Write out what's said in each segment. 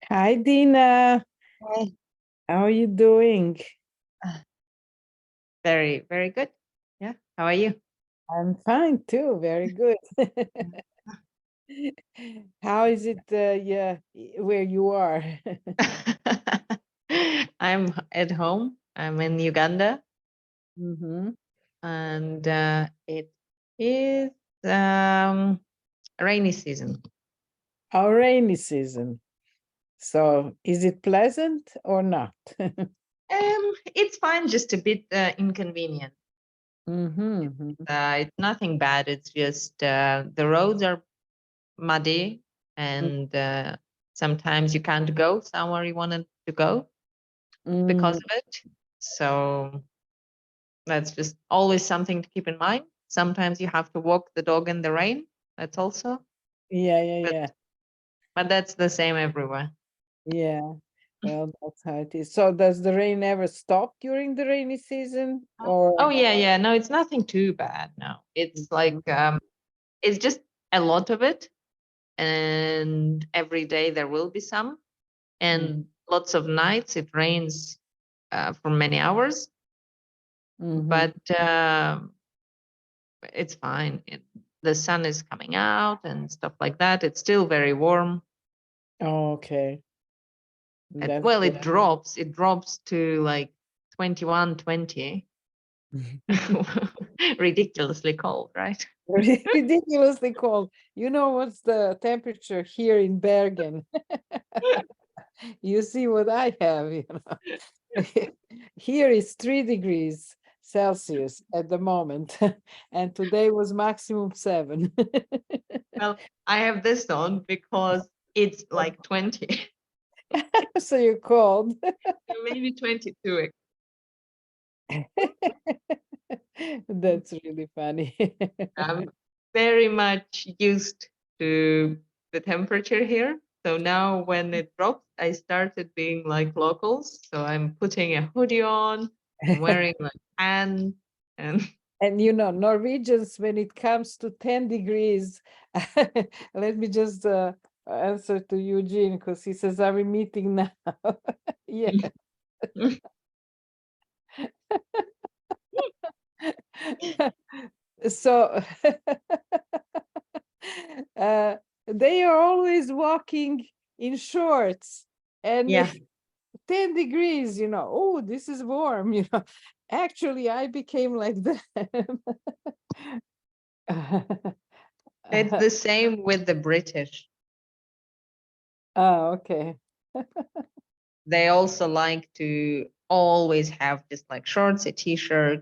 Hi, Dina. Hi. How are you doing? Very, very good. Yeah. How are you? I'm fine too. Very good. How is it, yeah, where you are? I'm at home. I'm in Uganda, Mm-hmm. and it is um, rainy season. Our rainy season. So, is it pleasant or not? It's fine, just a bit inconvenient. Mm-hmm. It's nothing bad. It's just the roads are muddy, and sometimes you can't go somewhere you wanted to go because Mm, of it. So that's just always something to keep in mind. Sometimes you have to walk the dog in the rain. That's also, yeah, but yeah, that's the same everywhere. yeah. Well, that's how it is. So, does the rain ever stop during the rainy season? Or Oh yeah, yeah. No, it's nothing too bad. No, it's like it's just a lot of it, and every day there will be some, and lots of nights it rains for many hours, mm-hmm. but it's fine. The sun is coming out and stuff like that. It's still very warm. Okay, that's Well, good. it drops to like 21, 20. Ridiculously cold, right? Ridiculously cold. You know what's the temperature here in Bergen? You see what I have, you know. Here is 3 degrees Celsius at the moment, and today was maximum 7. Well, I have this on because it's like 20, So you're cold. maybe 22. That's really funny. I'm very much used to the temperature here. So now when it drops, I started being like locals. So I'm putting a hoodie on, I'm wearing like pants, and And you know, Norwegians, when it comes to 10 degrees, let me just answer to Eugene because he says, are we meeting now? Yeah. So they are always walking in shorts and yeah, 10 degrees, you know, oh, this is warm, you know. Actually, I became like them. it's the same with the British. Oh, okay. They also like to always have just like shorts, a t-shirt,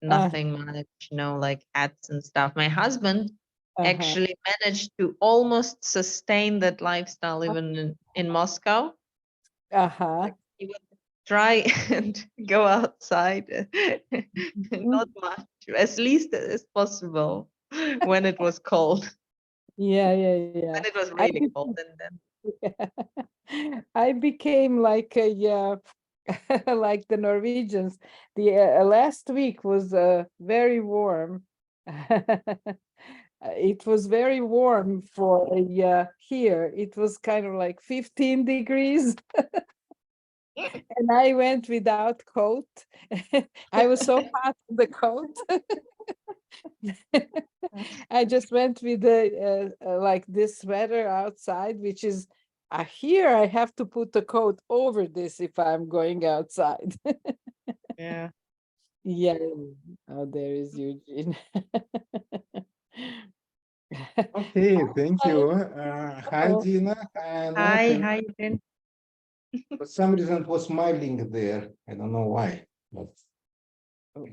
Uh, nothing much, like hats and stuff. My husband uh-huh. actually managed to almost sustain that lifestyle even in Moscow. Uh-huh. Like he would try and go outside, Mhm. not much, as least as possible when it was cold, Yeah, yeah, when it was yeah. really cold, and then I became like a like the Norwegians. The last week was very warm. It was very warm for here. It was kind of like 15 degrees, and I went without coat. I was so hot with the coat. I just went with the like this sweater outside, which is here I have to put a coat over this if I'm going outside. yeah. Yeah. Oh, there is Eugene. Okay, thank Hi. you. Hi, Oh, Dina. Hi, Anna. Hi, hi, Jen. For some reason, it was smiling there. I don't know why. But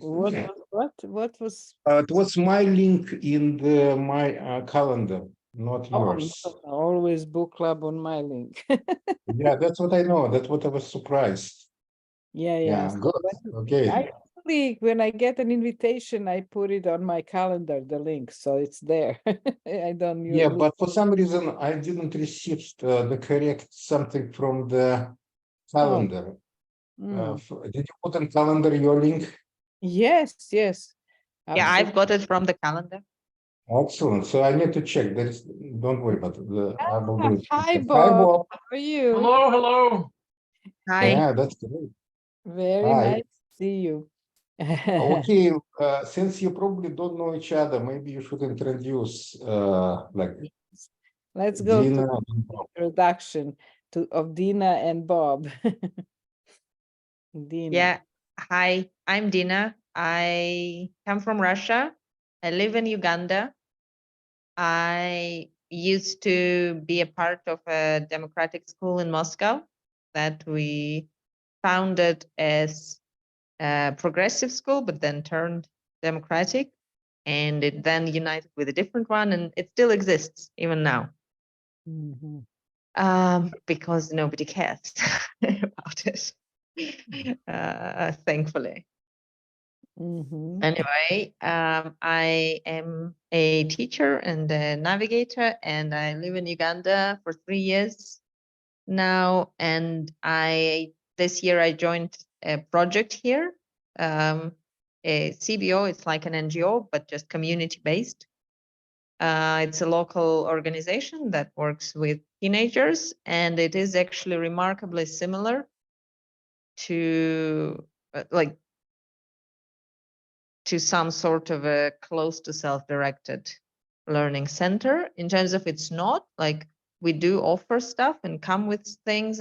what was it was smiling in my calendar, not oh, yours. always book club on my link. Yeah, that's what I know. That's what I was surprised. Yeah, yeah. Yeah, So good. Okay. I usually, when I get an invitation, I put it on my calendar, the link, so it's there. I don't Yeah, look. but for some reason, I didn't receive the correct something from the Oh, calendar. mm. Did you put on calendar your link? Yes, yes, Yeah, I've absolutely. got it from the calendar. Excellent. So I need to check. There is, don't worry about it. I will do it. Hi, Hi, Bob. Bob. How are you? Hello, hello. Hi. Yeah, that's great. Very Hi. nice to see you. Okay, since you probably don't know each other, maybe you should introduce like Let's go to Dina. introduction of Dina and Bob. Dina. Yeah. Hi, I'm Dina. I come from Russia. I live in Uganda. I used to be a part of a democratic school in Moscow that we founded as a progressive school, but then turned democratic. And it then united with a different one, and it still exists even now. Mhm. Because nobody cares about it, thankfully. Mhm. Anyway, I am a teacher and a navigator, and I live in Uganda for 3 years now. And this year I joined a project here, a CBO. It's like an NGO, but just community based. It's a local organization that works with teenagers, and it is actually remarkably similar to to some sort of a close to self-directed learning center. In terms of it's not like we do offer stuff and come with things,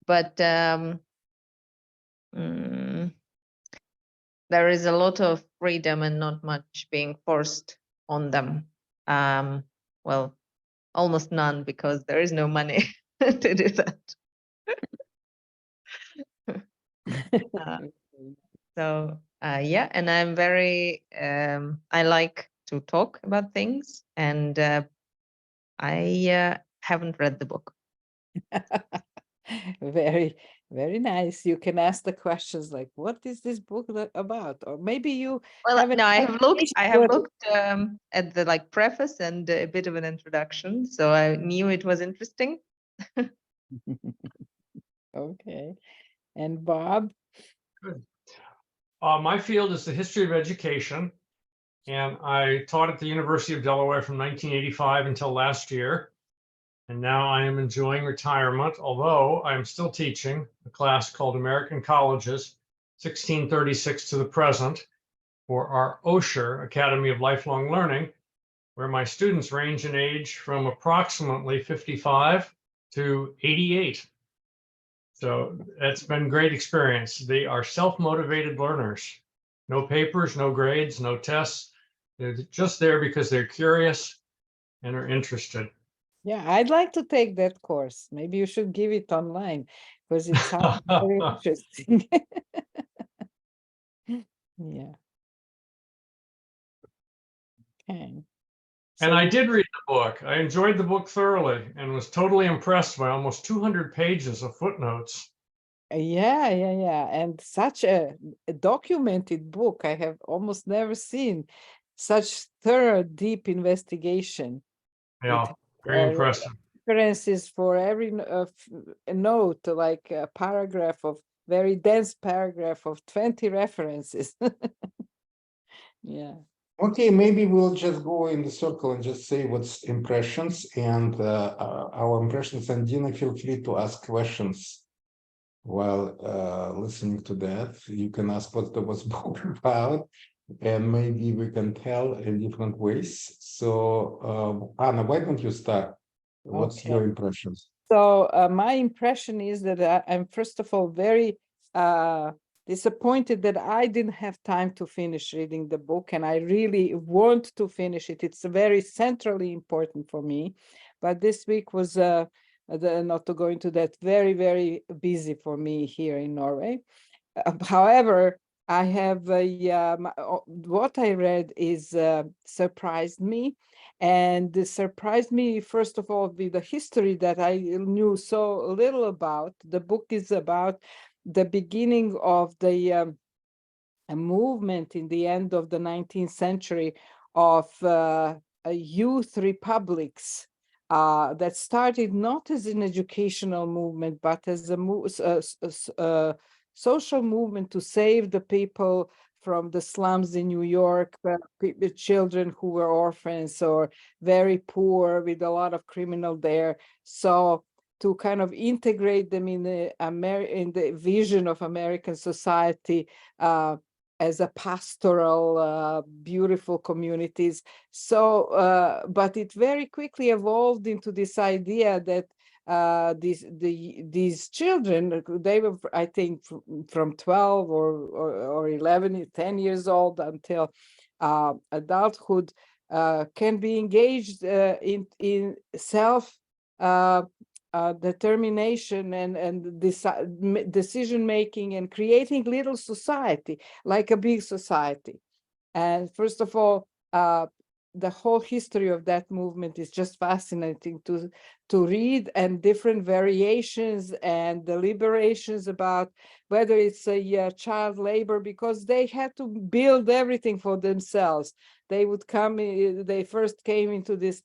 but there is a lot of freedom and not much being forced on them. Well, almost none, because there is no money to do that. Yeah, and I'm very I like to talk about things, and I haven't read the book. Very, very nice. You can ask the questions like, "What is this book about?" Or maybe you Well, have no, I have looked. I have what- looked at the preface and a bit of an introduction, so I knew it was interesting. Okay. And Bob? Good. My field is the history of education, and I taught at the University of Delaware from 1985 until last year. And now I am enjoying retirement, although I am still teaching a class called American Colleges, 1636 to the present, for our Osher, Academy of Lifelong Learning, where my students range in age from approximately 55 to 88. So it's been great experience. They are self-motivated learners. No papers, no grades, no tests. They're just there because they're curious and are interested. Yeah, I'd like to take that course. Maybe you should give it online because it sounds very interesting. Yeah. Okay. And I did read the book. I enjoyed the book thoroughly and was totally impressed by almost 200 pages of footnotes. Yeah, and such a documented book. I have almost never seen such thorough, deep investigation. Yeah, With very impressive. references for every note, like a paragraph of very dense paragraph of 20 references. Yeah. Okay, maybe we'll just go in the circle and just say what's impressions and our impressions. And Dina, feel free to ask questions while listening to that. You can ask what the was book about, and maybe we can tell in different ways. So, Anna, why don't you start? What's Okay. your impressions? So my impression is that I'm first of all very disappointed that I didn't have time to finish reading the book, and I really want to finish it. It's very centrally important for me, but this week was not to go into that, very, very busy for me here in Norway. However, I have what I read is surprised me, and it surprised me first of all with the history that I knew so little about. The book is about the beginning of the a movement in the end of the 19th century of youth republics that started not as an educational movement, but as a social movement to save the people from the slums in New York, children who were orphans or very poor with a lot of criminal there. So to kind of integrate them in the vision of American society as a pastoral, beautiful communities. So, but it very quickly evolved into this idea that these children, they were, I think, from 12 or 11, 10 years old until adulthood, can be engaged in self determination and decision making and creating little society like a big society. And first of all, the whole history of that movement is just fascinating to read, and different variations and deliberations about whether it's a child labor, because they had to build everything for themselves. They would come, they first came into this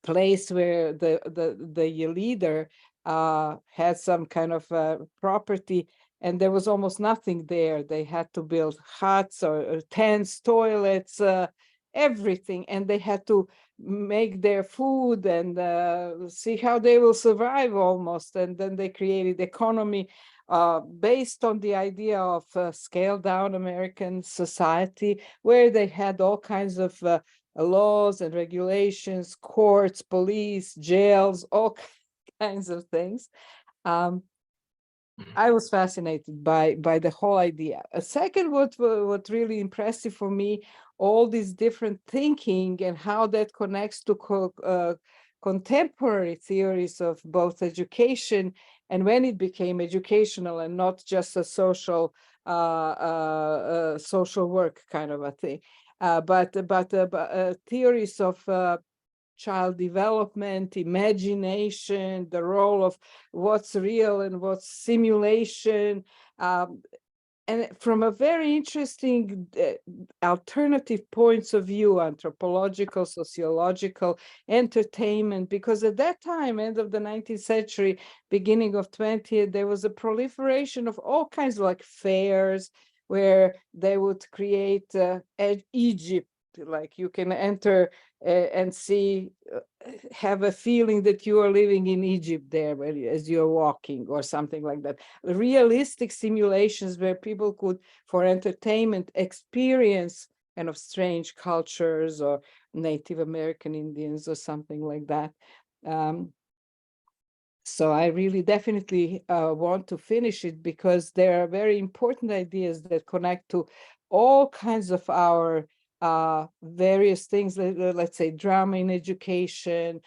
place where the leader had some kind of property, and there was almost nothing there. They had to build huts or tents, toilets, everything, and they had to make their food and see how they will survive almost. And then they created economy based on the idea of scaled down American society, where they had all kinds of laws and regulations, courts, police, jails, all kinds of things. I was fascinated by the whole idea. A second, what really impressive for me, all these different thinking and how that connects to contemporary theories of both education, and when it became educational and not just a social social work kind of a thing, but theories of child development, imagination, the role of what's real and what's simulation, and from a very interesting alternative points of view, anthropological, sociological, entertainment, because at that time, end of the 19th century, beginning of 20th, there was a proliferation of all kinds of like fairs where they would create Egypt, like you can enter and see, have a feeling that you are living in Egypt there as you're walking or something like that. Realistic simulations where people could, for entertainment, experience kind of strange cultures or Native American Indians or something like that. So I really definitely want to finish it, because there are very important ideas that connect to all kinds of our various things. Let's say drama in education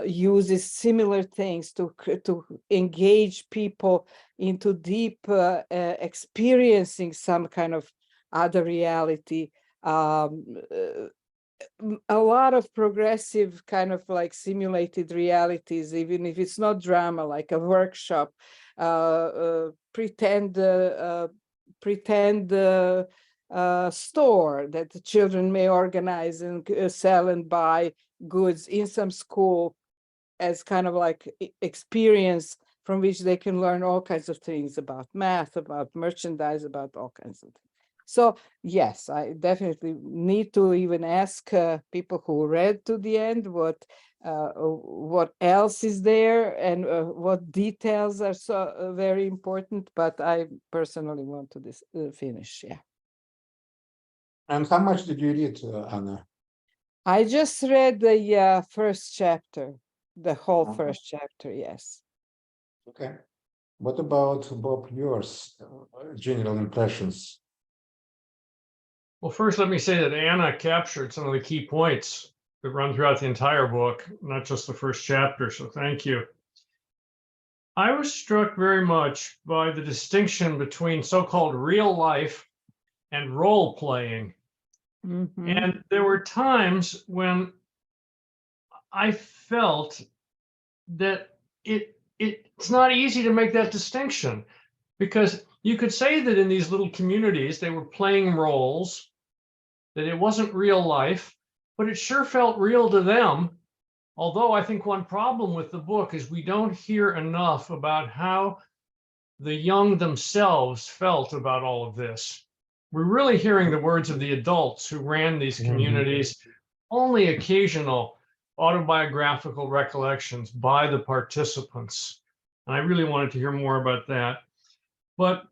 uses similar things to engage people into deep experiencing some kind of other reality. A lot of progressive kind of like simulated realities, even if it's not drama, like a workshop, pretend store that the children may organize and sell and buy goods in some school as kind of like experience from which they can learn all kinds of things about math, about merchandise, about all kinds of things. So yes, I definitely need to even ask people who read to the end what else is there and what details are so very important. But I personally want to finish. Yeah. And how much did you read, Anna? I just read the first chapter, the whole Okay. first chapter. Yes. Okay. What about Bob, yours general impressions? Well, first, let me say that Anna captured some of the key points that run throughout the entire book, not just the first chapter. So thank you. I was struck very much by the distinction between so-called real life and role playing. Mm-hmm. And there were times when I felt that it's not easy to make that distinction, because you could say that in these little communities, they were playing roles, that it wasn't real life, but it sure felt real to them. Although I think one problem with the book is we don't hear enough about how the young themselves felt about all of this. We're really hearing the words of the adults who ran these communities, only occasional autobiographical recollections by the participants. And I really wanted to hear more about that. But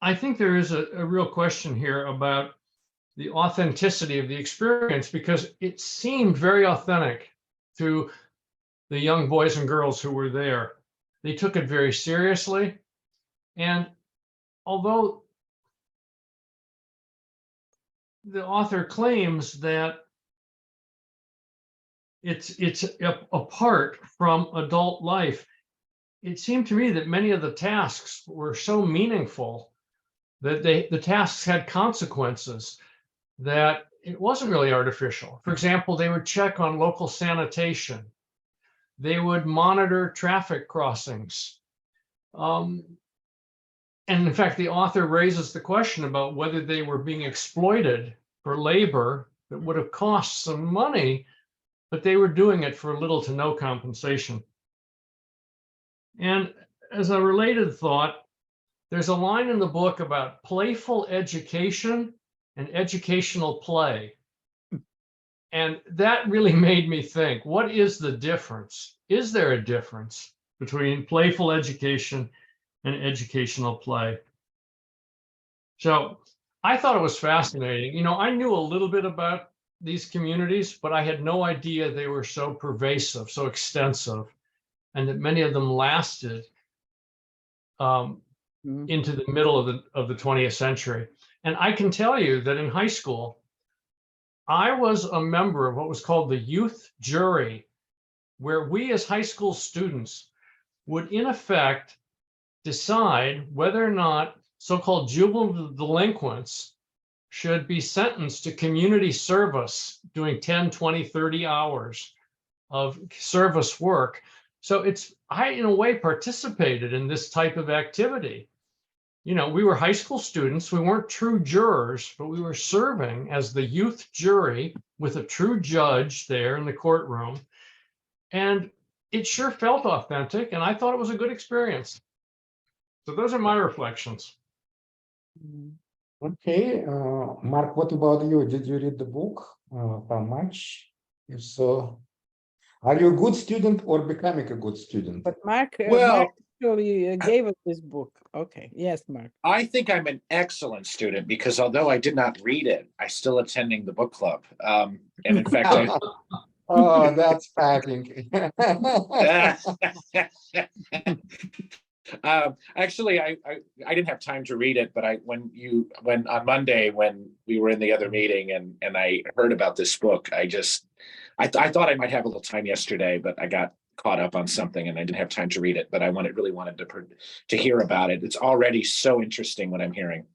I think there is a real question here about the authenticity of the experience, because it seemed very authentic to the young boys and girls who were there. They took it very seriously. And although the author claims that it's apart from adult life, it seemed to me that many of the tasks were so meaningful that the tasks had consequences, that it wasn't really artificial. For example, they would check on local sanitation. They would monitor traffic crossings. And in fact, the author raises the question about whether they were being exploited for labor that would have cost some money, but they were doing it for little to no compensation. And as a related thought, there's a line in the book about playful education and educational play. And that really made me think, what is the difference? Is there a difference between playful education and educational play? So I thought it was fascinating. You know, I knew a little bit about these communities, but I had no idea they were so pervasive, so extensive, and that many of them lasted into the middle of the 20th century. And I can tell you that in high school, I was a member of what was called the youth jury, where we as high school students would in effect decide whether or not so-called juvenile delinquents should be sentenced to community service, doing 10, 20, 30 hours of service work. So I, in a way, participated in this type of activity. You know, we were high school students. We weren't true jurors, but we were serving as the youth jury with a true judge there in the courtroom. And it sure felt authentic, and I thought it was a good experience. So those are my reflections. Okay, Mark, what about you? Did you read the book? How much? If so, are you a good student or becoming a good student? But Mark, Well- Mark actually gave us this book. Okay, yes, Mark. I think I'm an excellent student because although I did not read it, I still attending the book club. And in fact, Oh, that's packing. actually, I didn't have time to read it, but when on Monday when we were in the other meeting and I heard about this book, I thought I might have a little time yesterday, but I got caught up on something and I didn't have time to read it. But I really wanted to hear about it. It's already so interesting what I'm hearing.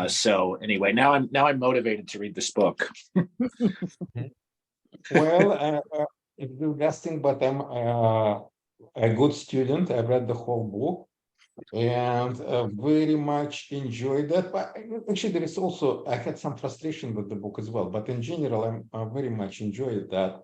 So anyway, now I'm motivated to read this book. Well, it's disgusting, but I'm a good student. I read the whole book and very much enjoyed that. But actually, there is also, I had some frustration with the book as well. But in general, I very much enjoyed that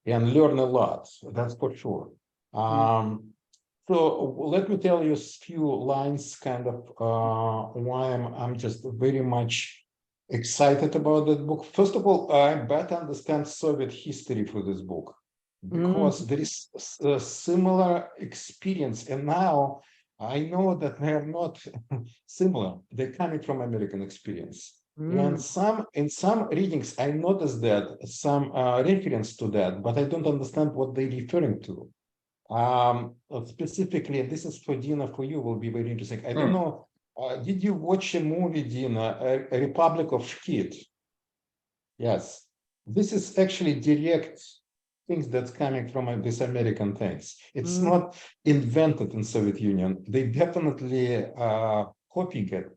and learn a lot. That's for sure. So let me tell you a few lines, kind of why I'm just very much excited about that book. First of all, I better understand Soviet history through this book because there is a similar experience, and now I know that they are not similar. They're coming from American experience. And in some readings, I noticed that some reference to that, but I don't understand what they're referring to. Specifically, this is for Dina, for you, will be very interesting. I don't know. Did you watch a movie, Dina, a Republic of Shkid? Yes. This is actually direct things that's coming from these American things. It's not invented in Soviet Union. They definitely copying it.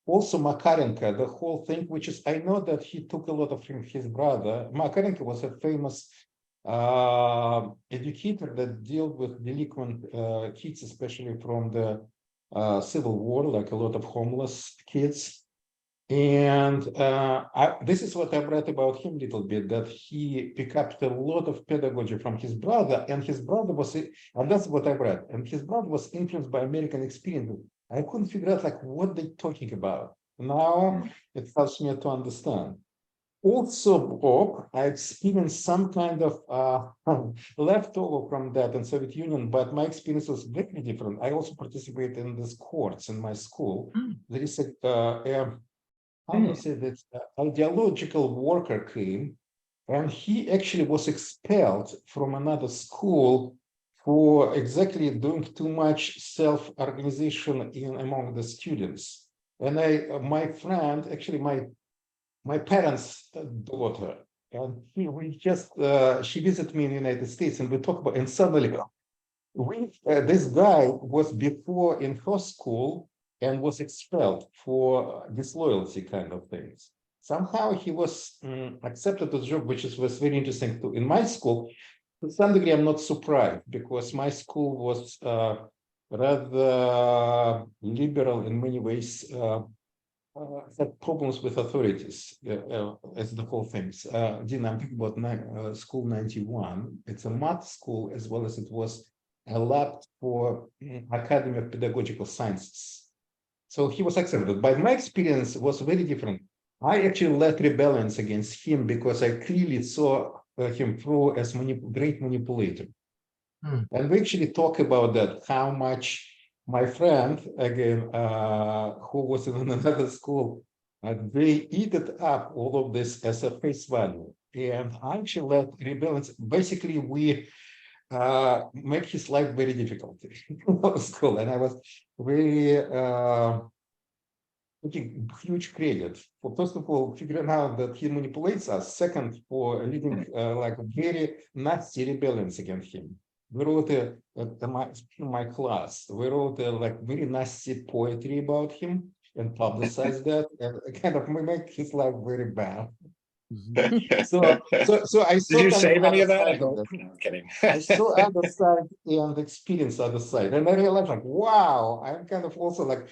Also, Makarenko, the whole thing, which is, I know that he took a lot of from his brother. Makarenko was a famous educator that dealt with delinquent kids, especially from the Civil War, like a lot of homeless kids. And this is what I've read about him a little bit, that he picked up a lot of pedagogy from his brother, and his brother was, and that's what I've read, and his brother was influenced by American experience. I couldn't figure out like what they're talking about. Now it helps me to understand. Also, Bob, I experienced some kind of leftover from that in Soviet Union, but my experience was very different. I also participated in these courts in my school. There is how do you say that, ideological worker came, and he actually was expelled from another school for exactly doing too much self-organization among the students. And my friend, actually my parents' daughter, and she visited me in the United States, and we talk about, and suddenly this guy was before in her school and was expelled for disloyalty kind of things. Somehow he was accepted to the job, which was very interesting too. In my school, to some degree, I'm not surprised because my school was rather liberal in many ways. Had problems with authorities as the whole things. Dina, I'm talking about School 91. It's a math school as well as it was a lab for Academy of Pedagogical Sciences. So he was accepted, but my experience was very different. I actually led rebellions against him because I clearly saw him through as great manipulator. And we actually talk about that, how much my friend, again, who was in another school, they eat it up, all of this as a face value. And I actually led rebellions. Basically, we make his life very difficult in school. And I was very taking huge credit for, first of all, figuring out that he manipulates us. Second, for leading like very nasty rebellions against him. We wrote my class. We wrote like very nasty poetry about him and publicized that, and kind of make his life very bad. So I saw. Did you kind save any of that? other I side of hope. it. No, I'm kidding. I saw other side and experienced other side, and I realized like, wow, I'm kind of also like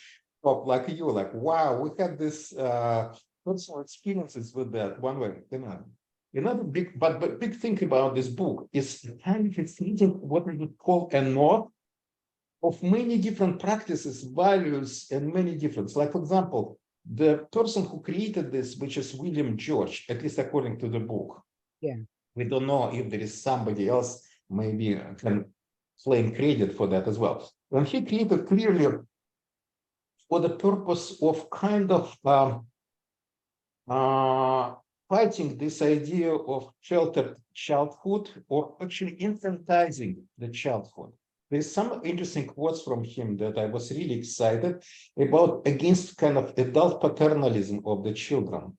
you, like, wow, we had this personal experiences with that one way. Another big, but big thing about this book is kind of it's reading what we would call a knot of many different practices, values, and many different. Like, for example, the person who created this, which is William George, at least according to the book. Yeah. We don't know if there is somebody else maybe can claim credit for that as well. And he created clearly for the purpose of kind of fighting this idea of sheltered childhood, or actually infantizing the childhood. There's some interesting quotes from him that I was really excited about, against kind of adult paternalism of the children,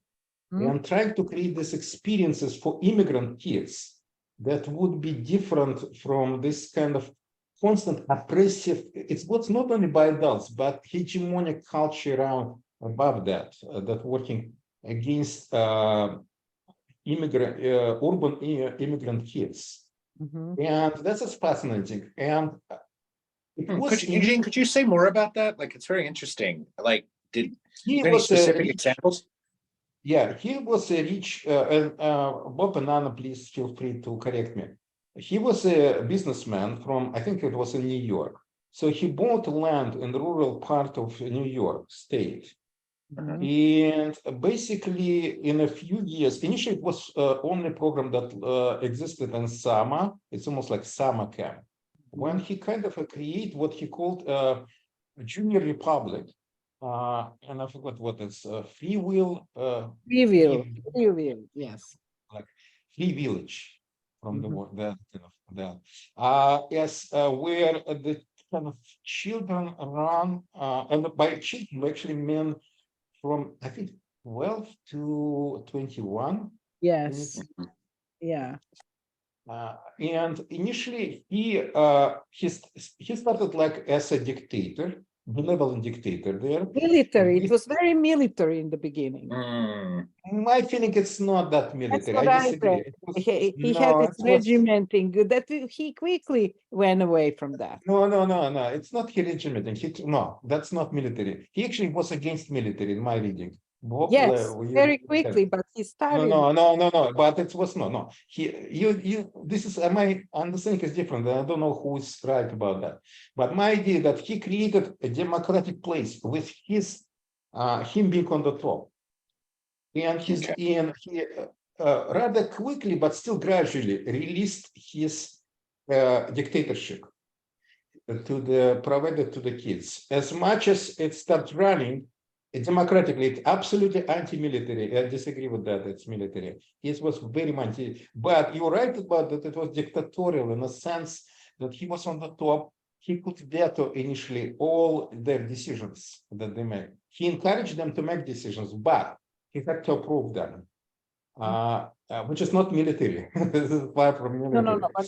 and trying to create these experiences for immigrant kids that would be different from this kind of constant oppressive, it's what's not only by adults, but hegemonic culture around above that, that working against urban immigrant kids. And that's just fascinating. And it was Eugene, could you say more about that? Like, it's very interesting. Like, any specific examples? Yeah, he was a rich, and Bob and Anna, please feel free to correct me. He was a businessman from, I think it was in New York. So he bought land in the rural part of New York State. And basically, in a few years, initially it was only a program that existed in summer. It's almost like summer camp. When he kind of created what he called a junior republic, and I forgot what it's, free will. Free will, yes. Like free village from the word that yes, where the kind of children run, and by children we actually mean from, I think, 12 to 21. Yes. Yeah. And initially he started like as a dictator, benevolent dictator there. Military. It was very military in the beginning. My feeling it's not that military. That's what I disagree. read. He had this regimenting that he quickly went away from that. No. It's not he regimenting. No, that's not military. He actually was against military in my reading. Yes, very quickly, but he No, started. no. But it was no. This is my understanding is different. I don't know who's right about that. But my idea that he created a democratic place with him being on the top, and he rather quickly but still gradually released his dictatorship provided to the kids. As much as it starts running democratically, it's absolutely anti-military. I disagree with that. It's military. It was very much, but you're right about that. It was dictatorial in a sense that he was on the top. He could veto initially all their decisions that they made. He encouraged them to make decisions, but he had to approve them. Which is not military. This is far from military. No, but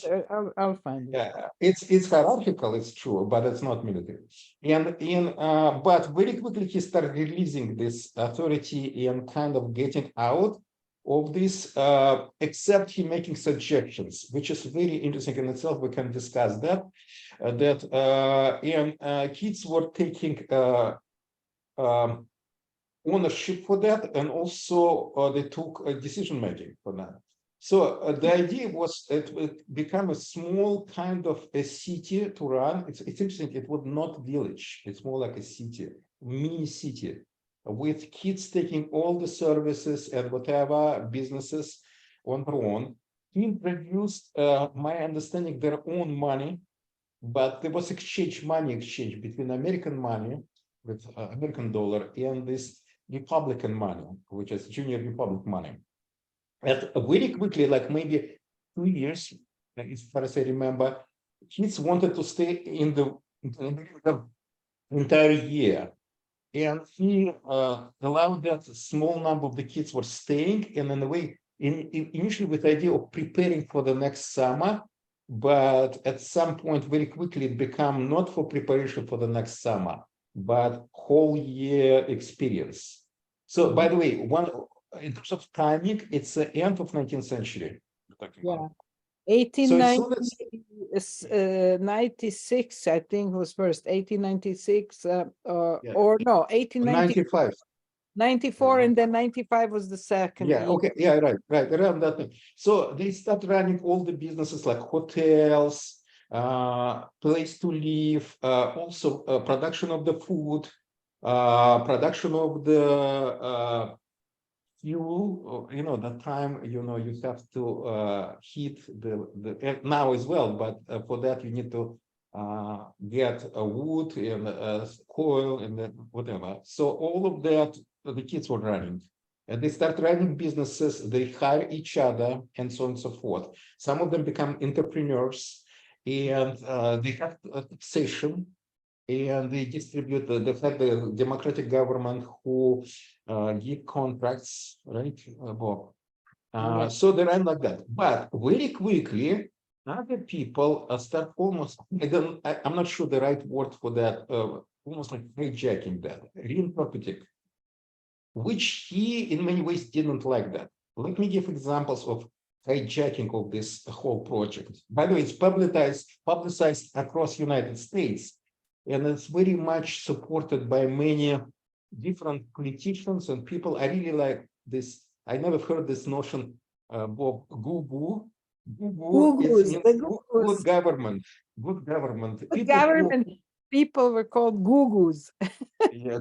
I'll find it. Yeah, it's hierarchical, it's true, but it's not military. But very quickly he started releasing this authority and kind of getting out of this, except he making suggestions, which is very interesting in itself. We can discuss that. Kids were taking ownership for that, and also they took decision making for that. So the idea was it become a small kind of a city to run. It's interesting. It was not village. It's more like a city, mini city, with kids taking all the services and whatever businesses on their own. He introduced, my understanding, their own money, but there was money exchange between American money with American dollar and this Republican money, which is Junior Republic money. And very quickly, like maybe 2 years, as far as I remember, kids wanted to stay in the entire year. And he allowed that small number of the kids were staying, and in a way, initially with the idea of preparing for the next summer, but at some point, very quickly, it became not for preparation for the next summer, but whole year experience. So, by the way, in terms of timing, it's the end of 19th century. Yeah. So as soon as 1896, I think was first 1896, Yeah. or no, 1895. 95. 94, and then 95 was the second Yeah, year. okay, yeah, right, around that time. So they start running all the businesses like hotels, place to live, also production of the food, production of the fuel. That time, you have to heat the now as well, but for that you need to get wood and coal and then whatever. So all of that the kids were running. And they start running businesses, they hire each other, and so on and so forth. Some of them become entrepreneurs, and they have taxation, and they distribute. They have the democratic government who give contracts, right, Bob? Yes. So they run like that. But very quickly, other people start almost. I'm not sure the right word for that. Almost like hijacking that, reinterpreting, which he in many ways didn't like that. Let me give examples of hijacking of this whole project. By the way, it's publicized across United States, and it's very much supported by many different politicians and people. I really like this. I never heard this notion, Bob, goo-goo. Goo-goos, Means the good goo-goos. government. Good government. The government people were called goo-goos. Yeah,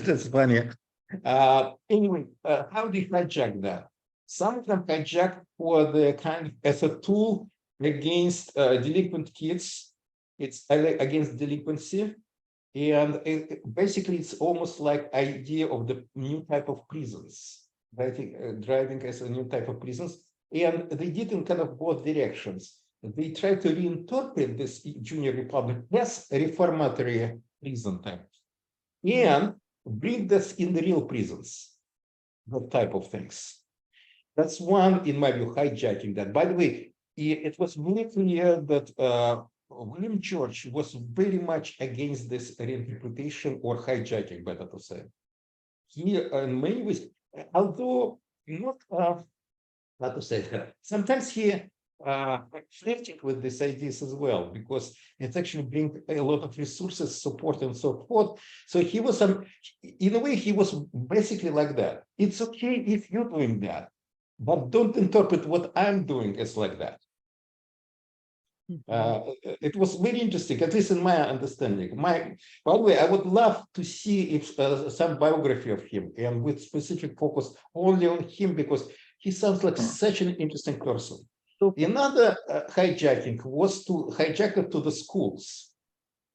that's funny. Anyway, how do you hijack that? Some of them hijack for the kind of as a tool against delinquent kids. It's against delinquency, and basically it's almost like idea of the new type of prisons. Driving as a new type of prisons, and they did in kind of both directions. They try to reinterpret this Junior Republic as a reformatory prison type, and bring this in the real prisons, that type of things. That's one, in my view, hijacking that. By the way, it was very clear that William George was very much against this reinterpretation or hijacking, better to say. He, in many ways, although not, how to say, sometimes he flirting with these ideas as well, because it actually brings a lot of resources, support, and so forth. So he was, in a way, he was basically like that. It's okay if you're doing that, but don't interpret what I'm doing as like that. It was very interesting, at least in my understanding. By the way, I would love to see if some biography of him, and with specific focus only on him, because he sounds like such an interesting person. Another hijacking was to hijack it to the schools.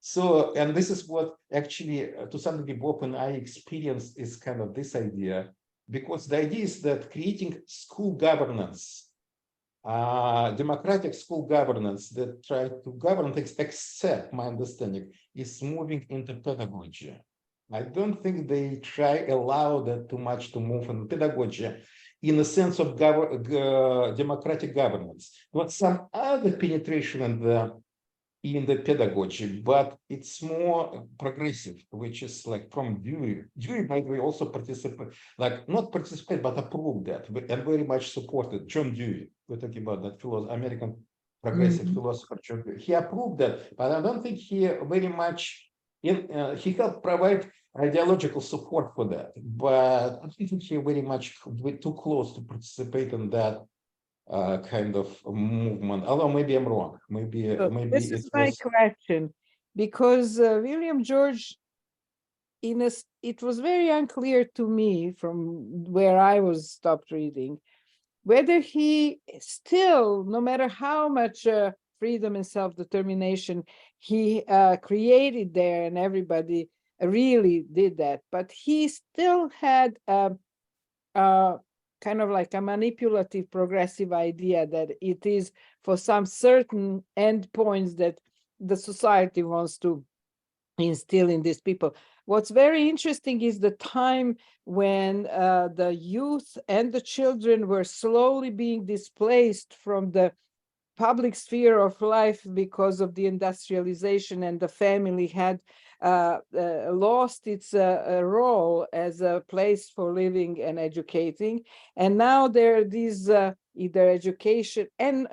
So, and this is what actually, to some degree, Bob and I experienced is kind of this idea, because the idea is that creating school governance, democratic school governance that try to govern things, except my understanding, is moving into pedagogy. I don't think they allow that too much to move in pedagogy in the sense of democratic governance. But some other penetration in the pedagogy, but it's more progressive, which is like from Dewey. Dewey, by the way, also participate, like not participate, but approved that, and very much supported John Dewey. We're talking about that American progressive philosopher John Dewey. He approved that, but I don't think he very much, he helped provide ideological support for that, but I think he very much too close to participate in that kind of movement. Although maybe I'm wrong. Maybe this is my question, because William George, it was very unclear to me from where I was stopped reading, whether he still, no matter how much freedom and self-determination he created there, and everybody really did that, but he still had kind of like a manipulative progressive idea that it is for some certain endpoints that the society wants to instill in these people. What's very interesting is the time when the youth and the children were slowly being displaced from the public sphere of life because of the industrialization, and the family had lost its role as a place for living and educating. And now there are these either education and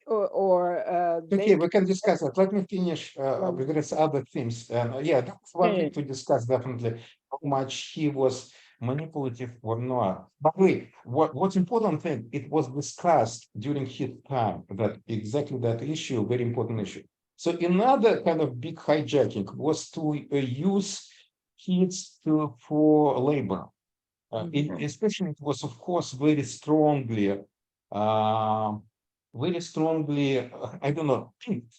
okay, we can discuss that. Let me finish with other themes. Yeah, that's one thing to discuss, definitely, how much he was manipulative or not. But wait, what's important thing, it was discussed during his time, that exactly that issue, very important issue. So another kind of big hijacking was to use kids for labor. Especially, it was, of course, very strongly, I don't know, picked,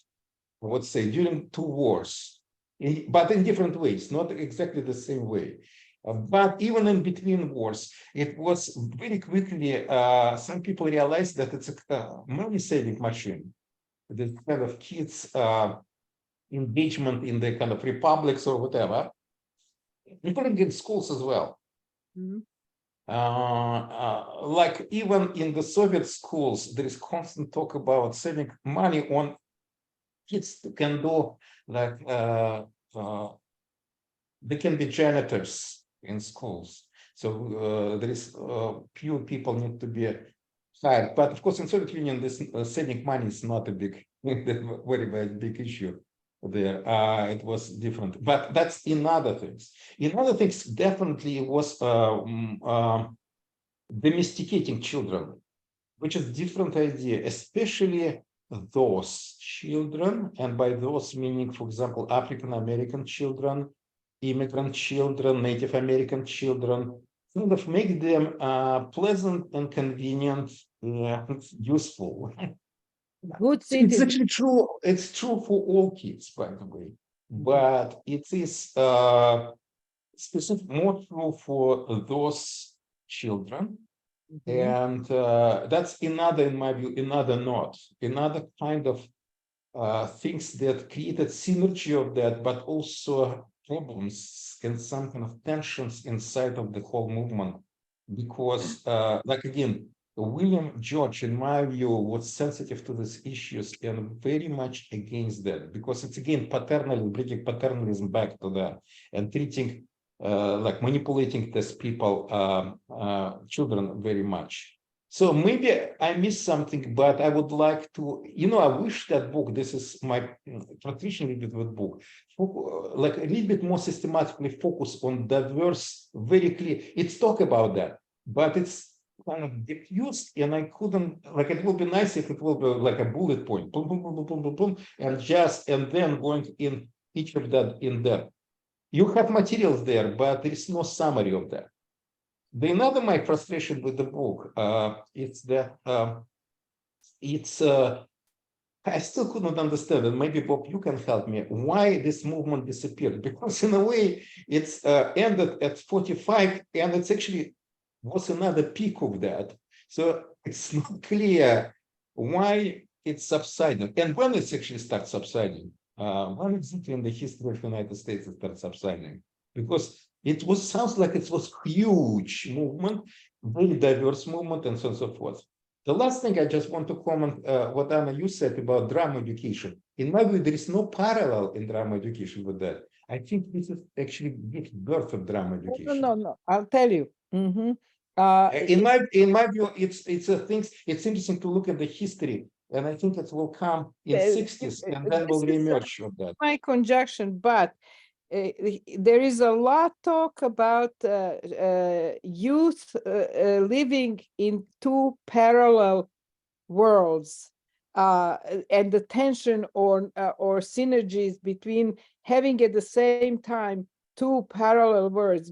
I would say, during two wars, but in different ways, not exactly the same way. But even in between wars, it was very quickly, some people realized that it's a money-saving machine. The kind of kids' engagement in the kind of republics or whatever, including in schools as well. Like even in the Soviet schools, there is constant talk about saving money on kids who can do, like they can be janitors in schools. So there is few people need to be hired. But of course, in Soviet Union, this saving money is not a big, very big issue there. It was different, but that's in other things. In other things, definitely it was domesticating children, which is different idea, especially those children, and by those meaning, for example, African American children, immigrant children, Native American children, kind of make them pleasant and convenient, useful. It's actually true. It's true for all kids, by the way, but it is specific, more true for those children. And that's another, in my view, another note, another kind of things that created synergy of that, but also problems and some kind of tensions inside of the whole movement. Because, like again, William George, in my view, was sensitive to these issues and very much against that, because it's again paternalism, bringing paternalism back to that and treating like manipulating these people, children very much. So maybe I missed something, but I would like to, I wish that book, this is my tradition a little bit with book, like a little bit more systematically focus on diverse, very clear. It's talk about that, but it's kind of diffused, and I couldn't, like, it would be nice if it will be like a bullet point, boom, boom, boom, boom, boom, boom, boom, and then going in each of that in depth. You have materials there, but there is no summary of that. Another my frustration with the book, it's that I still could not understand, and maybe Bob, you can help me, why this movement disappeared. Because in a way, it's ended at 45, and it's actually was another peak of that. So it's not clear why it's subsiding, and when it actually starts subsiding. When exactly in the history of the United States it starts subsiding? Because it sounds like it was huge movement, very diverse movement, and so on and so forth. The last thing I just want to comment, what Anna, you said about drama education. In my view, there is no parallel in drama education with that. I think this is actually the birth of drama education. No. I'll tell you. In my view, it's a things. It's interesting to look at the history, and I think it will come in 60s, and then will reemerge of that. My conjunction, but there is a lot talk about youth living in two parallel worlds, and the tension or synergies between having at the same time two parallel worlds,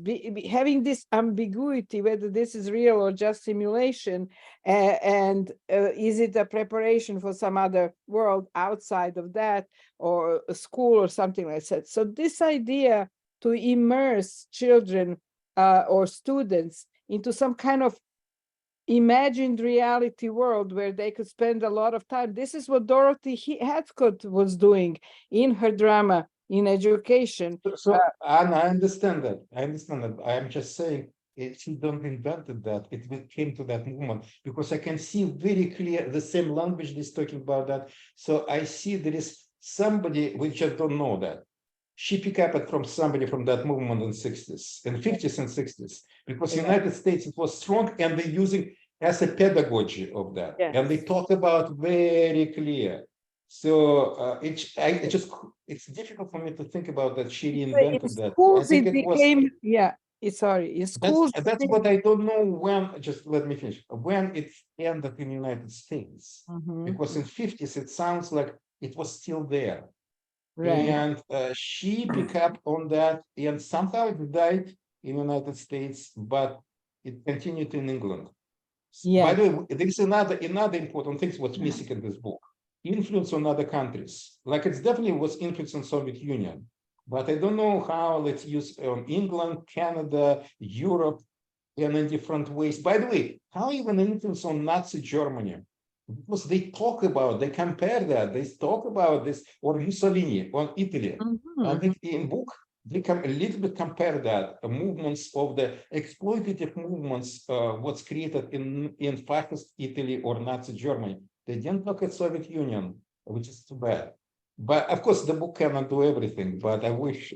having this ambiguity whether this is real or just simulation, and is it a preparation for some other world outside of that, or a school or something like that. So this idea to immerse children or students into some kind of imagined reality world where they could spend a lot of time. This is what Dorothy Heathcote was doing in her drama in education. So Anna, I understand that. I'm just saying, she don't invented that. It came to that movement because I can see very clear the same language is talking about that. So I see there is somebody, we just don't know that. She picked up it from somebody from that movement in 60s and 50s and 60s, because United States, it was strong, and they're using as a pedagogy of that. Yes. And they talk about very clear. So it's difficult for me to think about that she reinvented that. I think it became, in schools. That's what I don't know when, just let me finish, when it ended in the United States. Because in 50s, it sounds like it was still there. Right. And she picked up on that, and somehow it died in the United States, but it continued in England. By the way, there is another important thing what's missing in this book. Influence on other countries. Like it's definitely was influence on Soviet Union, but I don't know how let's use on England, Canada, Europe, and in different ways. By the way, how even influence on Nazi Germany? Because they talk about, they compare that, they talk about this, or Mussolini, on Italy. And in book, they can a little bit compare that, movements of the exploitative movements, what's created in fascist Italy or Nazi Germany. They didn't look at Soviet Union, which is too bad. But of course, the book cannot do everything, but I wish,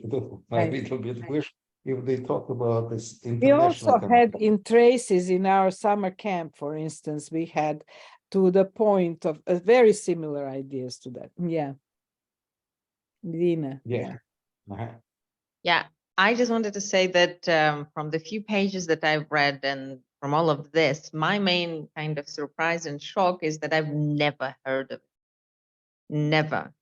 I little bit wish if they talk about this international. We also had in Traces in our summer camp, for instance, we had to the point of very similar ideas to that. Dina. Yeah, I just wanted to say that from the few pages that I've read and from all of this, my main kind of surprise and shock is that I've never heard of it. Never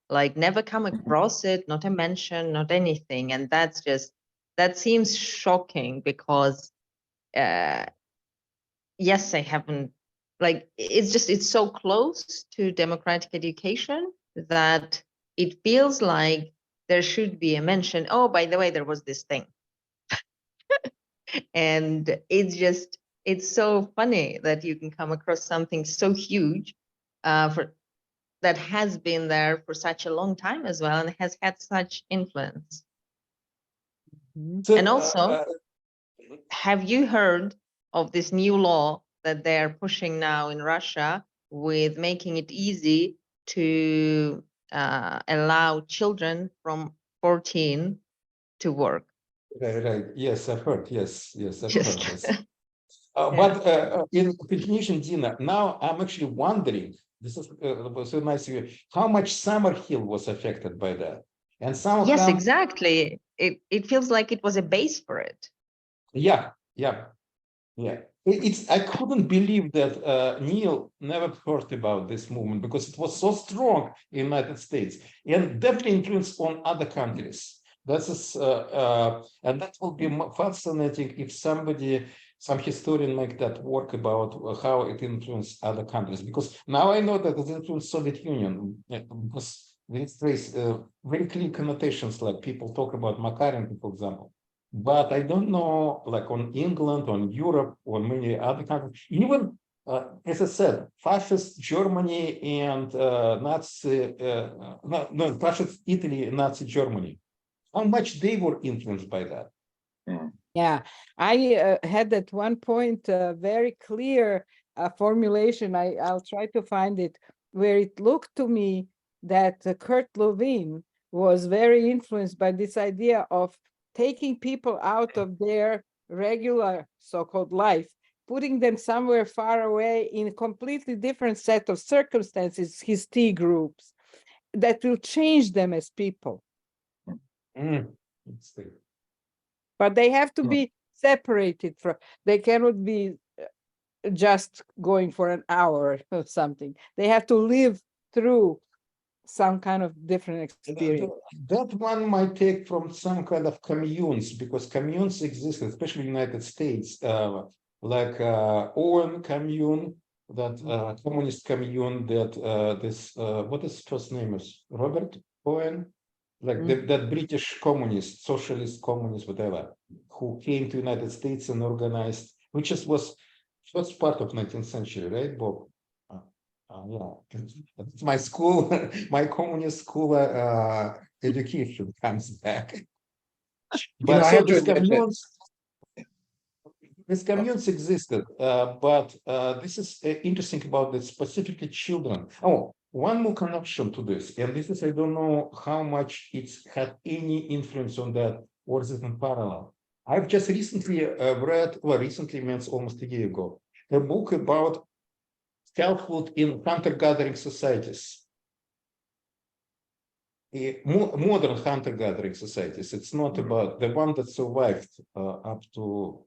come across it, not a mention, not anything. And that seems shocking because yes, I haven't, it's so close to democratic education that it feels like there should be a mention. Oh, by the way, there was this thing. And it's so funny that you can come across something so huge that has been there for such a long time as well, and has had such influence. So, and also, have you heard of this new law that they're pushing now in Russia with making it easy to allow children from 14 to work? Right. Yes, I've heard. Yes, I've heard this. But in continuation, Dina, now I'm actually wondering, this is so nice of you, how much Summerhill was affected by that? And somehow, Yes, exactly. It feels like it was a base for it. yeah. It's I couldn't believe that Neil never heard about this movement because it was so strong in the United States and definitely influenced on other countries. And that will be fascinating if some historian make that work about how it influenced other countries. Because now I know that it influenced Soviet Union because there's very clear connotations, like people talk about Makarenko, for example. But I don't know, like on England, on Europe, or many other countries. Even, as I said, fascist Germany and fascist Italy and Nazi Germany. How much they were influenced by that? Yeah, I had at one point a very clear formulation. I'll try to find it, where it looked to me that Kurt Lewin was very influenced by this idea of taking people out of their regular so-called life, putting them somewhere far away in a completely different set of circumstances, his T groups, that will change them as people. Interesting. But they have to be separated from, they cannot be just going for an hour or something. They have to live through some kind of different experience. That one might take from some kind of communes, because communes exist, especially in the United States, like Owen commune, that communist commune, that what his first name is? Robert Owen? Like that British communist, socialist communist, whatever, who came to the United States and organized, which was first part of 19th century, right, Bob? Yeah, it's my school, my communist school education comes back. But I so have to admit that these communes existed, but this is interesting about the specifically children. Oh, one more connection to this, and this is, I don't know how much it's had any influence on that, or is it in parallel? I've just recently read, well, recently means almost a year ago, a book about childhood in hunter-gathering societies. Modern hunter-gathering societies. It's not about the one that survived up to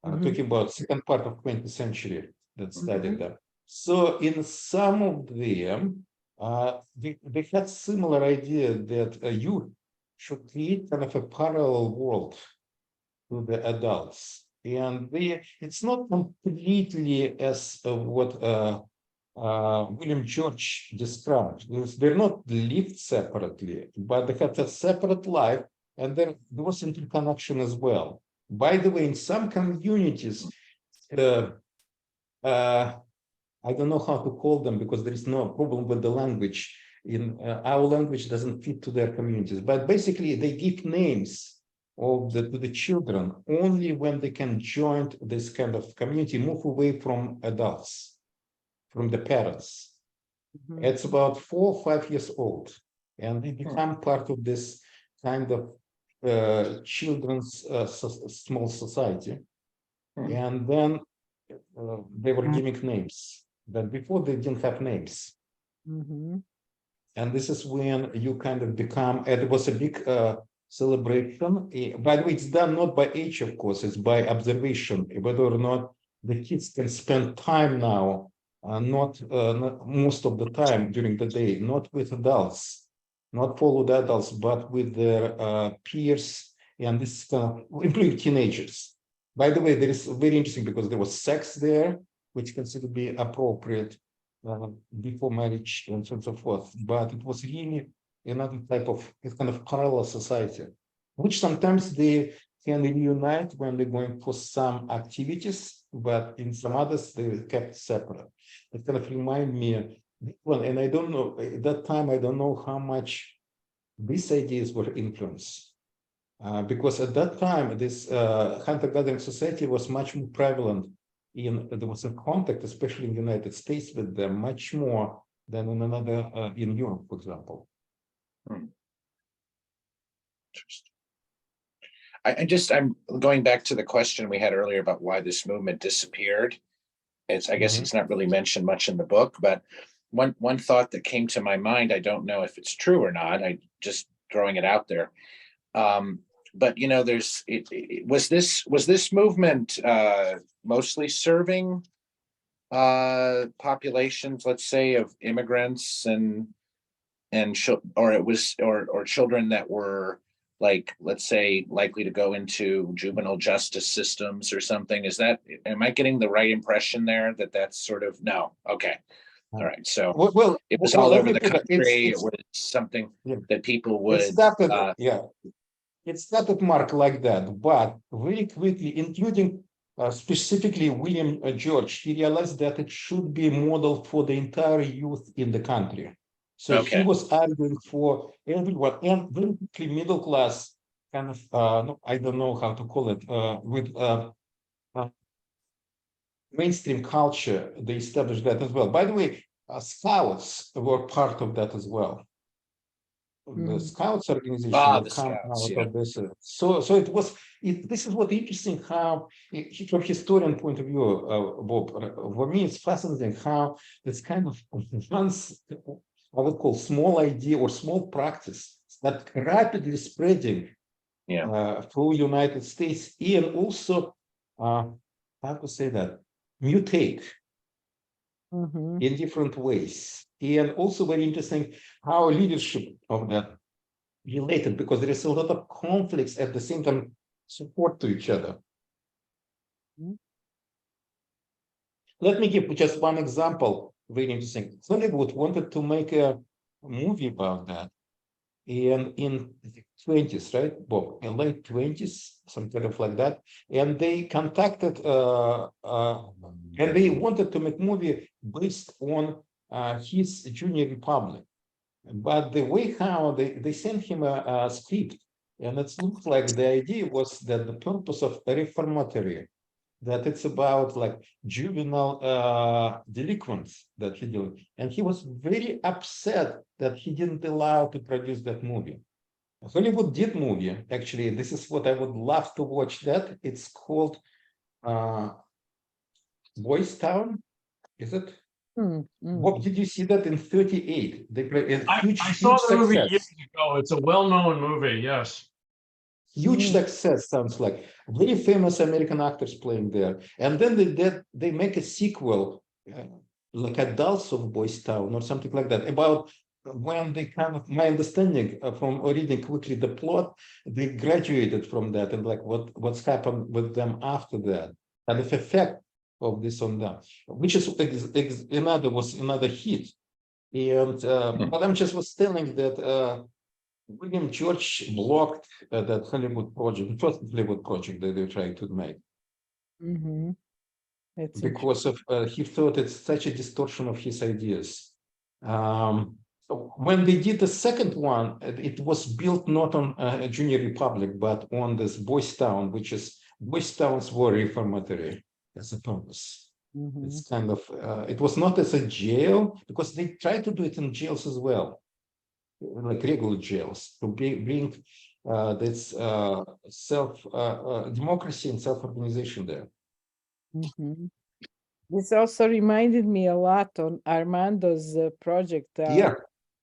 talking about second part of 20th century that studied them. So in some of them, they had similar idea that you should create kind of a parallel world to the adults. And it's not completely as what William George described. They're not lived separately, but they have a separate life, and there was interconnection as well. By the way, in some communities, I don't know how to call them because there is no problem with the language. In our language doesn't fit to their communities, but basically they give names of to the children only when they can join this kind of community, move away from adults, from the parents. It's about 4 or 5 years old, and they become part of this kind of children's small society. And then they were giving names, but before they didn't have names. And this is when you kind of become, it was a big celebration. By the way, it's done not by age, of course, it's by observation, whether or not the kids can spend time now, not most of the time during the day, not with adults, not follow the adults, but with their peers, and this including teenagers. By the way, there is very interesting because there was sex there, which considered to be appropriate before marriage and so on and so forth. But it was really another type of kind of parallel society, which sometimes they can reunite when they're going for some activities, but in some others they kept separate. It kind of remind me, well, and I don't know, at that time, I don't know how much these ideas were influenced. Because at that time, this hunter-gathering society was much more prevalent. There was a contact, especially in the United States, with them much more than in in Europe, for example. I'm going back to the question we had earlier about why this movement disappeared. I guess Mhm. it's not really mentioned much in the book, but one thought that came to my mind, I don't know if it's true or not. I just throwing it out there. But was this movement mostly serving populations, let's say, of immigrants or children that were, like, let's say, likely to go into juvenile justice systems or something? Am I getting the right impression there, that that's sort of, no? Okay. All right. So it was all let over me the put it. country. It was something Yeah. that people It would, started, it started, Mark, like that, but very quickly, including specifically William George, he realized that it should be a model for the entire youth in the country. So he Okay. was arguing for everyone, and very quickly middle class kind of, no, I don't know how to call it, with mainstream culture, they established that as well. By the way, scouts were part of that as well. The Mhm. Scouts organization would The come Scouts, out yeah. of this. So it was. This is what interesting. How, from historian point of view, Bob, for me, it's fascinating how this kind of once I would call small idea or small practice that rapidly spreading through United States, and also how to say that, mutate Mhm. in different ways, and also very interesting how leadership of that related, because there is a lot of conflicts at the same time, support to each other. Mhm. Let me give just one example, very interesting. Hollywood wanted to make a movie about that, and in the 20s, right, Bob, in late 20s, some kind of like that, and they contacted, and they wanted to make movie based on his Junior Republic. But the way how they sent him a script, and it looks like the idea was that the purpose of a reformatory, that it's about like juvenile delinquents that he did. And he was very upset that he didn't allow to produce that movie. Hollywood did movie, actually. This is what I would love to watch that. It's called Boys Town, is it? Mm, mm. Bob, did you see that in 38? They play a I huge, saw huge the movie years success. ago. It's a well-known movie. Yes. Huge Mm. success, sounds like. Very famous American actors playing there. And then they make a sequel, like Adults of Boys Town or something like that, about when they kind of, my understanding from reading quickly the plot, they graduated from that, and like what's happened with them after that, kind of effect of this on them, which is another hit. And but I'm just was telling that William George blocked that Hollywood project, the first Hollywood project that they were trying to make, Mhm. That's because of he thought it's such a distortion of his ideas. So when they did the second one, it was built not on a Junior Republic, but on this Boys Town, which is Boys Towns were reformatory as a purpose. Mhm. It's kind of it was not as a jail, because they tried to do it in jails as well, like regular jails, to bring this democracy and self-organization there. Mhm. This also reminded me a lot on Armando's project Yeah,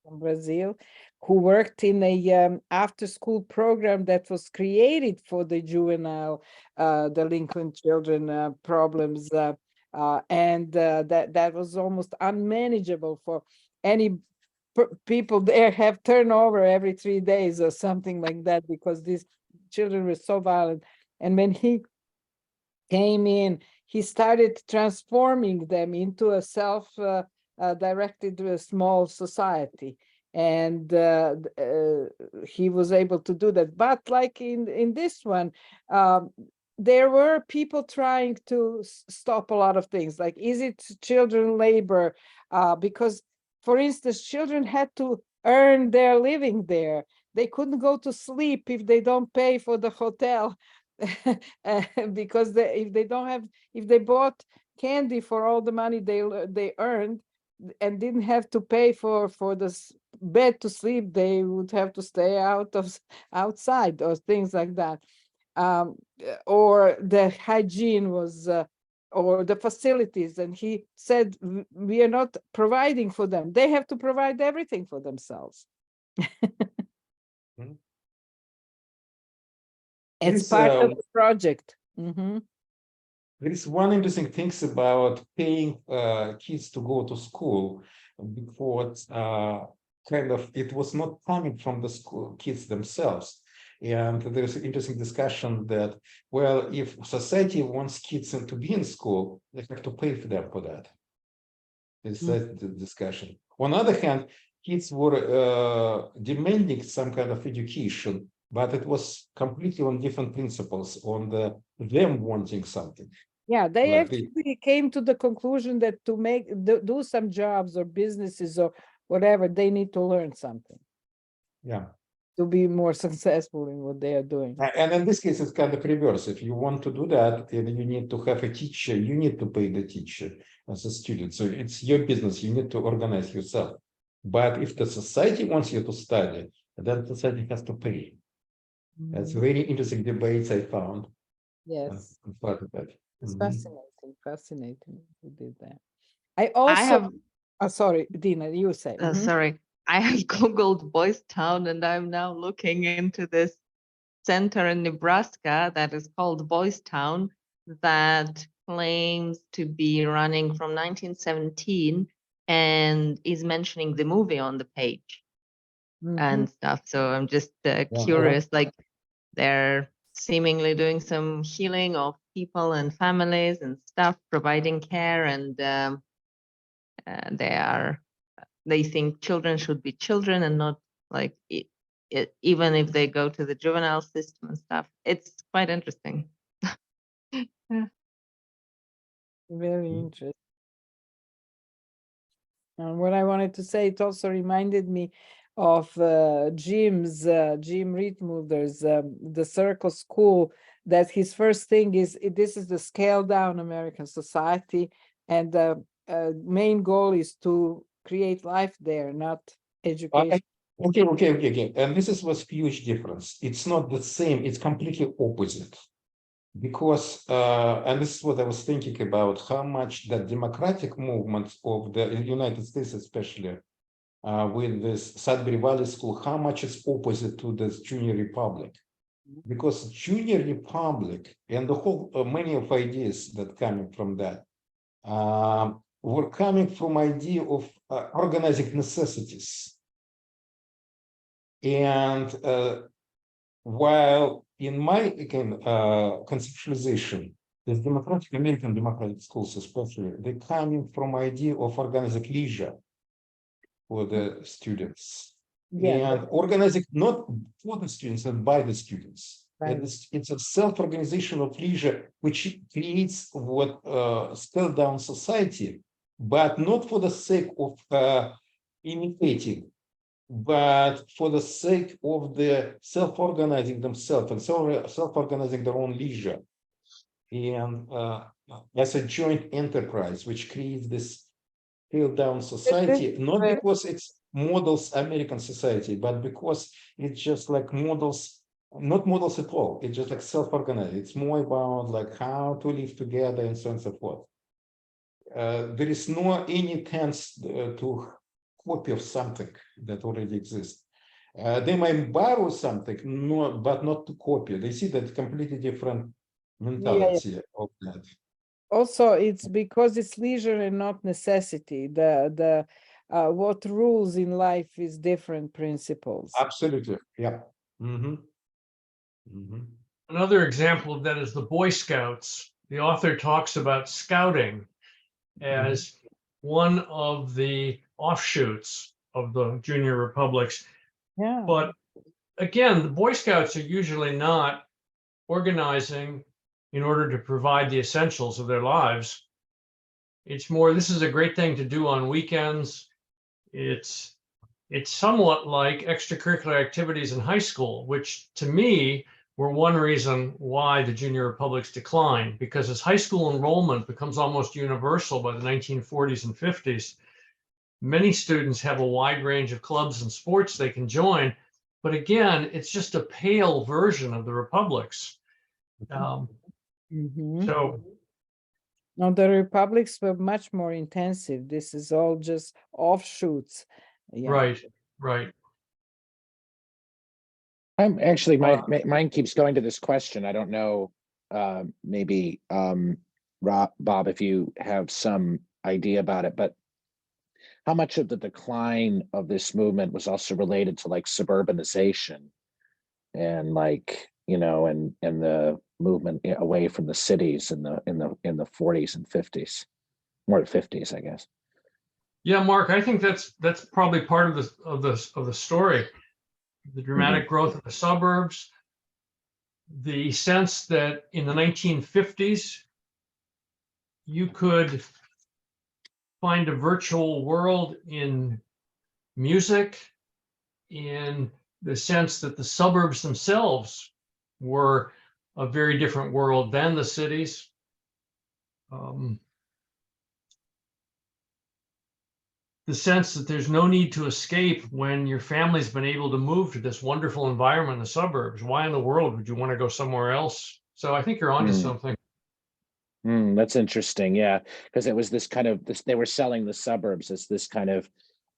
from Brazil, who worked in a after-school program that was created for the juvenile delinquent children problems, and that was almost unmanageable for any people there. Have turnover every 3 days or something like that, because these children were so violent. And when he came in, he started transforming them into a self-directed small society. And he was able to do that. But like in this one, there were people trying to stop a lot of things. Like, is it children labor? Because, for instance, children had to earn their living there. They couldn't go to sleep if they don't pay for the hotel. Because if they don't have, if they bought candy for all the money they earned and didn't have to pay for the bed to sleep, they would have to stay outside or things like that. or the hygiene was, or the facilities, and he said, we are not providing for them. They have to provide everything for themselves. Mhm. It's It's, part of the project. There is one interesting thing about paying kids to go to school, because kind of it was not coming from the school kids themselves. And there's an interesting discussion that, well, if society wants kids to be in school, they have to pay for them for that. It's that the discussion. On the other hand, kids were demanding some kind of education, but it was completely on different principles, on them wanting something. Yeah, they Like actually came to the conclusion that to do some jobs or businesses or whatever, they need to learn something yeah. to be more successful in what they are doing. And in this case, it's kind of reverse. If you want to do that, and you need to have a teacher, you need to pay the teacher as a student. So it's your business. You need to organize yourself. But if the society wants you to study, then society has to pay. That's very interesting debates I found. Yes, Part of that. it's Mhm. fascinating, fascinating. We did that. I also, have, sorry, Dina, you say. sorry, I have Googled Boys Town, and I'm now looking into this center in Nebraska that is called Boys Town, that claims to be running from 1917 and is mentioning the movie on the page and stuff. So I'm just curious, like they're seemingly doing some healing of people and families and stuff, providing care, and they think children should be children and not like even if they go to the juvenile system and stuff. It's quite interesting. Very interesting. And what I wanted to say, it also reminded me of Jim Rietmulder's the Circle School, that his first thing is, this is the scaled down American society, and the main goal is to create life there, not education. Okay. And this is what's huge difference. It's not the same, it's completely opposite. Because, and this is what I was thinking about, how much the democratic movement of the United States, especially with this Sudbury Valley School, how much is opposite to this Junior Republic. Because Junior Republic and the whole, many of ideas that coming from that were coming from idea of organizing necessities. And while in my, again, conceptualization, the American democratic schools especially, they're coming from idea of organizing leisure for the students. Yeah, And organizing not for the students and by the students. Right. And it's a self-organization of leisure, which creates what scaled down society, but not for the sake of imitating, but for the sake of the self-organizing themselves and self-organizing their own leisure. And as a joint enterprise, which creates this scaled down society, not because it's models American society, but because it's just like models, not models at all. It's just like self-organized. It's more about like how to live together and so on and so forth. There is no any chance to copy of something that already exists. They might borrow something, but not to copy. They see that completely different mentality of that. Also, it's because it's leisure and not necessity. The what rules in life is different principles. Absolutely, yeah. Another example of that is the Boy Scouts. The author talks about scouting as one of the offshoots of the junior republics. Yeah. But again, the Boy Scouts are usually not organizing in order to provide the essentials of their lives. It's more, this is a great thing to do on weekends. It's somewhat like extracurricular activities in high school, which to me were one reason why the junior republics declined, because as high school enrollment becomes almost universal by the 1940s and 50s, many students have a wide range of clubs and sports they can join. But again, it's just a pale version of the republics. Mhm. So, No, the republics were much more intensive. This is all just offshoots. Yeah. right, right. I'm actually, Uh, mine keeps going to this question. I don't know, maybe, Bob, if you have some idea about it, but how much of the decline of this movement was also related to like suburbanization and like, and the movement away from the cities in the 40s and 50s, more 50s, I guess. Yeah, Mark, I think that's probably part of the story. The dramatic growth of the suburbs, the sense that in the 1950s you could find a virtual world in music, in the sense that the suburbs themselves were a very different world than the cities. The sense that there's no need to escape when your family's been able to move to this wonderful environment in the suburbs. Why in the world would you want to go somewhere else? So I think you're onto something. That's interesting. Yeah, because it was this kind of this. They were selling the suburbs as this kind of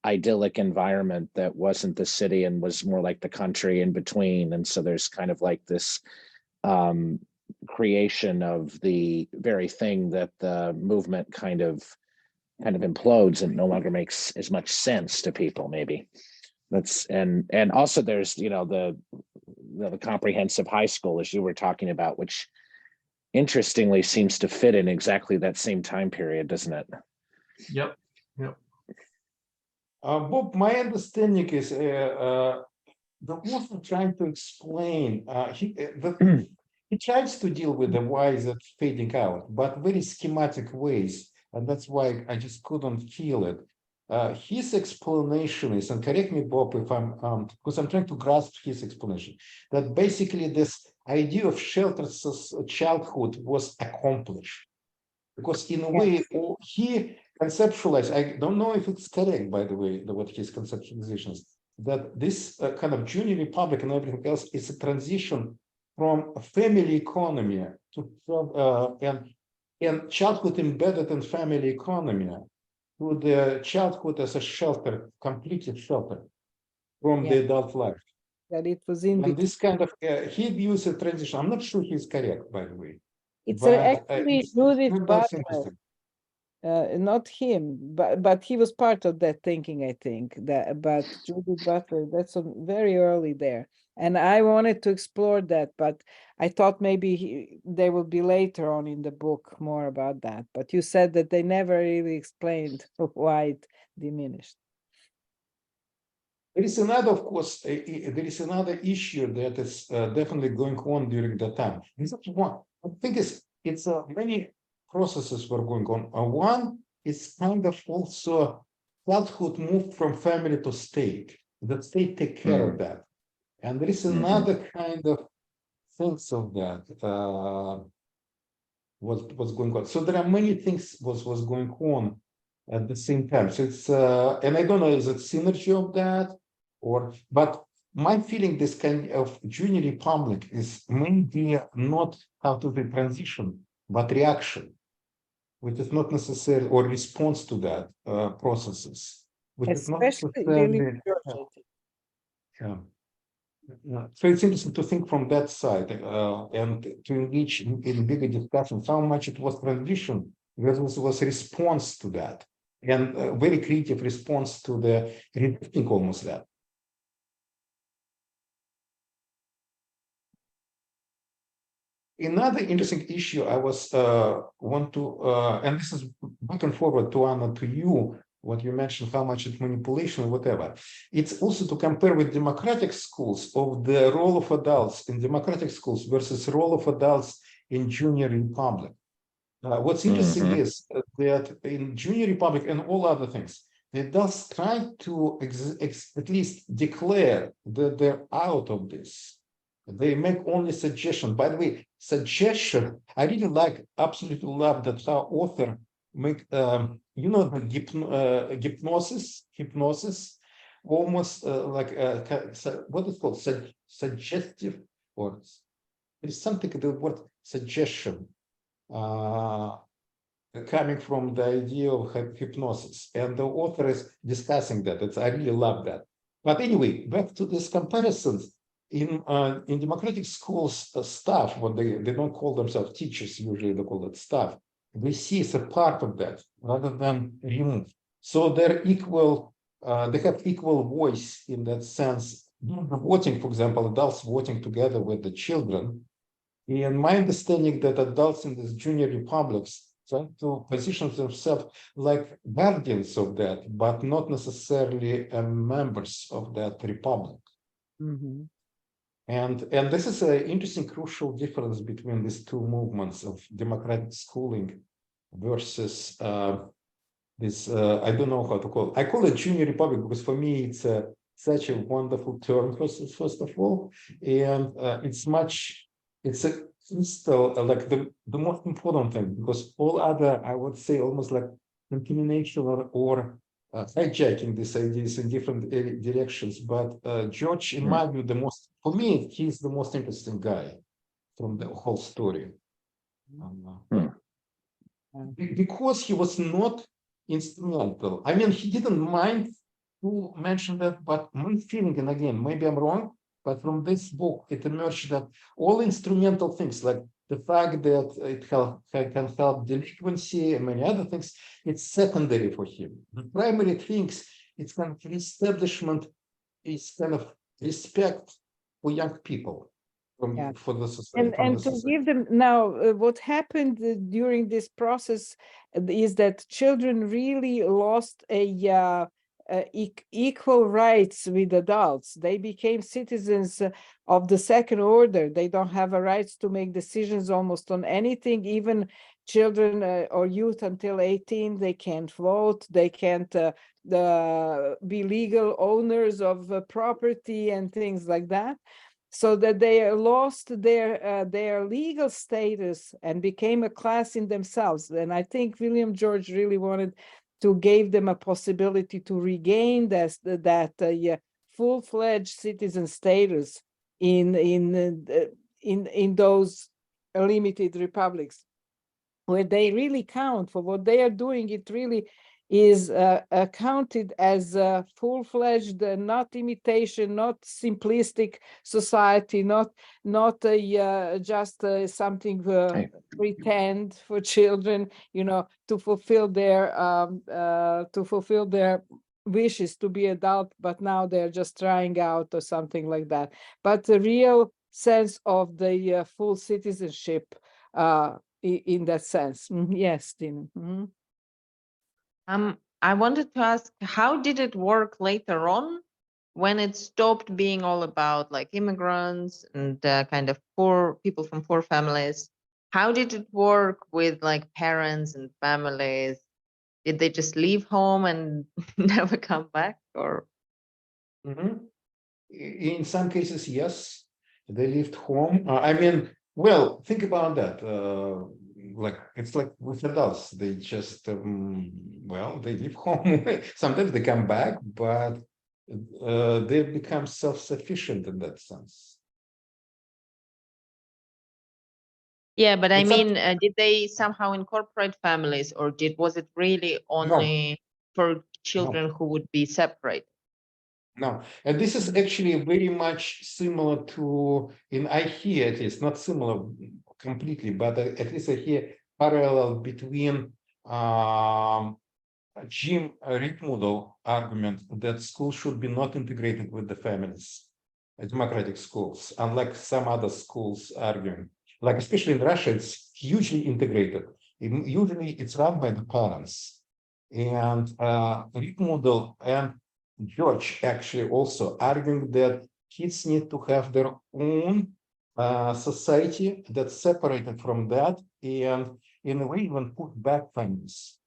idyllic environment that wasn't the city and was more like the country in between. And so there's kind of like this creation of the very thing that the movement kind of implodes and no longer makes as much sense to people. Maybe that's and also there's the comprehensive high school, as you were talking about, which interestingly seems to fit in exactly that same time period, doesn't it? Yep. Yep. Bob, my understanding is the author trying to explain, he tries to deal with the why that's fading out, but very schematic ways, and that's why I just couldn't feel it. His explanation is, and correct me, Bob, if I'm, because I'm trying to grasp his explanation, that basically this idea of sheltered childhood was accomplished. Because in a way, he conceptualized, I don't know if it's correct, by the way, what his conceptualization is, that this kind of junior republic and everything else is a transition from a family economy to and childhood embedded in family economy to the childhood as a shelter, completed shelter from the adult life. That it was in And between. this kind of, he views a transition. I'm not sure he's correct, by the way. It's But actually Judith that's Butler, interesting. not him, but he was part of that thinking, I think. But Judith Butler, that's very early there. And I wanted to explore that, but I thought maybe there will be later on in the book more about that. But you said that they never really explained why it diminished. There is another, of course, there is another issue that is definitely going on during that time. It's not one. I think it's many processes were going on. One is kind of also childhood moved from family to state. The state take care of that, and there is another kind of things of that. What's going on? So there are many things was going on at the same time. So it's and I don't know, is it synergy of that? But my feeling, this kind of junior republic is maybe not how to the transition, but reaction, which is not necessarily or response to that processes, which is not Especially really necessarily. So it's interesting to think from that side and to engage in bigger discussions how much it was transition versus was response to that, and a very creative response to the rethink almost that. Another interesting issue I was want to and this is back and forward to Anna, to you, what you mentioned, how much it's manipulation or whatever. It's also to compare with democratic schools of the role of adults in democratic schools versus role of adults in junior republic. What's interesting is that in junior republic and all other things, the adults try to at least declare that they're out of this. They make only suggestion. By the way, suggestion, I really absolutely love that how author make, the hypnosis, almost like, what is called, suggestive, or there's something, the word suggestion coming from the idea of hypnosis, and the author is discussing that. I really love that. But anyway, back to these comparisons. In democratic schools, staff, what they don't call themselves teachers, usually they call it staff. We see it's a part of that rather than removed. So they're equal. They have equal voice in that sense. Voting, for example, adults voting together with the children. And my understanding that adults in these junior republics try to position themselves like guardians of that, but not necessarily members of that republic. Mm-hmm. And this is an interesting, crucial difference between these two movements of democratic schooling versus this, I don't know how to call it. I call it junior republic because for me, it's such a wonderful term, first of all. And it's a crystal, like the most important thing, because all other, I would say, almost like contamination or hijacking these ideas in different directions. But George, in my view, for me, he's the most interesting guy from the whole story. Because he was not instrumental. I mean, he didn't mind to mention that, but my feeling, and again, maybe I'm wrong, but from this book, it emerged that all instrumental things, like the fact that it can help delinquency and many other things, it's secondary for him. The primary things, it's kind of establishment, it's kind of respect for young people for the society. And to give them now, what happened during this process is that children really lost equal rights with adults. They became citizens of the second order. They don't have a rights to make decisions almost on anything. Even children or youth until 18, they can't vote. They can't be legal owners of property and things like that. So that they lost their legal status and became a class in themselves. And I think William George really wanted to give them a possibility to regain that full-fledged citizen status in those limited republics, where they really count for what they are doing. It really is counted as a full-fledged, not imitation, not simplistic society, not just something pretend for children, to fulfill their wishes to be adult, but now they're just trying out or something like that. But the real sense of the full citizenship in that sense. Yes, Tina. Mm-hmm. I wanted to ask, how did it work later on when it stopped being all about like immigrants and kind of poor people from poor families? How did it work with like parents and families? Did they just leave home and never come back, or? In some cases, yes, they left home. I mean, well, think about that. Like it's like with adults, they just they leave home. Sometimes they come back, but they become self-sufficient in that sense. Yeah, but I mean, did they somehow incorporate families, or was it really only for children who would be separate? No, and this is actually very much similar to, I hear it is not similar completely, but at least I hear parallel between Jim Rickmudel argument that schools should be not integrated with the families, democratic schools, unlike some other schools arguing. Like especially in Russia, it's hugely integrated. Usually it's run by the parents. And Rickmudel and George actually also arguing that kids need to have their own society that's separated from that, and in a way even put back families.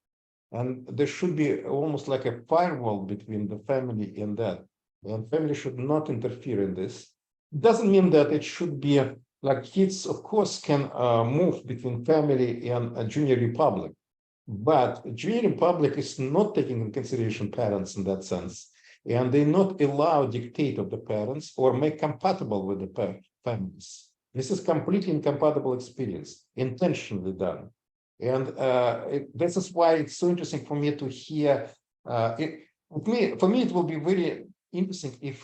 And there should be almost like a firewall between the family and that. And family should not interfere in this. Doesn't mean that it should be like kids, of course, can move between family and a junior republic. But junior republic is not taking into consideration parents in that sense. And they not allow dictate of the parents or make compatible with the families. This is completely incompatible experience, intentionally done. And this is why it's so interesting for me to hear. For me, it will be very interesting if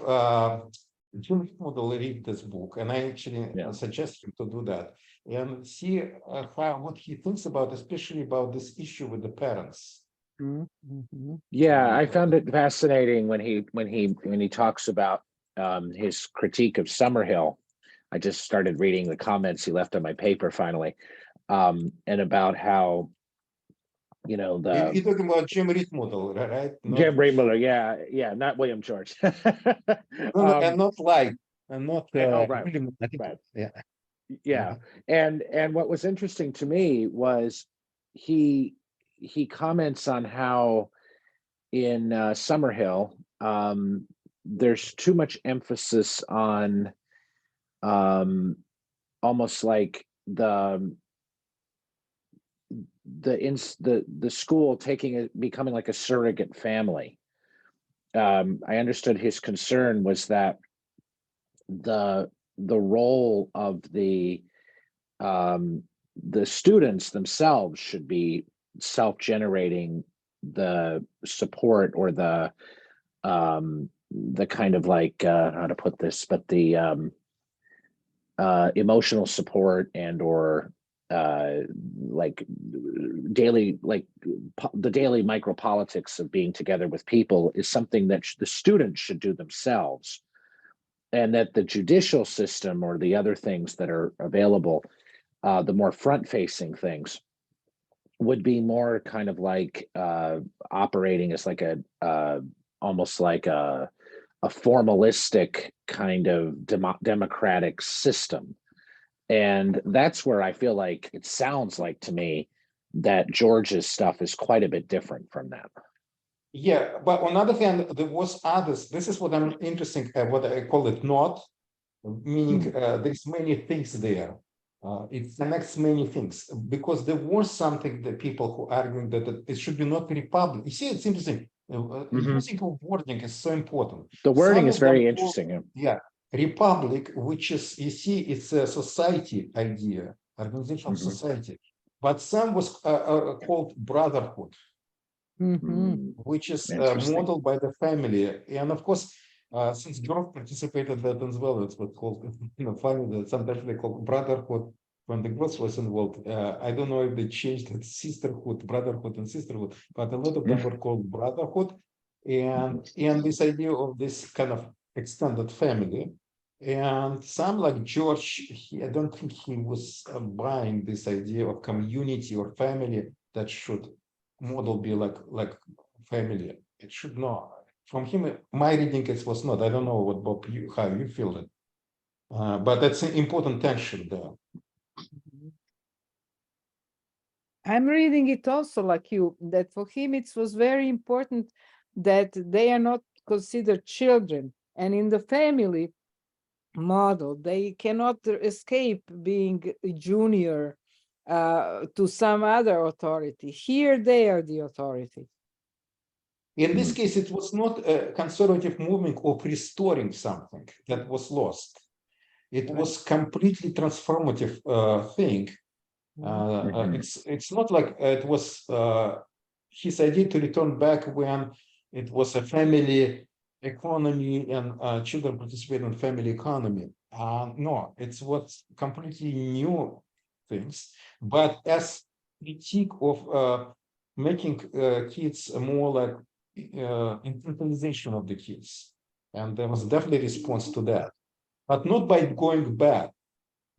Jim Model read this book, and I actually suggest him to do that and see what he thinks about, especially about this issue with the parents. Yeah, I found it fascinating when he talks about his critique of Summerhill. I just started reading the comments he left on my paper finally, and about how, you know, You're talking about Jim Reed Model, right? Jim Reedmuller, yeah, not William George. And not like, and not. Oh, right, William, I think, right. Yeah. And what was interesting to me was he comments on how in Summerhill there's too much emphasis on almost like the school becoming like a surrogate family. I understood his concern was that the role of the students themselves should be self-generating the support or the kind of like how to put this, but the emotional support and or like daily, like the daily micropolitics of being together with people is something that the students should do themselves, and that the judicial system or the other things that are available, the more front-facing things, would be more kind of like operating as like a almost like a formalistic kind of democratic system. And that's where I feel like it sounds like to me that George's stuff is quite a bit different from that. Yeah, but on the other hand, there was others. This is what I'm interesting, what I call it not, meaning there's many things there. It connects many things because there was something that people who arguing that it should be not republic. You see, it's interesting. Using of wording is so important. The wording Some is of them very call- interesting. Yeah, republic, which is, you see, it's a society idea, organizational society. But some was called brotherhood, which is modeled by the family. And of course, since George participated that as well, it's what's called, funny that sometimes they call brotherhood when the Gross was involved. I don't know if they changed it, sisterhood, brotherhood, and sisterhood, but a lot of them were called brotherhood. And this idea of this kind of extended family. And some like George, I don't think he was buying this idea of community or family that should model be like family. It should not. From him, my reading it was not. I don't know what Bob, how you feel it, but that's an important tension there. I'm reading it also like you, that for him it was very important that they are not considered children. And in the family model, they cannot escape being a junior to some other authority. Here they are the authority. In this case, it was not a conservative movement of restoring something that was lost. It was completely transformative thing. It's not like it was his idea to return back when it was a family economy and children participate in family economy. No, it's what's completely new things. But as critique of making kids more like infantilization of the kids, and there was definitely a response to that, but not by going back,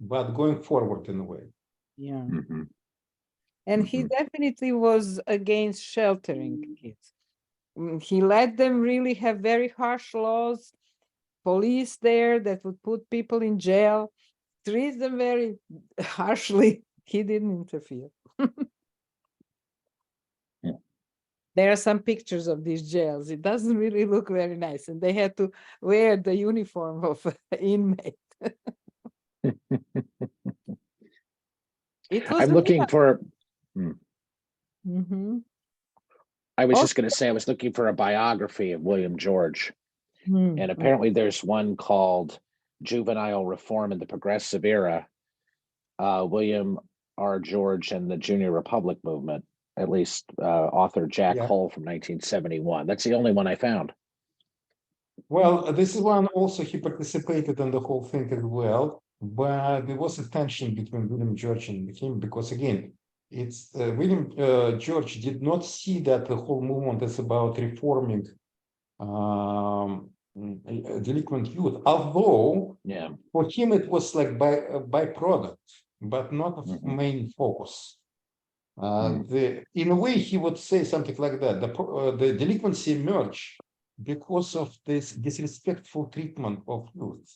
but going forward in a way. Yeah. And he definitely was against sheltering kids. He let them really have very harsh laws, police there that would put people in jail, treat them very harshly. He didn't interfere. There are some pictures of these jails. It doesn't really look very nice. And they had to wear the uniform of an inmate. It was I'm looking for. I was just going to say I was looking for a biography of William George, and apparently there's one called juvenile reform in the progressive era, William R. George and the Junior Republic movement, at least author Jack Yeah. Hull from 1971. That's the only one I found. Well, this is one also he participated in the whole thing as well, but there was a tension between William George and him because again, it's William George did not see that the whole movement is about reforming delinquent youth, although Yeah. for him it was like byproduct, but not a Mhm. main focus. Mm. In a way, he would say something like that. The delinquency emerged because of this disrespectful treatment of youth,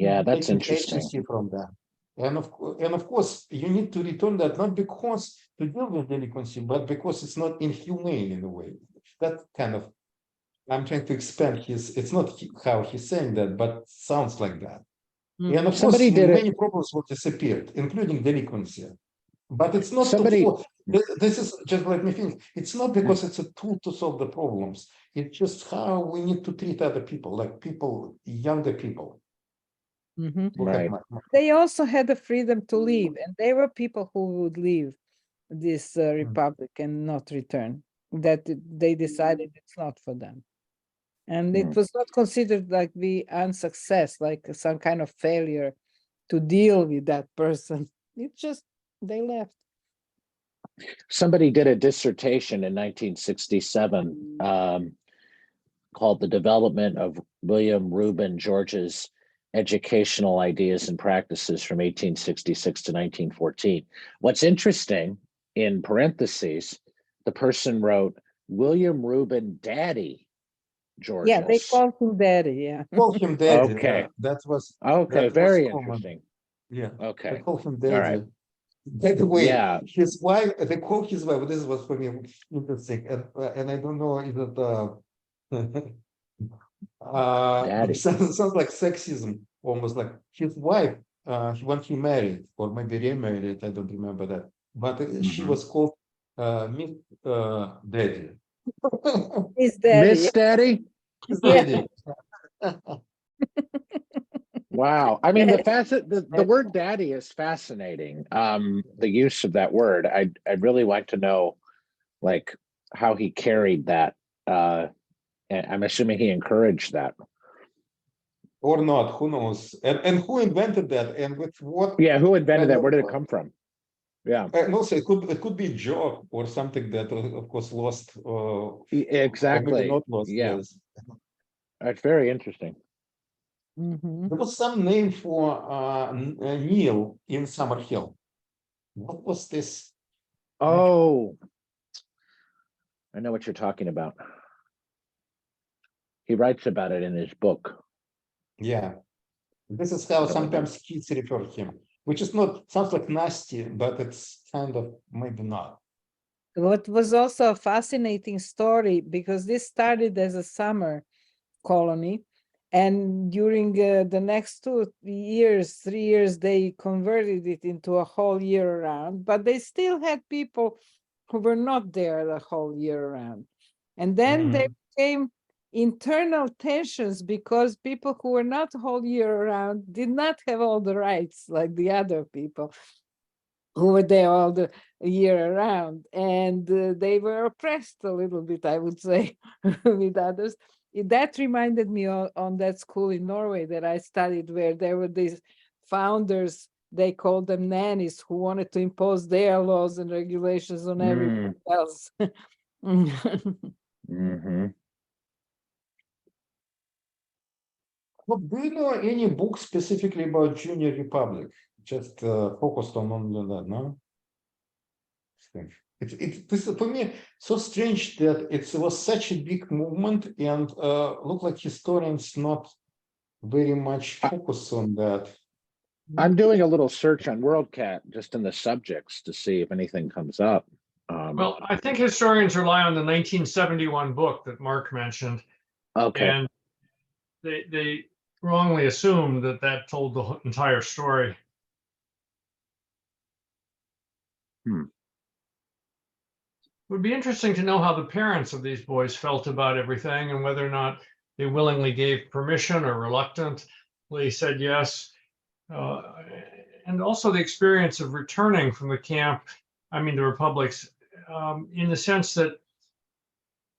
Yeah, that's taking interesting. agency from them. And of course, you need to return that not because to deal with delinquency, but because it's not inhumane in a way. That kind of, I'm trying to expand his, it's not how he's saying that, but sounds like that. And of Somebody course, did it. many problems will disappear, including delinquency. But it's not Somebody- this is just let me think. It's not because it's a tool to solve the problems. It's just how we need to treat other people, like people, younger people. Mhm. who Right. have They also had the freedom to leave, and they were people who would leave this republic and not return. That they decided it's not for them, and it Mm. was not considered like the unsuccess, like some kind of failure to deal with that person. It's just they left. Somebody did a dissertation in 1967 called The Development of William Reuben George's Educational Ideas and Practices from 1866 to 1914. What's interesting, in parentheses, the person wrote William Reuben Daddy Georges. Yeah, they called him daddy. Yeah. Call him daddy. Okay. Yeah, that was Okay, that very was common. interesting. Yeah, they Okay. call him All right. daddy. By the way, Yeah. his wife, they call his wife. This was for me interesting, and I don't know if it Daddy. sounds like sexism, almost like his wife. When he married, or maybe remarried, I don't remember that. But she Mhm. was called Miss Daddy. His daddy. Miss Daddy? Miss Yeah. Daddy. Wow. I mean, Yes. the word daddy is fascinating. The use of that word. I'd really like to know like how he carried that. And I'm assuming he encouraged that. Or not, who knows? And who invented that? And with what Yeah, who invented kind that? of Where did it come from? Yeah, and also it could be a joke or something that of course lost or maybe exactly. not lost. Yeah, Yes. that's very interesting. Mhm. There was some name for Neil in Summerhill. What was this? Oh, I know what you're talking about. He writes about it in his book. Yeah. This is how I don't remember. sometimes kids refer to him, which is not, sounds like nasty, but it's kind of maybe not. What was also a fascinating story, because this started as a summer colony, and during the next 3 years, they converted it into a whole year round, but they still had people who were not there the whole year round. And then there came internal tensions because people who were not whole year round did not have all the rights like the other people who were there all the year around, and they were oppressed a little bit, I would say, with others. That reminded me on that school in Norway that I studied, where there were these founders, they called them nannies, who wanted to impose their laws and regulations on everyone else. Mm-hmm. Well, do you know any book specifically about Junior Republic? Just focused on only that, no? Strange. This is for me so strange that it was such a big movement and look like historians not very much focus on that. I'm doing a little search on WorldCat just in the subjects to see if anything comes up. Well, I think historians rely on the 1971 book that Mark mentioned, Okay. and they wrongly assume that that told the entire story. It would be interesting to know how the parents of these boys felt about everything and whether or not they willingly gave permission or reluctant. reluctantly said yes. Uh, and also the experience of returning from the camp, the republics, in the sense that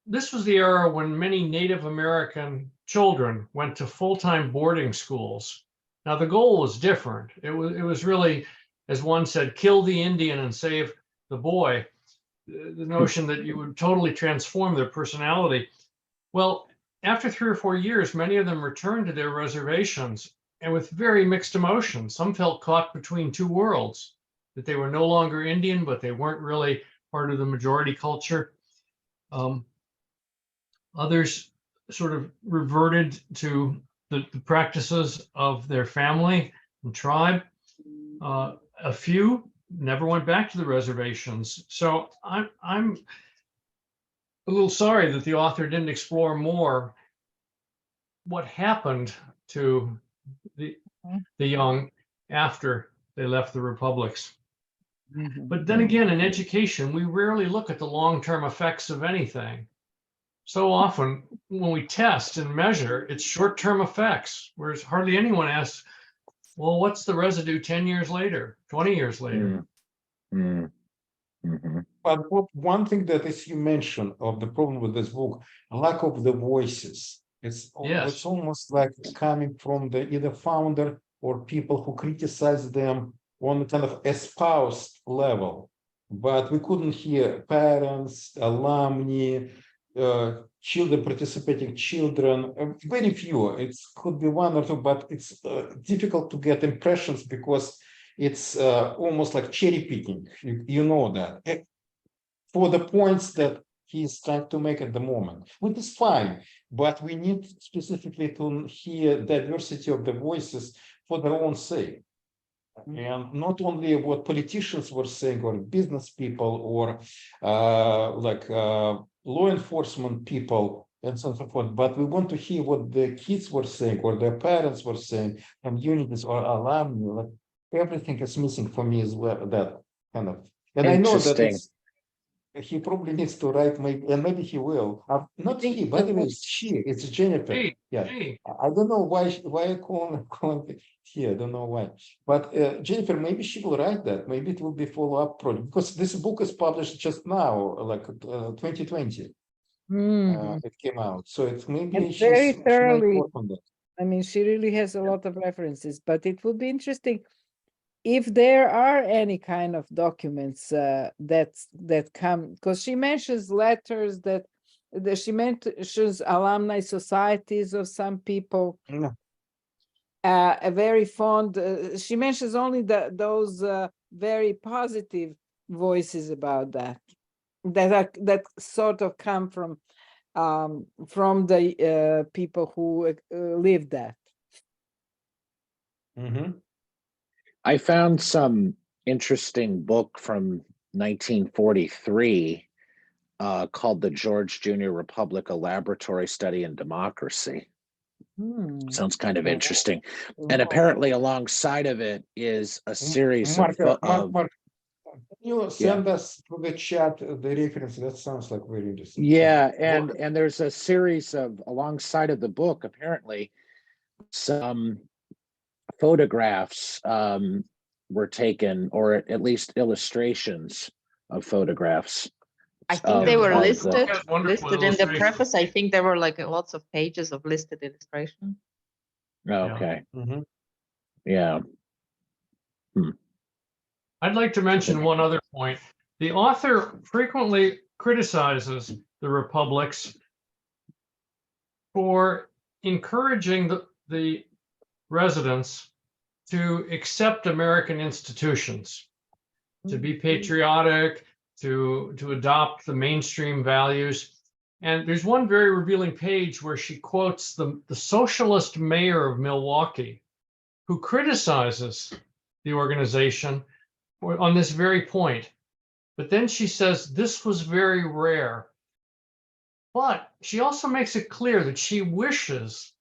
this was the era when many Native American children went to full-time boarding schools. Now the goal was different. It was really, as one said, kill the Indian and save the boy. The notion that you would totally transform their personality. Well, after 3 or 4 years, many of them returned to their reservations and with very mixed emotions. Some felt caught between two worlds, that they were no longer Indian, but they weren't really part of the majority culture. Others sort of reverted to the practices of their family and tribe. A few never went back to the reservations. So I'm a little sorry that the author didn't explore more what happened to the young after they left the republics. But then again, in education, we rarely look at the long-term effects of anything. So often when we test and measure, it's short-term effects, whereas hardly anyone asks, well, what's the residue 10 years later, 20 years later? But one thing that, as you mentioned, of the problem with this book, lack of the voices. It's almost like coming from the either founder or people who criticize them on kind of espoused level. But we couldn't hear parents, alumni, children, participating children, very few. It could be one or two, but it's difficult to get impressions because it's almost like cherry picking. You know that. For the points that he's trying to make at the moment, which is fine, but we need specifically to hear diversity of the voices for their own sake. And not only what politicians were saying or business people or law enforcement people and so on and so forth, but we want to hear what the kids were saying or their parents were saying, communities or alumni. Like everything is missing for me as well, that kind of. And I know that it's, he probably needs to write, maybe he will. Not he, by the way, it's she. It's Jennifer. Yeah, I don't know why I calling here. I don't know why. But Jennifer, maybe she will write that. Maybe it will be follow-up project because this book is published just now, like 2020. It came out, so it's maybe she's very thoroughly. That. She really has a lot of references, but it would be interesting if there are any kind of documents that come, because she mentions letters that she mentions alumni societies of some people. A very fond. She mentions only those very positive voices about that sort of come from the people who lived that. I found some interesting book from 1943 called The George Junior Republic, A Laboratory Study in Democracy. Sounds kind of interesting. And apparently alongside of it is a series Mark, can you send us to the chat the reference? That sounds like very interesting. Yeah, and there's a series of, alongside of the book, apparently, some photographs were taken, or at least illustrations of photographs. I think they were listed in the preface. preface. I think there were like lots of pages of listed illustration. Okay. Yeah. I'd like to mention one other point. The author frequently criticizes the republics for encouraging the residents to accept American institutions, to be patriotic, to adopt the mainstream values. And there's one very revealing page where she quotes the socialist mayor of Milwaukee, who criticizes the organization on this very point. But then she says this was very rare. But she also makes it clear that she wishes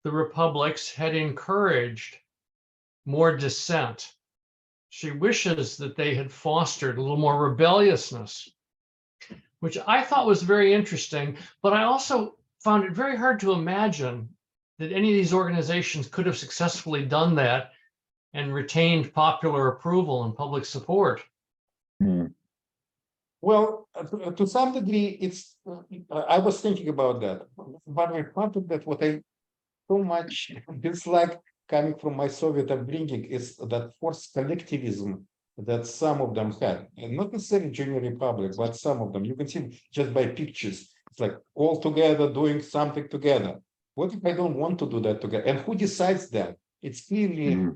the republics had encouraged more dissent. She wishes that they had fostered a little more rebelliousness, which I thought was very interesting, but I also found it very hard to imagine that any of these organizations could have successfully done that and retained popular approval and public support. Well, to some degree, it's. I was thinking about that, but I part of that what I so much dislike coming from my Soviet upbringing is that forced collectivism that some of them had, and not necessarily Junior Republic, but some of them. You can see just by pictures, it's like all together doing something together. What if I don't want to do that together? And who decides that? It's clearly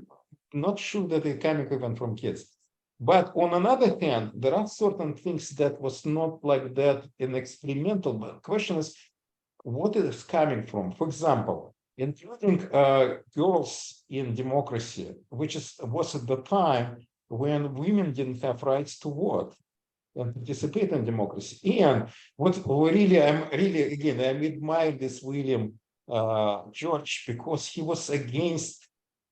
not sure that it's coming even from kids. But on another hand, there are certain things that was not like that in experimental. But the question is, what is coming from? For example, including girls in democracy, which was at the time when women didn't have rights to vote and participate in democracy. And what really, I admire this William George because he was against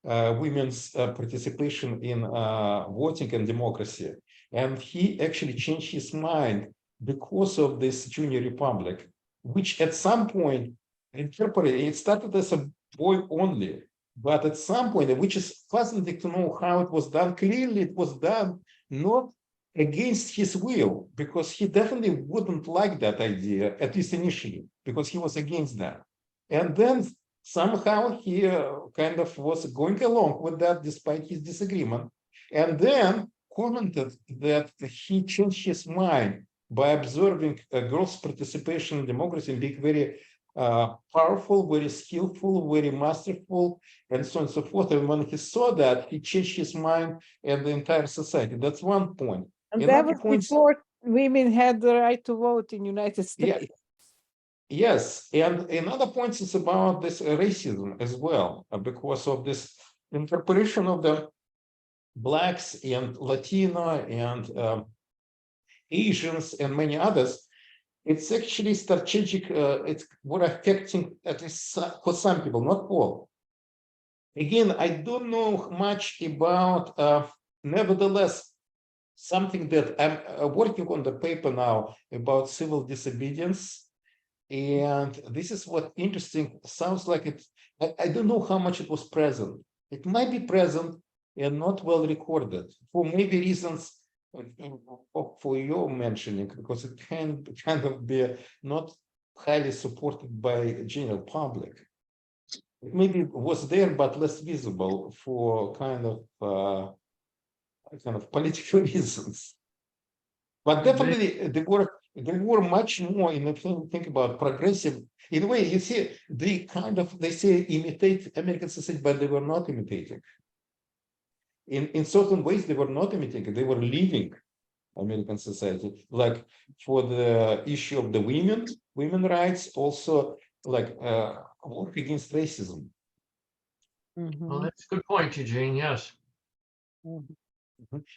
women's participation in voting and democracy. And he actually changed his mind because of this Junior Republic, which at some point interpreted, it started as a boy only, but at some point, which is fascinating to know how it was done. Clearly, it was done not against his will, because he definitely wouldn't like that idea, at least initially, because he was against that. And then somehow he kind of was going along with that despite his disagreement. And then commented that he changed his mind by observing a girl's participation in democracy and being very powerful, very skillful, very masterful, and so on and so forth. And when he saw that, he changed his mind and the entire society. That's one point. And Another that was before women had the right to vote in United States. Yeah. Yes, and another point is about this racism as well, because of this interpretation of the Blacks and Latino and Asians and many others. It's actually strategic. It's what affecting at least for some people, not all. Again, I don't know much about. Nevertheless, something that I'm working on the paper now about civil disobedience. And this is what interesting sounds like it. I don't know how much it was present. It might be present and not well recorded for maybe reasons for your mentioning, because it can kind of be not highly supported by general public. It maybe was there but less visible for kind of political reasons. But definitely there were much more, if you think about progressive, in a way, you see, they say imitate American society, but they were not imitating. In certain ways, they were not imitating, they were leaving American society. Like for the issue of the women rights, also like work against racism. Well, that's a good point, Eugene, yes.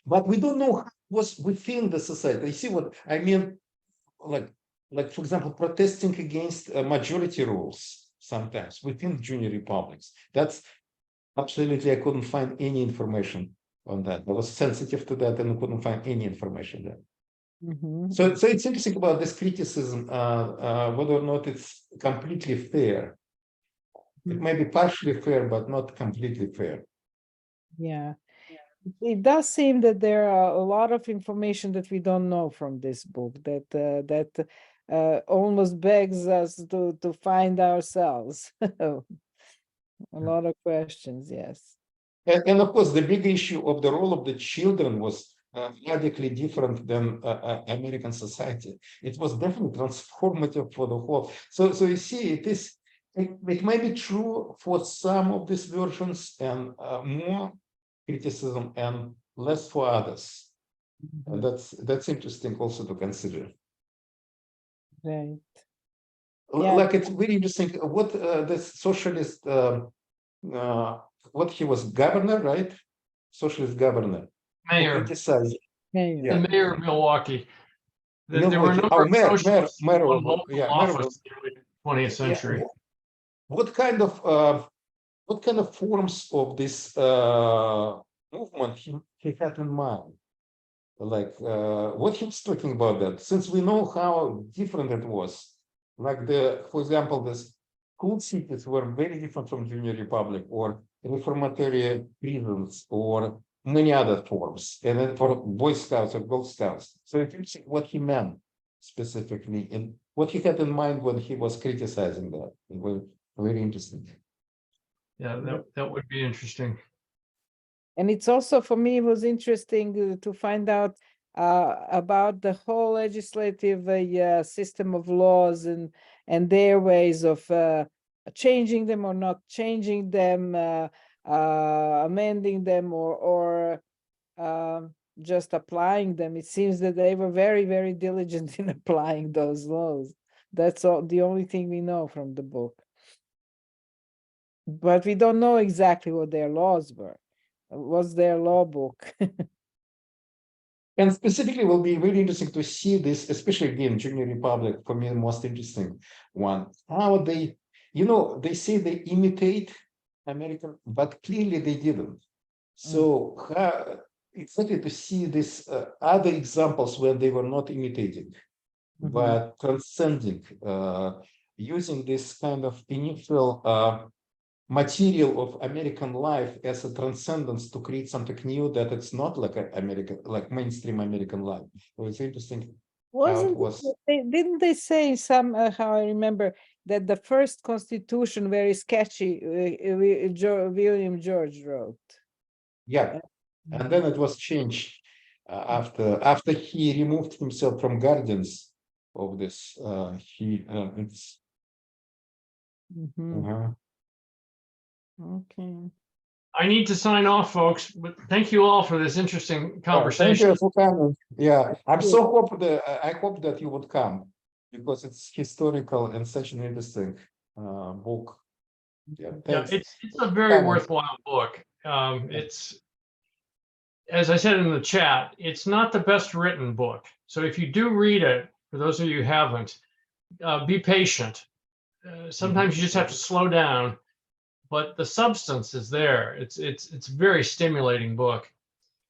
But we don't know what's within the society. You see what I mean? Like for example, protesting against majority rules sometimes within junior republics. That's absolutely, I couldn't find any information on that. I was sensitive to that and couldn't find any information there. So it's interesting about this criticism, whether or not it's completely fair. It may be partially fair, but not completely fair. Yeah. It does seem that there are a lot of information that we don't know from this book that almost begs us to find ourselves. A lot of questions, yes. And of course, the big issue of the role of the children was radically different than American society. It was definitely transformative for the whole. So you see, it might be true for some of these versions and more criticism and less for others. And that's interesting also to consider. Right. Like it's very interesting what this socialist what he was governor, right? Socialist governor. Mayor. Yeah. The mayor of Milwaukee. There were a Milwaukee. number of Mayor, socialists mayor, who won local yeah, office in the 20th century. What kind of forms of this movement he had in mind? Like what he was talking about that, since we know how different it was. Like for example, this school cities were very different from Junior Republic or reformatory prisons or many other forms, and then for Boy Scouts or Girl Scouts. So if you see what he meant specifically and what he had in mind when he was criticizing that, it was very interesting. Yeah, that would be interesting. And it's also, for me, it was interesting to find out about the whole legislative system of laws and their ways of changing them or not changing them, amending them or just applying them. It seems that they were very, very diligent in applying those laws. That's all, the only thing we know from the book. But we don't know exactly what their laws were. What's their law book? And specifically, will be really interesting to see this, especially again, Junior Republic, for me, the most interesting one. How they, they say they imitate American, but clearly they didn't. So exactly to see this other examples when they were not imitating, but transcending, using this kind of initial material of American life as a transcendence to create something new that it's not like like mainstream American life. So it's interesting. Didn't they say how I remember that the first constitution very sketchy William George wrote? Yeah, and then it was changed after he removed himself from guardians of this. It's. Okay. I need to sign off, folks, but thank you all for this interesting conversation. Thank you for coming. Yeah, I'm so I hope that you would come because it's historical and such an interesting book. Yeah, thanks. Yeah, it's a very worthwhile book. It's, as I said in the chat, it's not the best written book. So if you do read it, for those of you who haven't, be patient. Sometimes you just have to slow down. But the substance is there. It's a very stimulating book.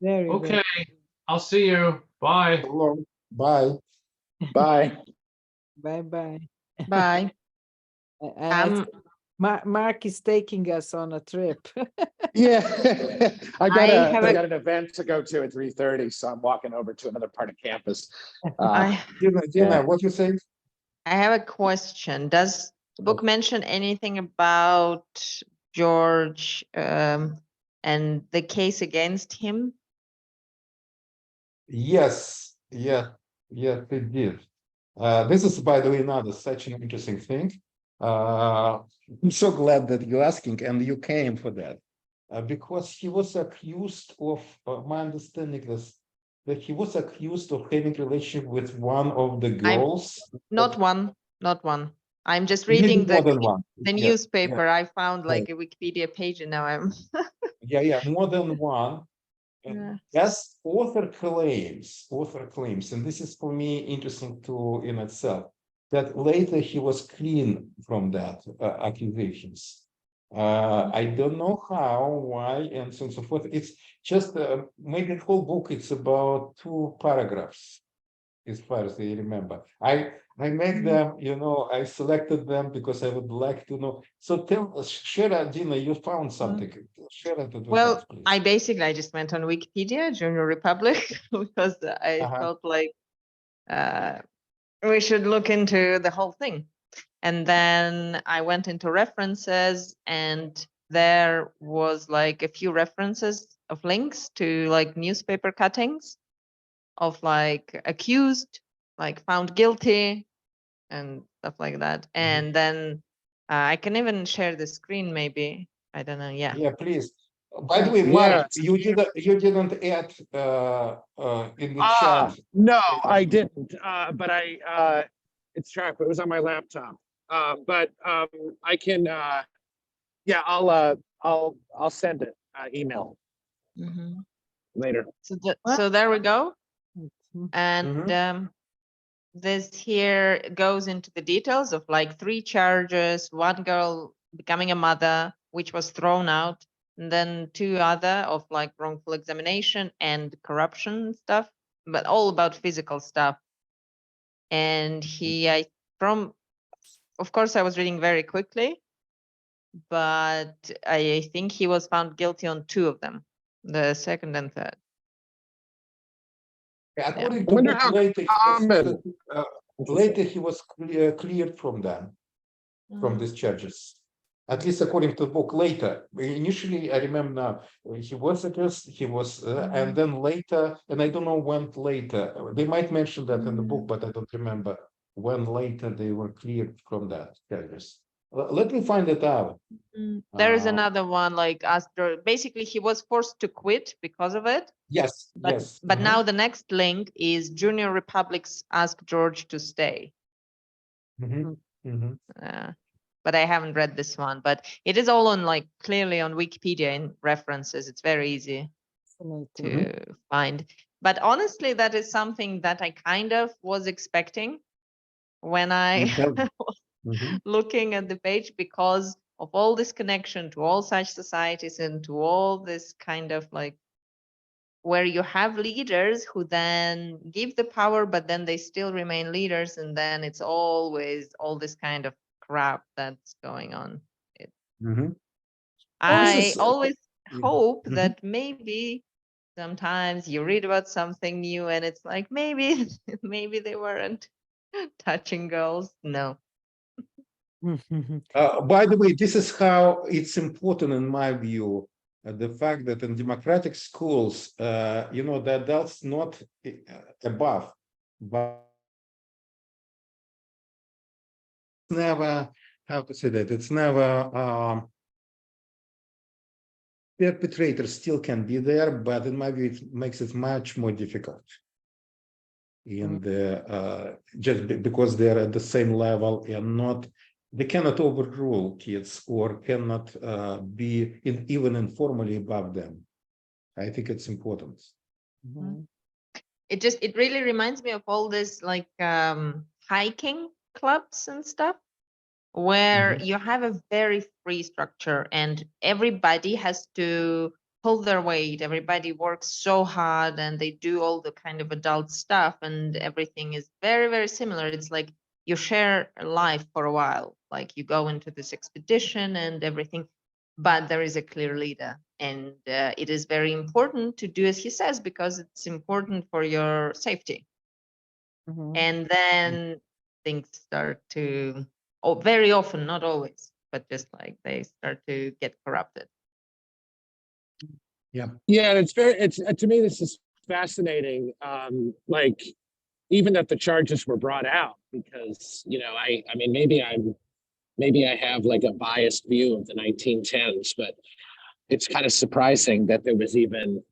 Very okay. Good. I'll see you. Bye. Bye. Bye. Bye. Bye. Mark is taking us on a trip. Yeah, I got a- an event to go to at 3:30, so I'm walking over to another part of campus. Dina, what you say? I have a question. Does the book mention anything about George and the case against him? Yes, it did. This is, by the way, another such an interesting thing. I'm so glad that you're asking and you came for that. Because he was accused of, my understanding is that he was accused of having relationship with one of the girls. Not one. I'm just reading the newspaper. I found like a Wikipedia page and now I'm. Yeah, more than one. As author claims, and this is for me interesting too in itself, that later he was clean from that accusations. I don't know how, why, and so on and so forth. It's just maybe the whole book. It's about 2 paragraphs, as far as I remember. I made them, I selected them because I would like to know. So share, Dina, you found something. Share it with us, please. I just went on Wikipedia, Junior Republic, because I felt like we should look into the whole thing. And then I went into references and there was like a few references of links to like newspaper cuttings of like accused, like found guilty and stuff like that. And then I can even share the screen maybe. I don't know. Yeah. Yeah, please. By the way, Mark, you didn't add in the chat. No, I didn't. But it's tracked. It was on my laptop. But I can. Yeah, I'll send it email later. So there we go. And this here goes into the details of like 3 charges, 1 girl becoming a mother, which was thrown out, and then 2 other of like wrongful examination and corruption stuff, but all about physical stuff. And from of course, I was reading very quickly, but I think he was found guilty on 2 of them, the second and third. According I to wonder book, how common. later he was cleared from them, from Mm. these charges. At least according to the book, later. Initially, I remember now, he was accused, he was, and then later, and I don't know when later. They might mention that in the book, but I don't remember when later they were cleared from that charges. Let me find it out. There is Uh, another one like after basically he was forced to quit because of it. Yes, But, yes. but now the next link is Junior Republics ask George to stay. But I haven't read this one, but it is all on like clearly on Wikipedia in references. It's very easy to find. But honestly, that is something that I kind of was expecting when I was looking at the page, because of all this connection to all such societies and to all this kind of like where you have leaders who then give the power, but then they still remain leaders. And then it's always all this kind of crap that's going on. I always hope that maybe sometimes you read about something new and it's like, maybe, maybe they weren't touching girls. No. By the way, this is how it's important in my view, the fact that in democratic schools, the adults not above, but never, how to say that, it's never, perpetrators still can be there, but in my view, it makes it much more difficult. And just because they're at the same level and they cannot overrule kids or cannot be even informally above them. I think it's important. It really reminds me of all this like hiking clubs and stuff, where you have a very free structure and everybody has to pull their weight. Everybody works so hard and they do all the kind of adult stuff and everything is very, very similar. It's like you share a life for a while, like you go into this expedition and everything, but there is a clear leader. And it is very important to do as he says, because it's important for your safety. And then things start to, very often, not always, but just like they start to get corrupted. Yeah, and it's to me, this is fascinating. Like, even that the charges were brought out, because, I mean, maybe I have like a biased view of the 1910s, but it's kind of surprising that there was even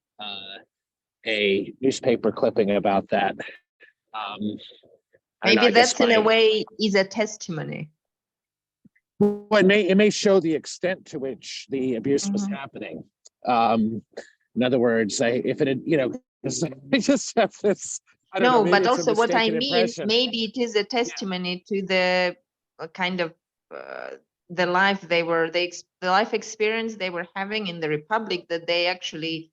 a newspaper clipping about that. Maybe that's in a way is a testimony. Well, it may show the extent to which the abuse was happening. In other words, if it had, I just have this. I don't know, but also what I mean, impression. maybe it is a testimony to the kind of the life the life experience they were having in the Republic, that they actually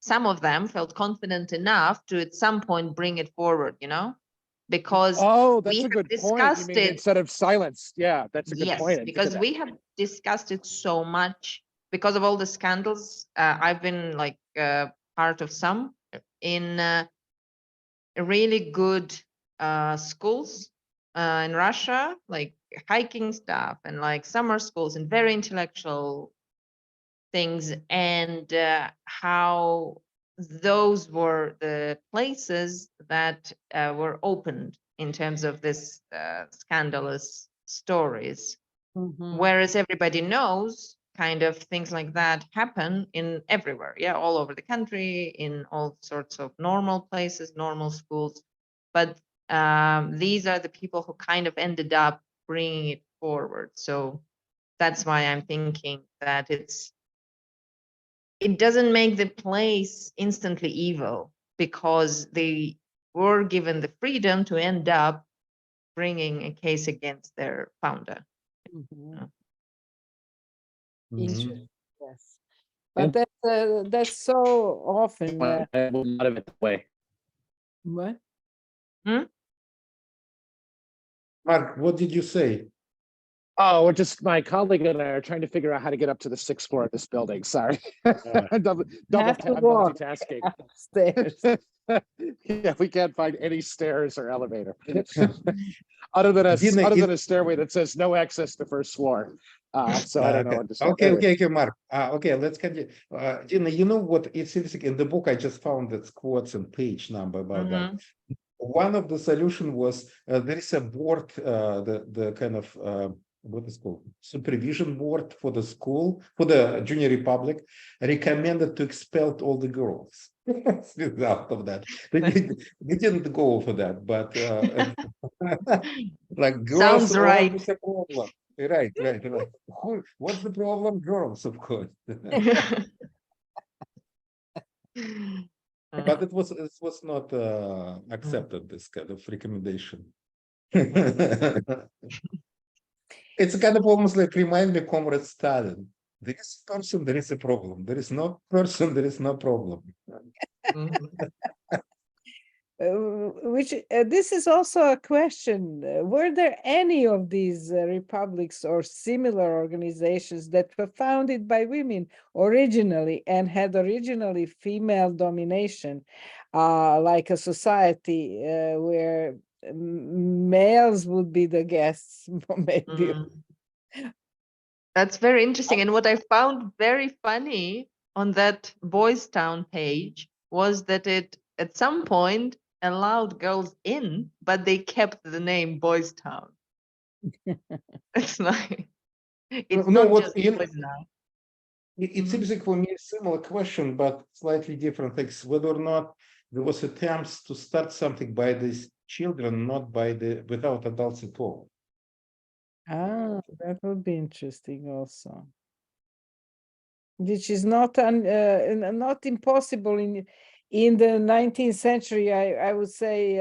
some of them felt confident enough to at some point bring it forward, because that's a good point. You mean instead of silence? Yeah, that's a good point. Because we have discussed it so much because of all the scandals. I've been like part of some in really good schools in Russia, like hiking stuff and like summer schools and very intellectual things, and how those were the places that were opened in terms of this scandalous stories. Whereas everybody knows kind of things like that happen in everywhere, all over the country, in all sorts of normal places, normal schools. But these are the people who kind of ended up bringing it forward. So that's why I'm thinking that it doesn't make the place instantly evil, because they were given the freedom to end up bringing a case against their founder. Interesting. Yes, but that's so often. Out of it that way. What? Mark, what did you say? Oh, we're just my colleague and I are trying to figure out how to get up to the 6th floor of this building. Sorry. I'm Have to I'm walk multitasking. upstairs. Yeah, we can't find any stairs or elevator. other than Dina, a stairway that says no access to 1st floor. So I don't know what to say. okay, Mark. Okay, let's continue. Dina, you know what? It's interesting. In the book, I just found that quotes and page number about that. One of the solution was there is a board, the kind of what is called supervision board for the school, for the Junior Republic, recommended to expel all the girls. Out of that, they didn't go for that, but like girls Sounds right. always a problem. Right. What's the problem? Girls, of course. But it was not accepted, this kind of recommendation. It's kind of almost like remind me Comrade Stalin. There is a person, there is a problem. There is no person, there is no problem. Which this is also a question. Were there any of these republics or similar organizations that were founded by women originally and had originally female domination, like a society where males would be the guests, maybe? That's very interesting. And what I found very funny on that Boys Town page was that it at some point allowed girls in, but they kept the name Boys Town. It's like it's No, not what just you know, boys now. it seems like for me a similar question, but slightly different. Like whether or not there was attempts to start something by these children, not by the without adults at all. Ah, that would be interesting also. Which is not not impossible in the 19th century. I would say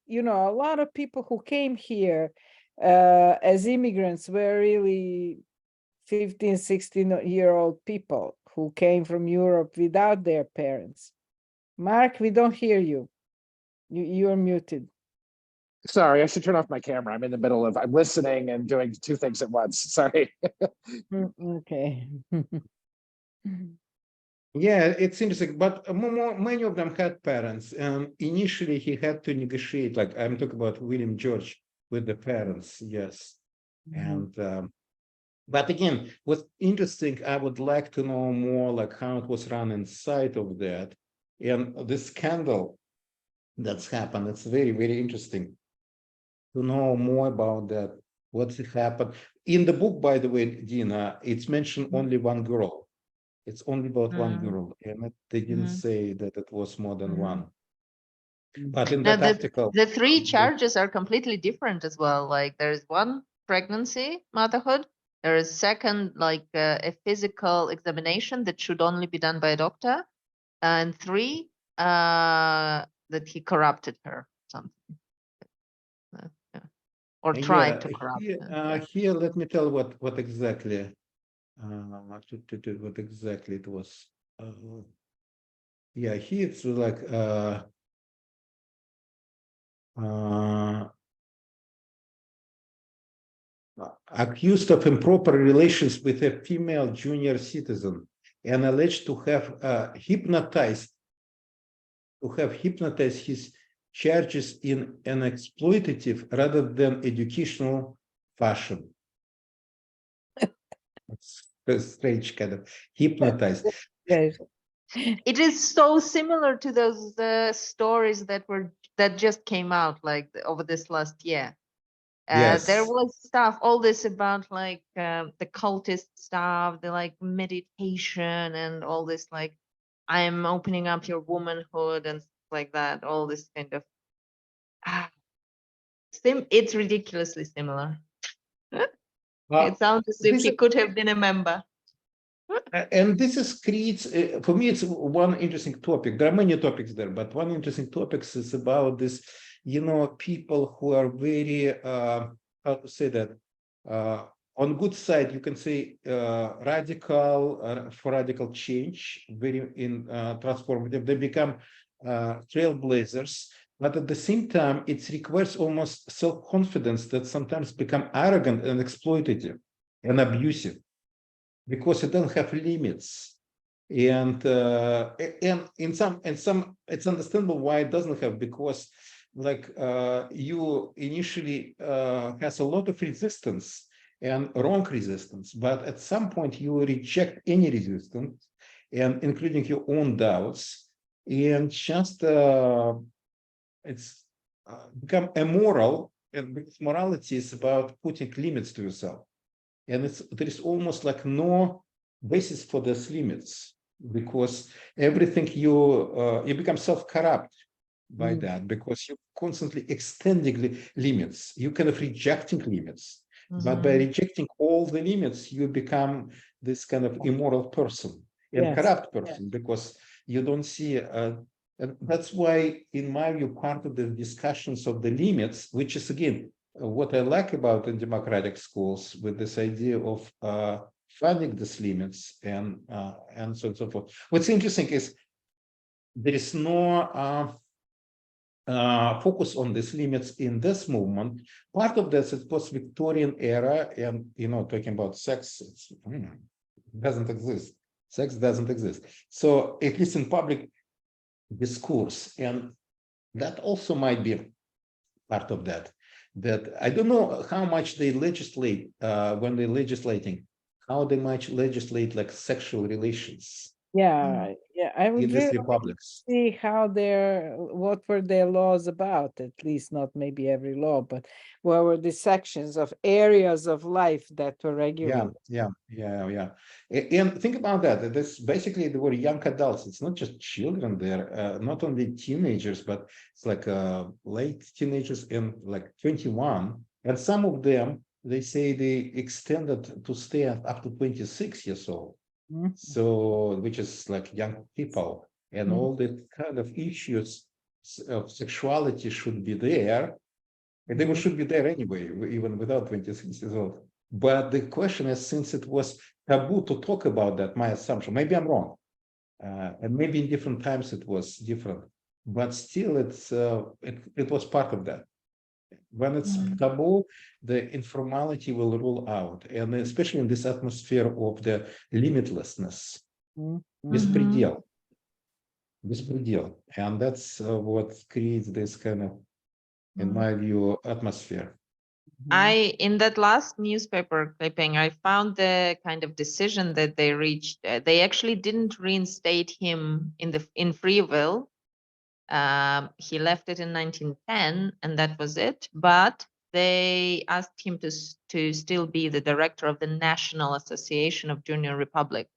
you know, a lot of people who came here as immigrants were really 15, 16-year-old people who came from Europe without their parents. Mark, we don't hear you. You're muted. Sorry, I should turn off my camera. I'm in the middle of I'm listening and doing 2 things at once. Sorry. Okay. Yeah, it's interesting, but many of them had parents, and initially he had to negotiate. Like I'm talking about William George with the parents, yes. And but again, what's interesting, I would like to know more like how it was run inside of that, and the scandal that's happened. It's very, very interesting to know more about that. What's happened in the book, by the way, Dina? It's mentioned only one girl. It's only about one girl, and they didn't say that it was more than one. But in Now, that article, the 3 charges are completely different as well. Like there's one, pregnancy, motherhood. There is second, like a physical examination that should only be done by a doctor. And 3, that he corrupted her, something. Yeah. Or tried to corrupt her. here, let me tell what exactly. What exactly it was. Yeah, here it's like accused of improper relations with a female junior citizen and alleged to have hypnotized his charges in an exploitative rather than educational fashion. It's a strange kind of hypnotized. Yes. It is so similar to those stories that just came out like over this last year. Yes. There was stuff, all this about like the cultist stuff, the like meditation and all this like I'm opening up your womanhood and stuff like that. All this kind of it's ridiculously similar. It sounds as if he could have been a member. And this is creates for me. It's one interesting topic. There are many topics there, but one interesting topic is about this. You know, people who are very how to say that on good side you can say radical for radical change, very in transformative. They become trailblazers, but at the same time, it requires almost self-confidence that sometimes become arrogant and exploitative and abusive because it doesn't have limits. And in some it's understandable why it doesn't have, because like you initially has a lot of resistance and wrong resistance, but at some point you reject any resistance, and including your own doubts, and just it's become immoral, and because morality is about putting limits to yourself, and there is almost like no basis for these limits, because everything you become self-corrupt by that, because you're constantly extending limits, you kind of rejecting limits, but by rejecting all the limits, you become this kind of immoral person and corrupt person, because you don't see and that's why, in my view, part of the discussions of the limits, which is again what I like about in democratic schools, with this idea of funding these limits and so on and so forth. What's interesting is there is no focus on these limits in this movement. Part of this is post-Victorian era, and talking about sex, it doesn't exist. Sex doesn't exist. So at least in public discourse, and that also might be part of that. That I don't know how much they legislate when they're legislating, how they might legislate like sexual relations Yeah, I in would these really like to republics. see what were their laws about, at least not maybe every law, but what were the sections of areas of life that were regulated? Yeah. And think about that. This basically they were young adults. It's not just children there, not only teenagers, but it's like late teenagers and like 21. And some of them, they say they extended to stay up to 26 years old. So, which is like young people, and all the kind of issues of sexuality should be there, and they should be there anyway, even without 26 years old. But the question is, since it was taboo to talk about that, my assumption, maybe I'm wrong, and maybe in different times it was different, but still it was part of that. When it's taboo, the informality will rule out, and especially in this atmosphere of the limitlessness, беспредел, and that's what creates this kind of, in my view, atmosphere. In that last newspaper clipping, I found the kind of decision that they reached. They actually didn't reinstate him in free will. He left it in 1910, and that was it. But they asked him to still be the director of the National Association of Junior Republic.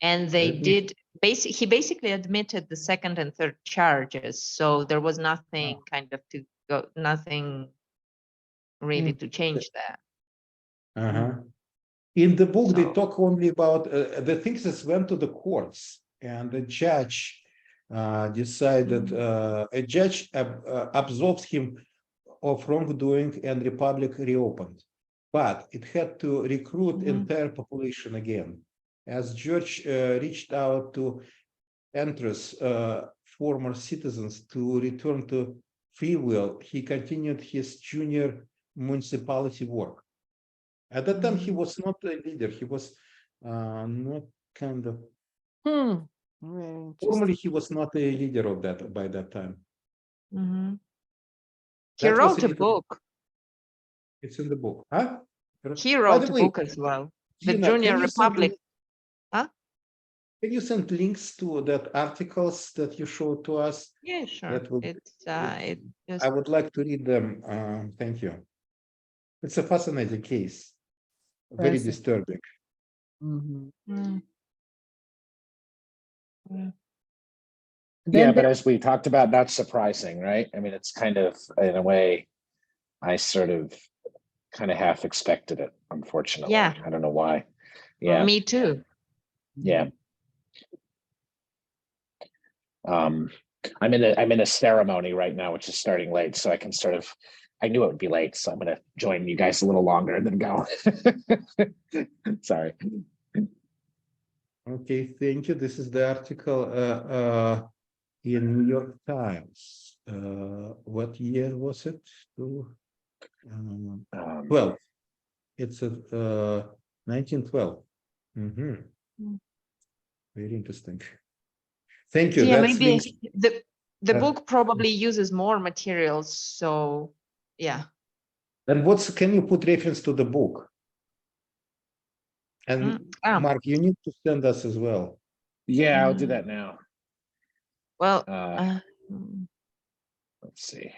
And they did. He basically admitted the second and third charges, so there was nothing kind of to go, nothing really to change that. In the book, they So- talk only about the things that went to the courts, and the judge decided, a judge absolved him of wrongdoing, and republic reopened. But it had to recruit entire population again. As George reached out to interest former citizens to return to free will, he continued his junior municipality work. At that time, he was not a leader. He was not kind of. Formally, he was not a leader of that by that time. He That was wrote a book. It's in the book, huh? He By wrote the a way, book as well. The Gina, Junior Republic. Huh? Can you send links to that articles that you showed to us? Yeah, sure. That will, It just I would like to read them. Thank you. It's a fascinating case. Very disturbing. Yeah, but as we talked about, not surprising, right? I mean, it's kind of, in a way, I sort of kind of half expected it, unfortunately. Yeah. I don't know why. Yeah. Me too. Yeah. I'm in a ceremony right now, which is starting late, so I can sort of, I knew it would be late, so I'm going to join you guys a little longer and then go. Sorry. Okay, thank you. This is the article. in New York Times. What year was it? 12. It's 1912. Mhm. Mm. Very interesting. Thank you. Yeah, That's maybe links. the Uh, book probably uses more materials. So yeah. And can you put reference to the book? And Ah, Mark, you need to send us as well. Yeah, I'll do that now. well, Let's see.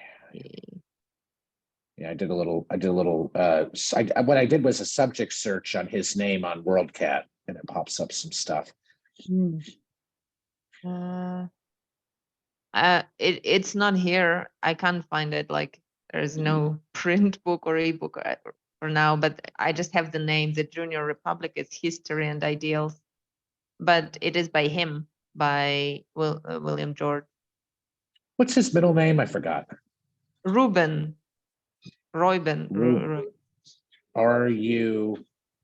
Yeah, I did a little, what I did was a subject search on his name on WorldCat, and it pops up some stuff. Mm. it's not here. I can't find it. Like there's no print book or ebook for now, but I just have the name. The Junior Republic is History and Ideals, but it is by him, by William George. What's his middle name? I forgot. Reuben. R-U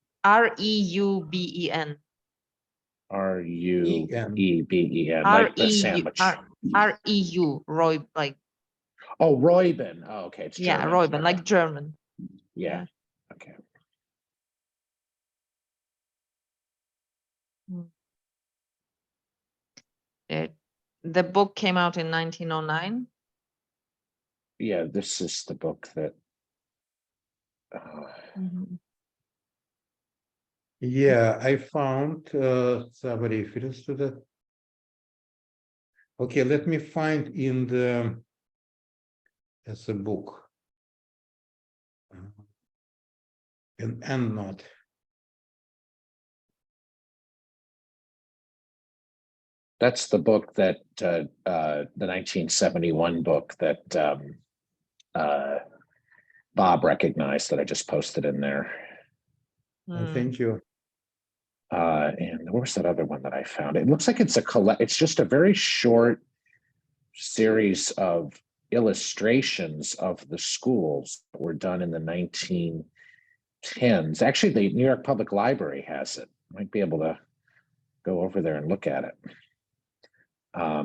Reuben. R-U-E-B-E-N, like the sandwich. R-E-U, Roy, like. Oh, Reuben. Oh, okay. It's Yeah, German. Reuben, Okay. like German. Yeah. Okay. The book came out in 1909. Yeah, this is the book that. Yeah, I found some reference to that. Okay, let me find in the as a book. An EndNote. That's the book that the 1971 book that Bob recognized that I just posted in there. Thank you. And what was that other one that I found? It looks like it's it's just a very short series of illustrations of the schools that were done in the 1910s. Actually, the New York Public Library has it. Might be able to go over there and look at it. I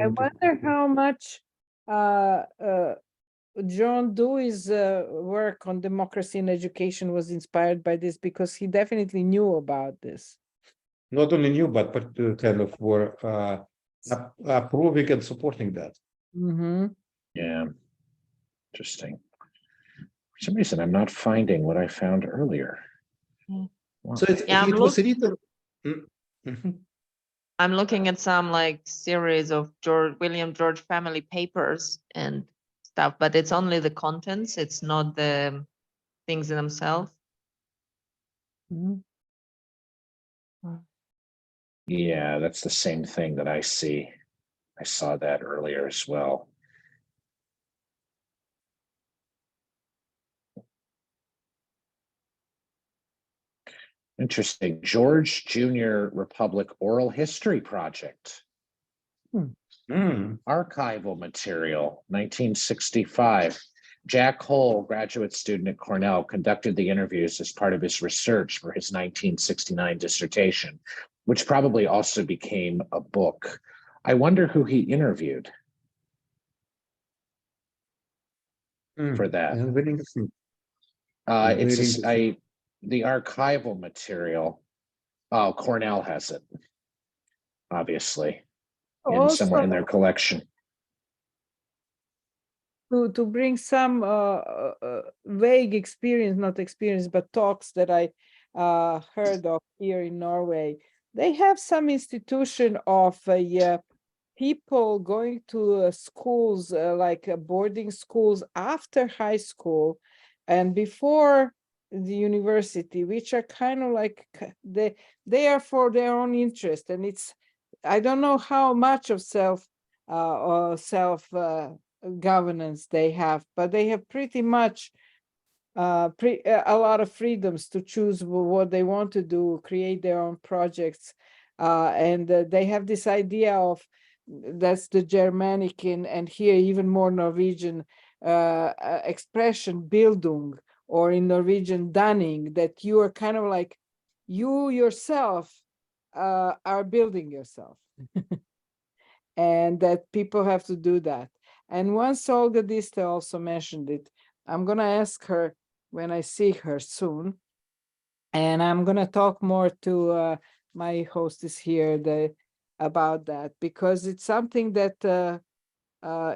wonder how much John Dewey's work on democracy and education was inspired by this, because he definitely knew about this. Not only knew, but kind of were approving and supporting that. Yeah, interesting. For some reason, I'm not finding what I found earlier. Wow. So it was written. I'm looking at some like series of William George family papers and stuff, but it's only the contents. It's not the things themselves. Yeah, that's the same thing that I see. I saw that earlier as well. Interesting. George Junior Republic Oral History Project. Archival material, 1965. Jack Hole, graduate student at Cornell, conducted the interviews as part of his research for his 1969 dissertation, which probably also became a book. I wonder who he interviewed for that. Very interesting. The archival material. Oh, Cornell has it, obviously, somewhere in their collection. To bring some vague experience, not experience, but talks that I heard of here in Norway. They have some institution of people going to schools, like boarding schools after high school and before the university, which are kind of like they are for their own interest. And I don't know how much of self governance they have, but they have pretty much a lot of freedoms to choose what they want to do, create their own projects, and they have this idea of that's the Germanic and here even more Norwegian expression Bildung, or in Norwegian Danning, that you are kind of like, you yourself are building yourself. And that people have to do that. And once Olga Diste also mentioned it, I'm going to ask her when I see her soon. And I'm going to talk more to my hostess here about that, because it's something that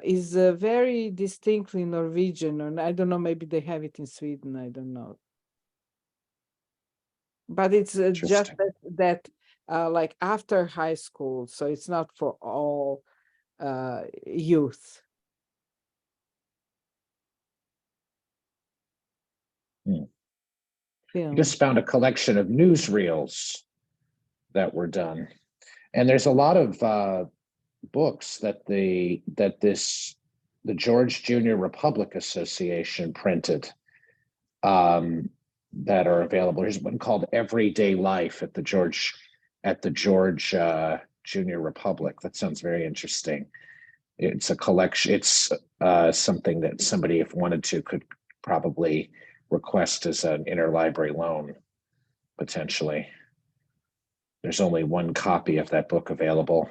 is very distinctly Norwegian, or I don't know, maybe they have it in Sweden, I don't know. But it's just that like after high school, so it's not for all youth. I just found a collection of newsreels that were done, and there's a lot of books that the George Junior Republic Association printed that are available. Here's one called Everyday Life at the George Junior Republic. That sounds very interesting. It's a collection. It's something that somebody, if wanted to, could probably request as an interlibrary loan, potentially. There's only one copy of that book available.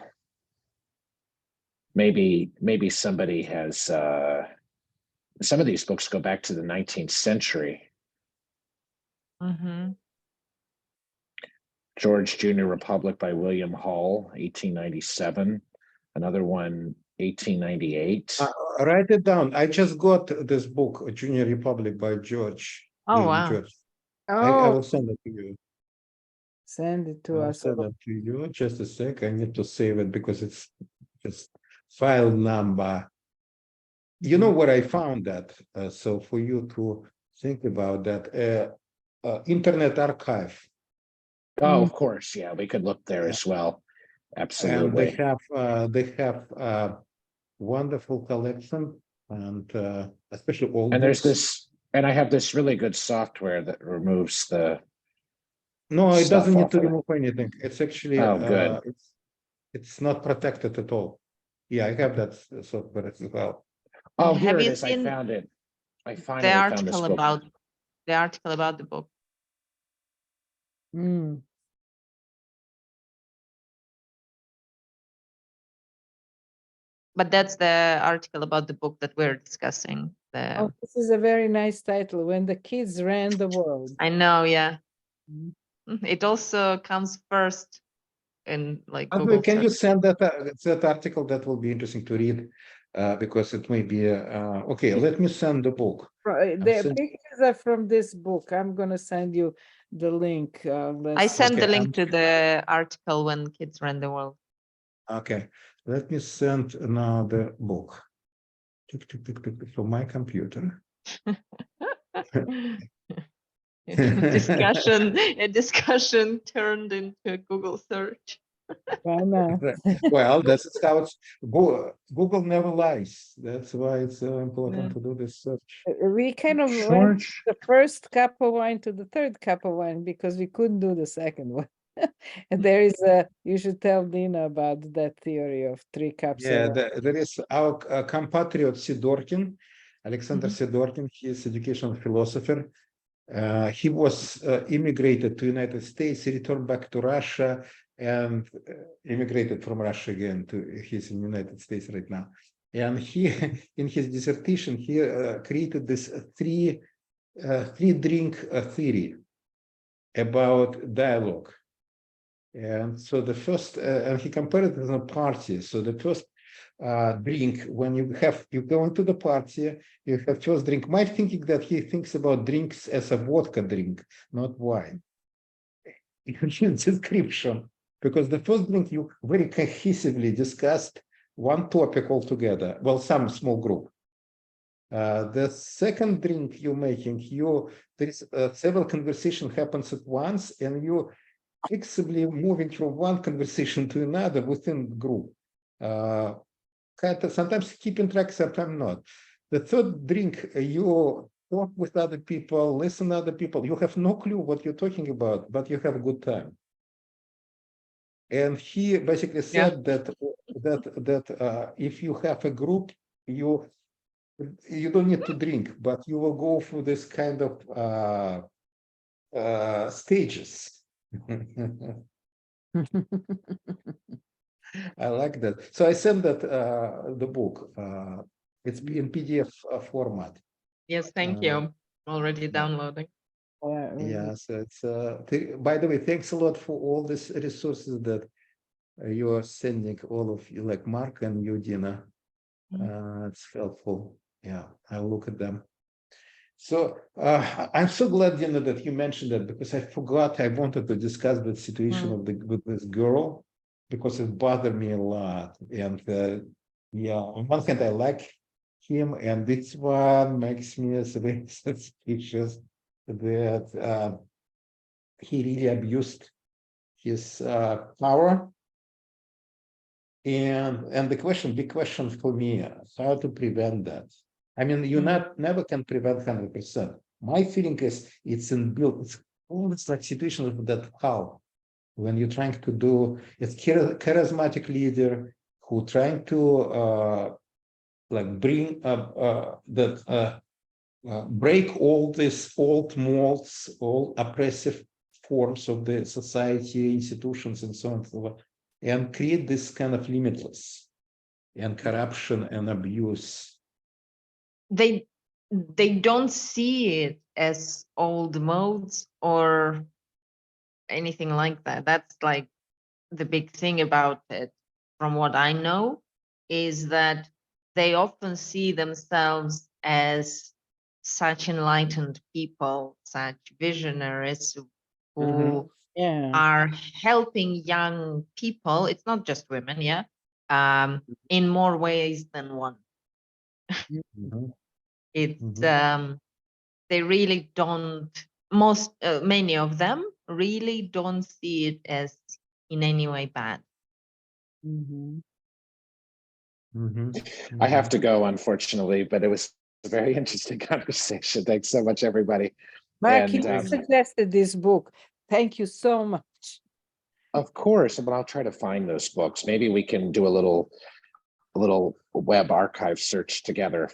Maybe somebody has, some of these books go back to the 19th century. Mm-hmm. George Junior Republic by William Hall, 1897. Another one, 1898. Write it down. I just got this book, Junior Republic by George. Oh, wow. George. I Oh, will send it to you. send it to I'll us. send it to you. Just a sec. I need to save it because it's just file number. You know what I found that? So for you to think about that, Internet Archive. Oh, of course, yeah, we could look there as well. Absolutely. And they have wonderful collection, and especially old And there's books. this, and I have this really good software that removes the. No, it stuff doesn't need off to of it. remove anything. It's actually Oh, good. it's not protected at all. Yeah, I have that software as well. Oh, Have here it you is. I seen found it. I the finally found this article book. about the book? Mm. But that's the article about the book that we're discussing. Oh, this is a very nice title, When the Kids Ran the World. I know, yeah. Mhm. It also comes first in like Andrew, Google can you search. send that article? That will be interesting to read, because it may be okay. Let me send the book. The pictures are from this book. I'm gonna send you the link. I sent the Okay, link to the article When Kids Ran the World. Okay, let me send now the book. From my computer. A discussion turned into a Google search. Why not? Well, that's how it's Google never lies. That's why it's so important Yeah. to do this search. We kind of went George. the first cup of wine to the third cup of wine because we couldn't do the second one. And there is you should tell Dina about that theory of 3 cups Yeah, of wine. there is our compatriot Sidorkin, Alexander Sidorkin. He is educational philosopher. He was immigrated to United States, he returned back to Russia, and immigrated from Russia again to he's in United States right now. And he, in his dissertation, he created this three drink theory about dialogue. And so the first, and he compared it to a party. So the first drink, when you go into the party, you have first drink. My thinking that he thinks about drinks as a vodka drink, not wine. In description, because the first drink you very cohesively discussed one topic altogether. Well, some small group. The second drink you're making, there is several conversation happens at once, and you flexibly moving from one conversation to another within the group. Sometimes keeping track, sometimes not. The third drink, you talk with other people, listen to other people. You have no clue what you're talking about, but you have a good time. And he basically said that that if you have a group, you don't need to drink, but you will go through this kind of stages. I like that. So I sent that the book. It's in PDF format. Yes, thank you. Already downloading. Yeah, so it's by the way, thanks a lot for all these resources that you are sending, all of you, like Mark and you, Dina. It's helpful. Yeah, I'll look at them. So I'm so glad, Dina, that you mentioned that, because I forgot I wanted to discuss the situation of with this girl, because it bothered me a lot. And yeah, on one hand, I like him, and this one makes me very suspicious that he really abused his power. And the big question for me, how to prevent that? I mean, you never can prevent 100%. My feeling is it's inbuilt. It's always like situation of that how, when you're trying to do, it's charismatic leader who trying to like bring up break all these old molds, all oppressive forms of the society, institutions, and so on and so forth, and create this kind of limitless and corruption and abuse. They don't see it as old modes or anything like that. That's like the big thing about it, from what I know, is that they often see themselves as such enlightened people, such visionaries who are helping young people. It's not just women, yeah, in more ways than one. It's they really don't, many of them really don't see it as in any way bad. I have to go, unfortunately, but it was a very interesting conversation. Thanks so much, everybody. Mark, And, you suggested this book. Thank you so much. Of course, but I'll try to find those books. Maybe we can do a little web archive search together.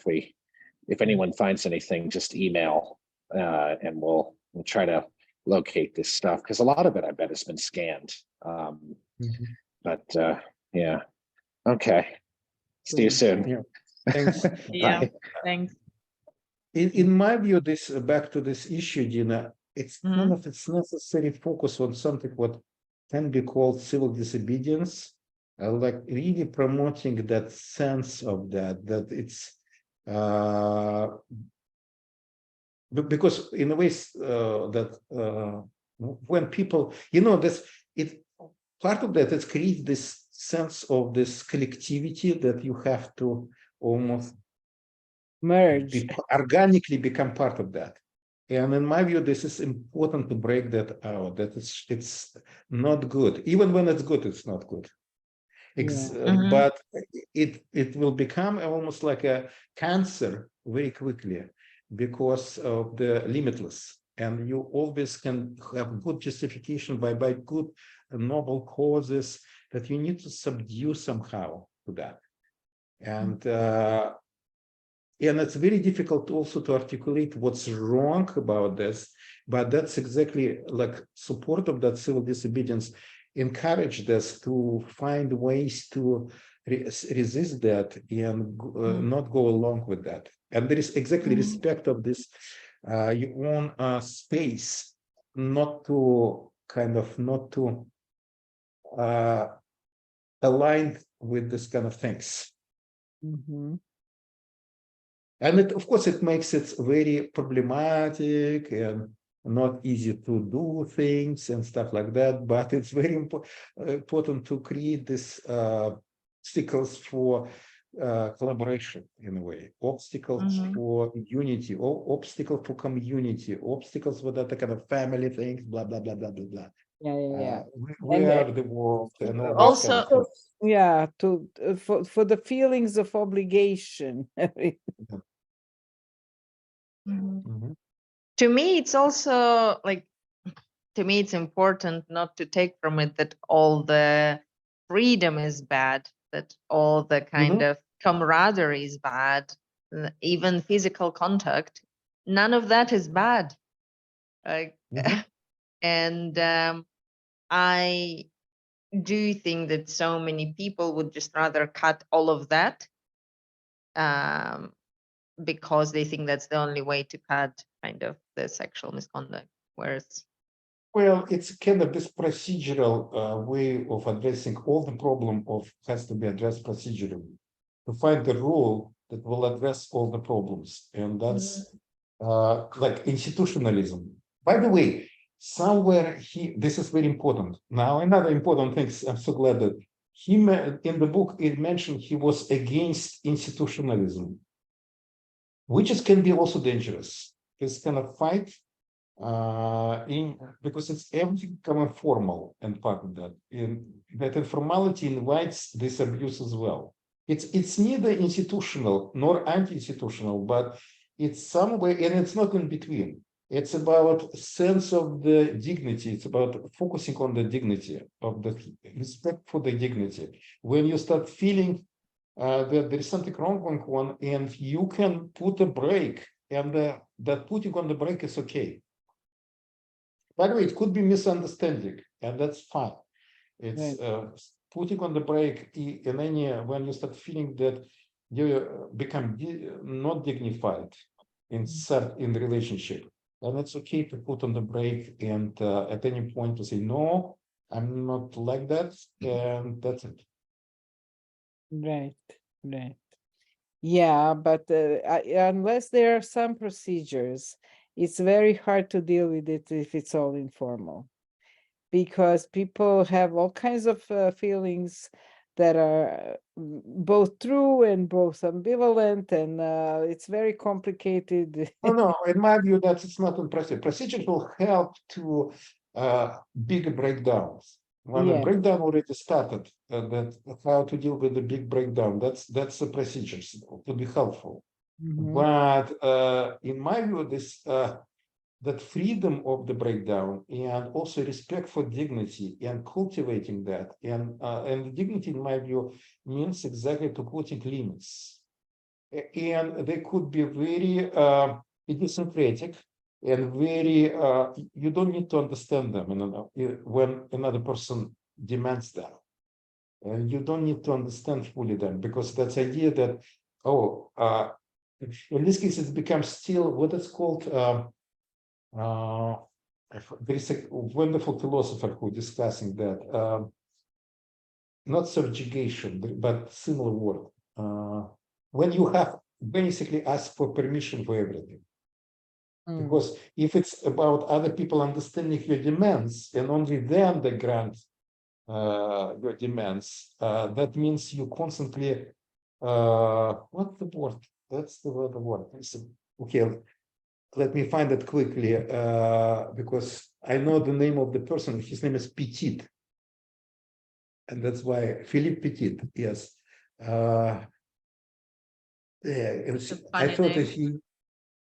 If anyone finds anything, just email and we'll try to locate this stuff, because a lot of it I bet has been scanned. But yeah, okay. See you soon. Yeah. Thanks. Yeah, Bye. thanks. In my view, this back to this issue, Dina, it's kind of it's necessary focus on something what can be called civil disobedience, like really promoting that sense of that it's because in a way that when people, this it part of that is create this sense of this collectivity that you have to almost merge, organically become part of that. And in my view, this is important to break that out, that it's not good. Even when it's good, it's not good. But it will become almost like a cancer very quickly because of the limitless. And you always can have good justification by good noble causes that you need to subdue somehow to that. And it's very difficult also to articulate what's wrong about this, but that's exactly like support of that civil disobedience encouraged us to find ways to resist that and not go along with that. And there is exactly respect of this your own space, not to align with this kind of things. And of course, it makes it very problematic and not easy to do things and stuff like that. But it's very important to create this obstacles for collaboration in a way, obstacles for unity, or obstacle for community, obstacles for that kind of family things, blah blah blah blah blah blah. We are the world, and all also kind of for the feelings of obligation. To me, it's also like, to me, it's important not to take from it that all the freedom is bad. that all the kind of camaraderie is bad, even physical contact. None of that is bad. Like, and I do think that so many people would just rather cut all of that because they think that's the only way to cut kind of the sexual misconduct. Whereas, well, it's kind of this procedural way of addressing all the problem of has to be addressed procedurally to find the rule that will address all the problems, and that's like institutionalism. By the way, somewhere this is very important. Now, another important thing, I'm so glad that in the book, it mentioned he was against institutionalism, which can be also dangerous. This kind of fight because it's everything becoming formal and part of that. That informality invites this abuse as well. It's neither institutional nor anti-institutional, but it's somewhere, and it's not in between. It's about sense of the dignity. It's about focusing on the dignity of the respect for the dignity. When you start feeling that there is something wrong going on, and you can put a brake, and that putting on the brake is okay. By the way, it could be misunderstanding, and that's fine. It's putting on the brake in any when you start feeling that you become not dignified in the relationship, and it's okay to put on the brake and at any point to say no, I'm not like that, and that's it. Right, right. Yeah, but unless there are some procedures, it's very hard to deal with it if it's all informal, because people have all kinds of feelings that are both true and both ambivalent, and it's very complicated. Oh, no, in my view, that it's not impressive. Procedures will help to bigger breakdowns. When the breakdown already started, that how to deal with the big breakdown, that's the procedures to be helpful. But in my view, this that freedom of the breakdown and also respect for dignity and cultivating that, and dignity, in my view, means exactly to putting limits. And they could be very idiosyncratic and very, you don't need to understand them when another person demands that. And you don't need to understand fully them, because that's idea that, in this case, it becomes still what it's called, there is a wonderful philosopher who discussing that, not subjugation, but similar word. When you have basically asked for permission for everything. Because if it's about other people understanding your demands and only then they grant your demands, that means you constantly, what's the word? That's the word. Okay, let me find it quickly, because I know the name of the person. His name is Petit. And that's why Philippe Petit, yes. I thought that he,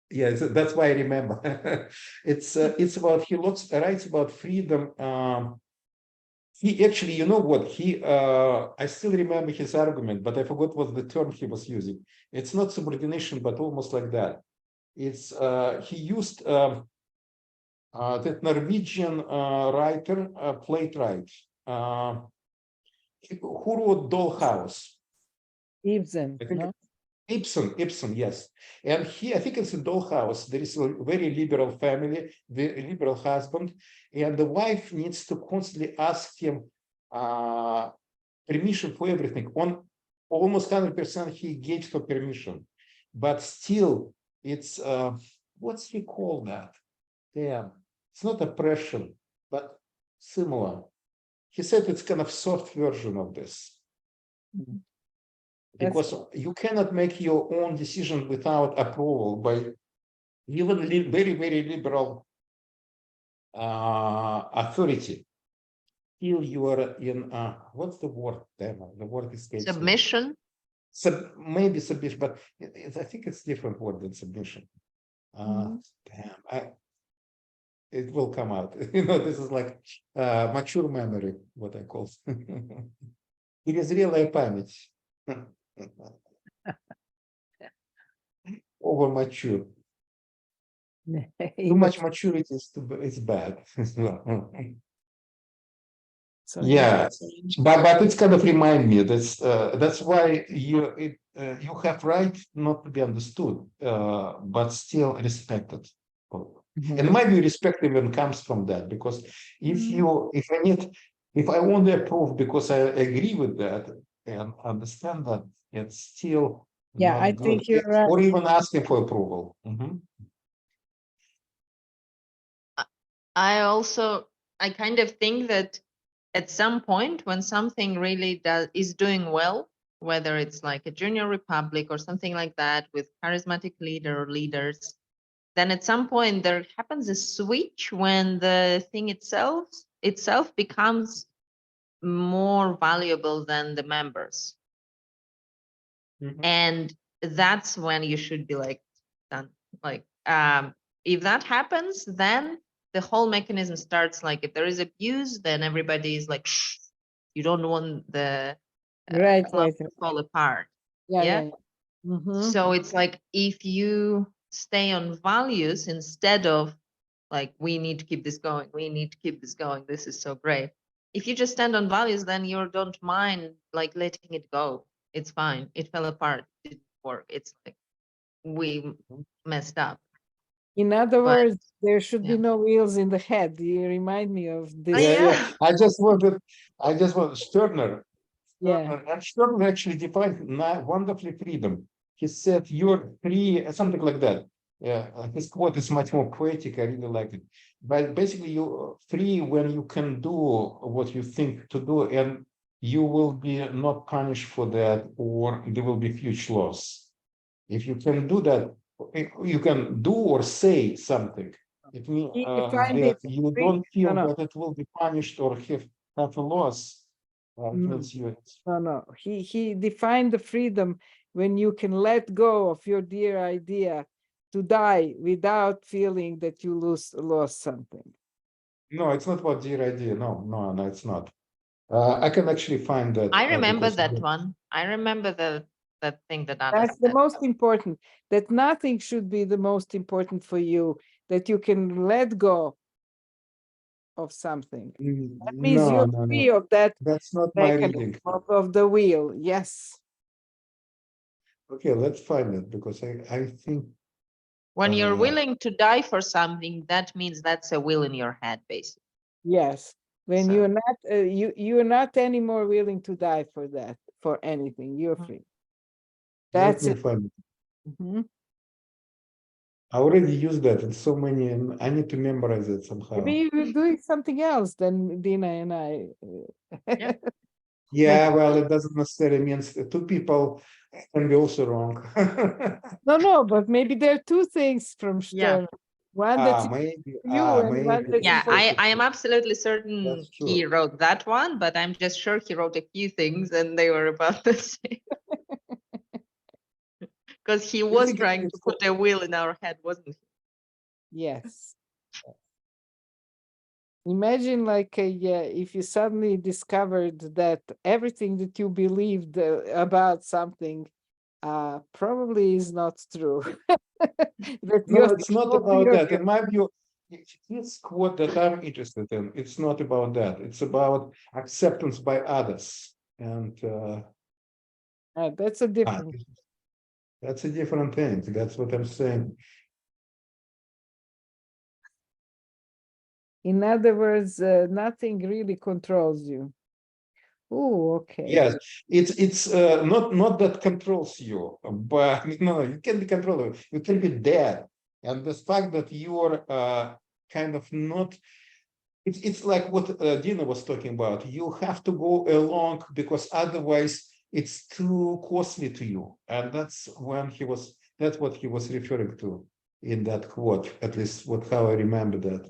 yes, that's why I remember. It's about, he writes about freedom. He actually, you know what, I still remember his argument, but I forgot what the term he was using. It's not subordination, but almost like that. It's he used that Norwegian writer, playwright, who wrote Dollhouse. Ibsen, no? Ibsen, yes. And I think it's a Dollhouse. There is a very liberal family, the liberal husband, and the wife needs to constantly ask him permission for everything. On almost 100%, he gave her permission, but still, it's what's he call that? Damn, it's not oppression, but similar. He said it's kind of soft version of this. Because you cannot make your own decision without approval by even very, very liberal authority. Still, you are in what's the word? Damn, the word escapes. Submission. Maybe submission, but I think it's different word than submission. Damn, it will come out. You know, this is like mature memory, what I call. Перезрелая память. Over mature. Too much maturity is bad. So Yeah, but it's kind of remind me that's why you have right not to be understood, but still respected. And maybe respect even comes from that, because if I only approve because I agree with that and understand that, it's still Yeah, not I good. think you're right. Or even asking for approval. Mhm. I kind of think that at some point when something really is doing well, whether it's like a junior republic or something like that with charismatic leader or leaders, then at some point there happens a switch when the thing itself becomes more valuable than the members. Mhm. And that's when you should be like done. Like if that happens, then the whole mechanism starts. Like if there is abuse, then everybody is like, shh, you don't want the Right, club right. to fall apart. Yeah, Yeah. yeah, yeah. Mhm. So it's like if you stay on values instead of like, we need to keep this going, we need to keep this going, this is so great. If you just stand on values, then you don't mind like letting it go. It's fine. It fell apart. It didn't work. It's like we messed up. In other But words, there should be yeah. no wheels in the head. You remind me of this. Yeah, yeah. yeah. I just wanted Stirner. Yeah. And Stirner actually defined wonderfully freedom. He said, "You're free," something like that. Yeah, his quote is much more poetic. I really like it. But basically, you're free when you can do what you think to do, and you will be not punished for that, or there will be huge loss. If you can do that, you can do or say something. It means He defined that it you free. don't feel No, that it will be punished or have a loss. It no. means you. No. He defined the freedom when you can let go of your dear idea to die without feeling that you lost something. No, it's not about dear idea. No, it's not. I can actually find that. I remember Because that one. I remember that thing that Anna That's the said. most important. That nothing should be the most important for you. That you can let go of something. That means No, you're free no. of that That's not my mechanism reading. of the wheel. Yes. Okay, let's find it, because I think When you're uh, willing to die for something, that means that's a will in your head, basically. Yes. When So- you're not you're not anymore willing to die for that, for anything. You're Mhm. free. let That's me it. find it. Mhm. I already used that in so many, and I need to memorize it somehow. Maybe you're doing something else than Dina and I. Yeah. Yeah, well, it doesn't necessarily mean two people can be also wrong. No, but maybe there are two things from Yeah. Stern. One that's Maybe, for you and one maybe. that's Yeah, important. I am absolutely certain That's he true. wrote that one, but I'm just sure he wrote a few things and they were about the same. Because he was think trying to it's- put a will in our head, wasn't he? Yes. Imagine like if you suddenly discovered that everything that you believed about something probably is not true. That No, you're it's not totally about that. okay. In my view, it's quote that I'm interested in. It's not about that. It's about acceptance by others. And That's a different. that's a different thing. That's what I'm saying. In other words, nothing really controls you. Oh, okay. Yes, it's not that controls you, but no, you can be controlled. You can be dead, and the fact that you are kind of not. It's like what Dina was talking about. You have to go along because otherwise it's too costly to you, and that's when he was. That's what he was referring to in that quote. At least what how I remember that.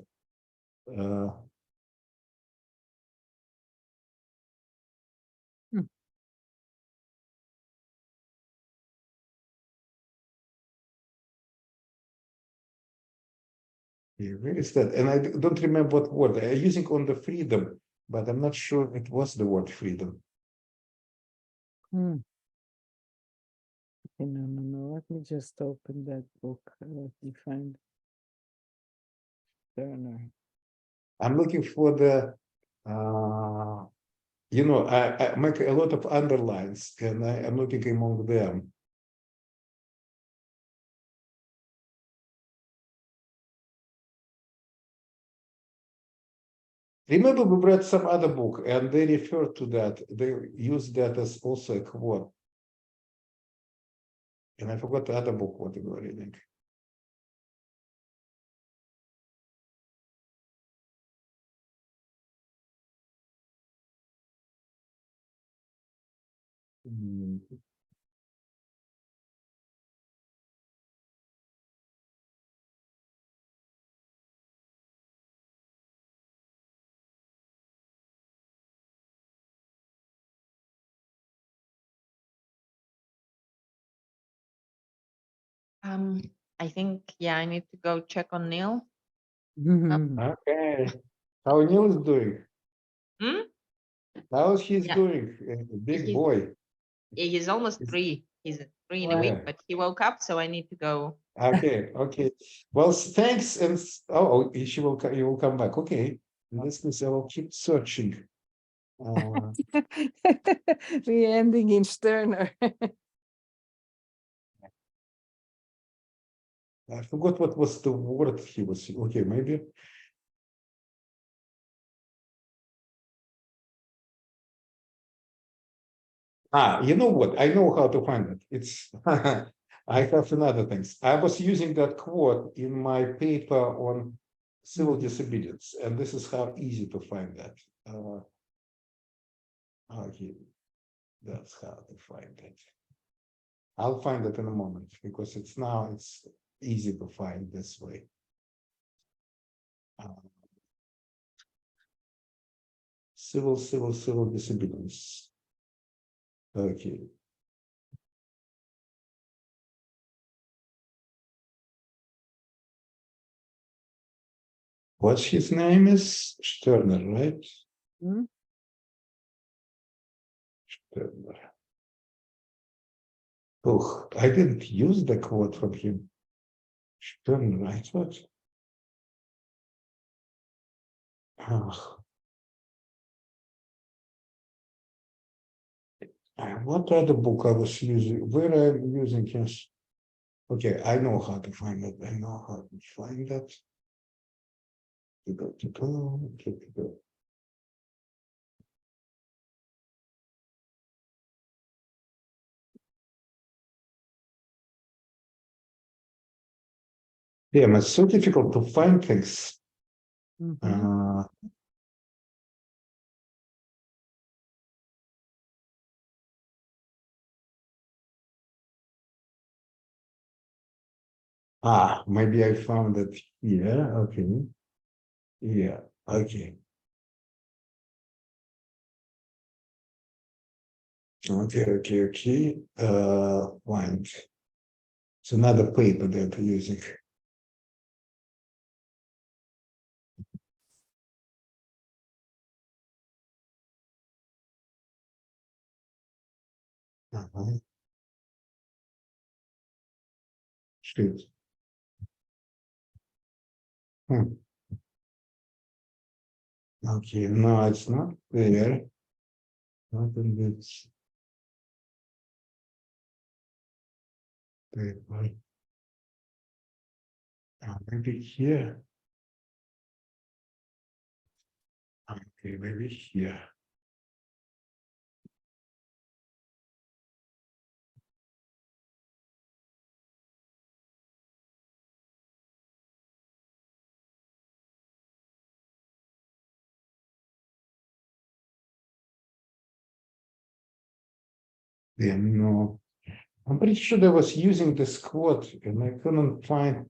Yeah, where is that? And I don't remember what word I'm using on the freedom, but I'm not sure it was the word freedom. Hmm. Okay, no. Let me just open that book. Let me find Turner. I'm looking for the, I make a lot of underlines and I'm looking among them. Remember, we read some other book and they refer to that. They use that as also a quote. And I forgot the other book what they were reading. Hmm. I think, yeah, I need to go check on Neil. Okay. How Neil is doing? Hmm? How he's Yeah. doing? A big He's- boy. Yeah, he's almost Is- 3. He's 3 in a week, Yeah. but he woke up, so I need to go. Okay. Well, thanks. And she will. You will come back. Okay. In this case, I will keep searching. The ending in Sterner. I forgot what was the word he was. Okay, maybe. You know what? I know how to find it. It's I have another things. I was using that quote in my paper on civil disobedience, and this is how easy to find that. Okay, that's how to find it. I'll find it in a moment because it's easy to find this way. Civil disobedience. Okay. What's his name is? Sterner, right? Hmm? Sterner. Oh, I didn't use the quote from him. Sterner, I thought. What other book I was using? Where I'm using his? Okay, I know how to find it. I know how to find that. Yeah, it's so difficult to find things. Mhm. Maybe I found it here. Okay. Yeah, okay. Okay. Find. It's another paper that I'm using. Shoot. Okay, no, it's not there. Not in this paper. Maybe here. Okay, maybe here. Yeah, no. I'm pretty sure I was using this quote and I couldn't find.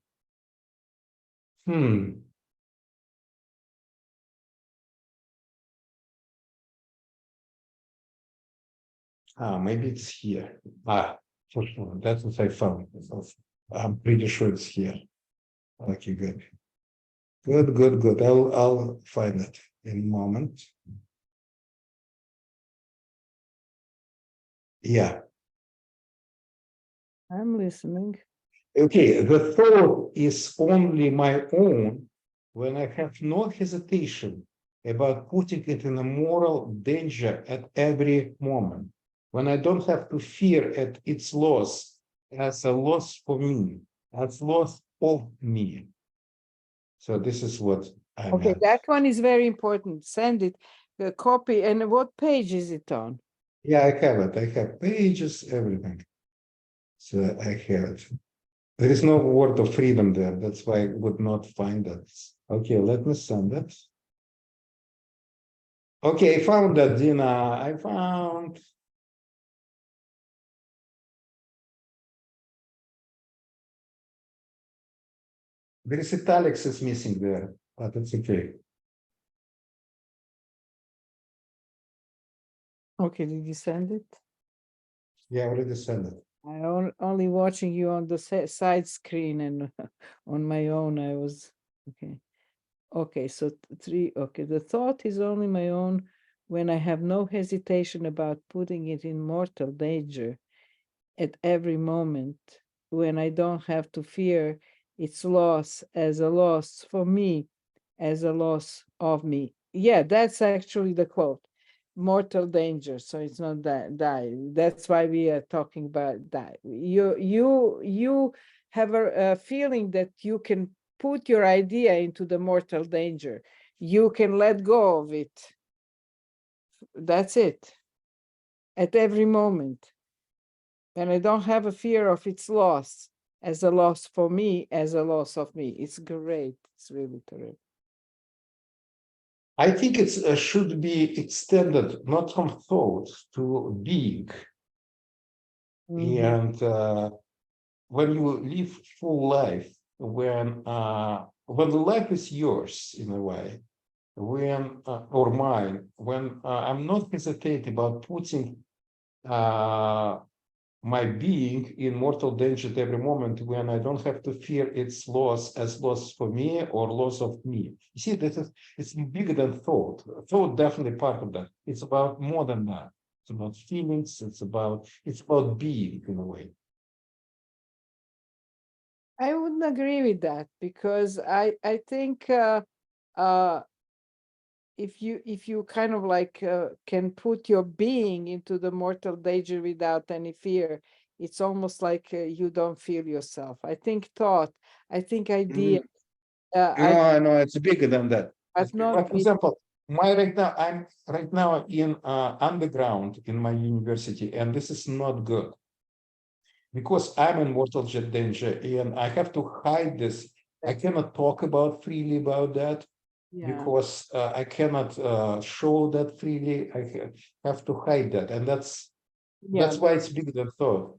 Maybe it's here. For sure. That's what I found. I'm pretty sure it's here. Okay, good. Good. I'll find it in a moment. Yeah. I'm listening. Okay, the thought is only my own when I have no hesitation about putting it in a moral danger at every moment, when I don't have to fear at its loss as a loss for me, as loss of me. So this is what I Okay, meant. that one is very important. Send it, the copy. And what page is it on? Yeah, I have it. I have pages, everything. So I have it. There is no word of freedom there. That's why I would not find that. Okay, let me send it. Okay, I found that, Dina. I found. There is italics is missing there, but it's okay. Okay, did you send it? Yeah, I already sent it. I only watching you on the side screen, and on my own I was okay. Okay, so three. Okay, the thought is only my own when I have no hesitation about putting it in mortal danger at every moment, when I don't have to fear its loss as a loss for me, as a loss of me. Yeah, that's actually the quote. Mortal danger. So it's not that die. That's why we are talking about die. You have a feeling that you can put your idea into the mortal danger. You can let go of it. That's it. At every moment. And I don't have a fear of its loss as a loss for me, as a loss of me. It's great. It's really great. I think it should be extended not from thought to being. And when you live full life, when the life is yours in a way, when or mine, when I'm not hesitate about putting my being in mortal danger at every moment, when I don't have to fear its loss as loss for me or loss of me. You see, it's bigger than thought. Thought definitely part of that. It's about more than that. It's about feelings. It's about being in a way. I wouldn't agree with that, because I think if you kind of like can put your being into the mortal danger without any fear, it's almost like you don't feel yourself. I think thought, I think idea, No, it's bigger than that. but not Like, for example, I'm right now in underground in my university, and this is not good because I'm in mortal danger and I have to hide this. I cannot talk about freely about that because I cannot show that freely. I have to hide that, and that's why it's bigger than thought.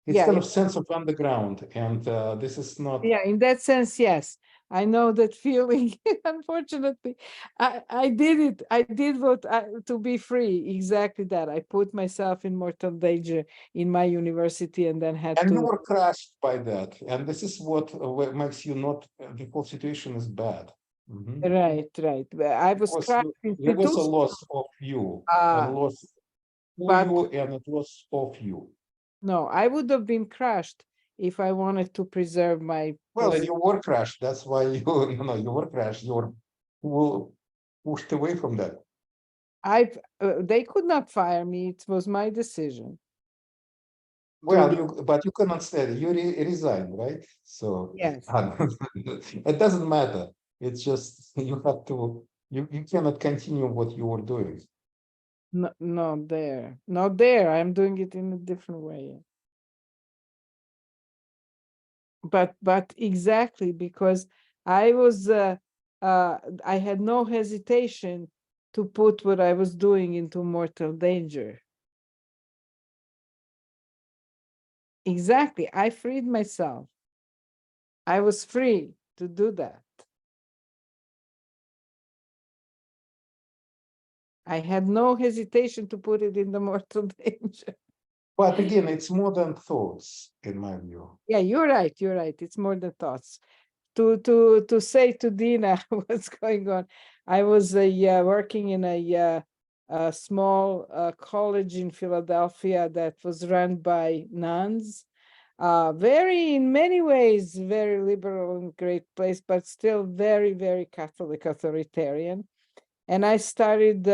It's kind of sense of underground, and this is not. Yeah, in that sense, yes. I know that feeling. Unfortunately, I did it. I did what to be free. Exactly that. I put myself in mortal danger in my university, and then had And to. you were crushed by that, and this is what makes you not. The whole situation is bad. Right, right. I was Because crushed there was a institution. loss of you, a loss for But you, and a loss of you. no, I would have been crushed if I wanted to preserve my Well, and you were crushed. That's why you you were crushed. You were pushed away from that. They could not fire me. It was my decision. Well, but you cannot say that. You resign, right? So Yes. it doesn't matter. It's just you have to. You cannot continue what you were doing. No, not there. Not there. I'm doing it in a different way. But exactly because I was I had no hesitation to put what I was doing into mortal danger. Exactly. I freed myself. I was free to do that. I had no hesitation to put it in the mortal danger. But again, it's more than thoughts, in my view. Yeah, you're right. You're right. It's more than thoughts. To say to Dina what's going on. I was working in a a small college in Philadelphia that was run by nuns. Very, in many ways, very liberal and great place, but still very, very Catholic authoritarian. And I started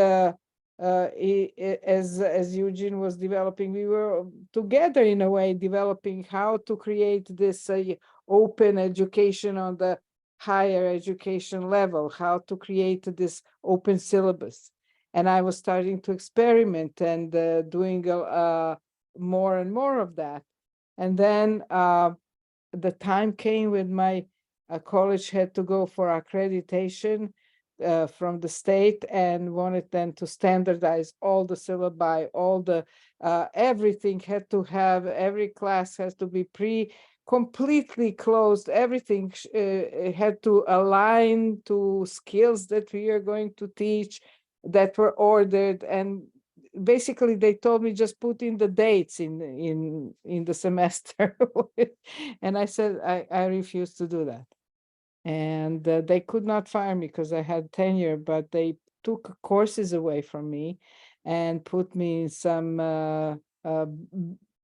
as Eugene was developing, we were together in a way developing how to create this open education on the higher education level, how to create this open syllabus. And I was starting to experiment and doing more and more of that. And then the time came when my college had to go for accreditation from the state and wanted then to standardize all the syllabi, all the everything had to have, every class has to be completely closed. Everything had to align to skills that we are going to teach that were ordered. And basically they told me just put in the dates in the semester. And I said I refuse to do that. And they could not fire me because I had tenure, but they took courses away from me and put me in some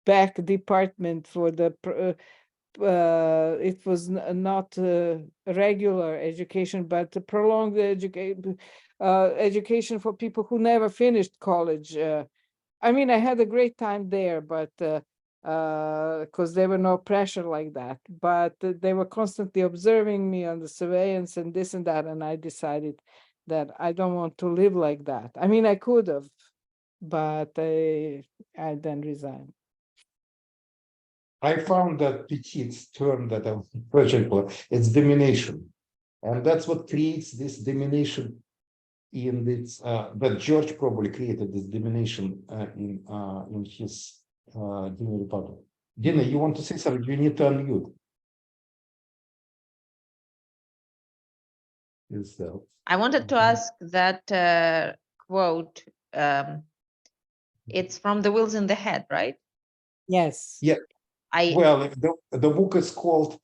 back department for the it was not regular education, but prolonged education for people who never finished college. I mean, I had a great time there, but because there were no pressure like that, but they were constantly observing me on the surveillance and this and that, and I decided that I don't want to live like that. I mean, I could have, but I then resigned. I found that Petit's term that I'm searching for, it's domination. And that's what creates this domination in this, that George probably created this domination in his Dina Republic. Dina, you want to say something? You need to unmute yourself. I wanted to ask that quote. It's from The Wheels in the Head, right? Yes. Yeah. I Well, the book is called,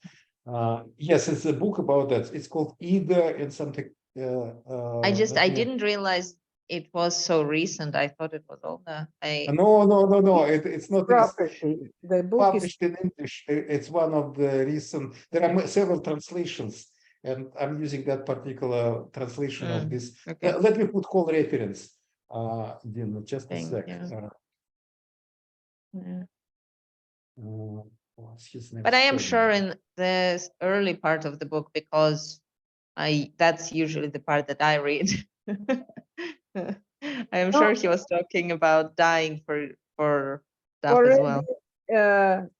yes, it's a book about that. It's called Either and something. I didn't realize it was so recent. I thought it was older. No. It's not recent. Property. The book is Published in English. It's one of the recent. There are several translations, and I'm using that particular translation of this. okay. Let me put whole reference. Dina, just a Thank sec. you. Yeah. What's his name? But I am sure in the early part of the book, because that's usually the part that I read. I am sure he was talking about dying for stuff as well.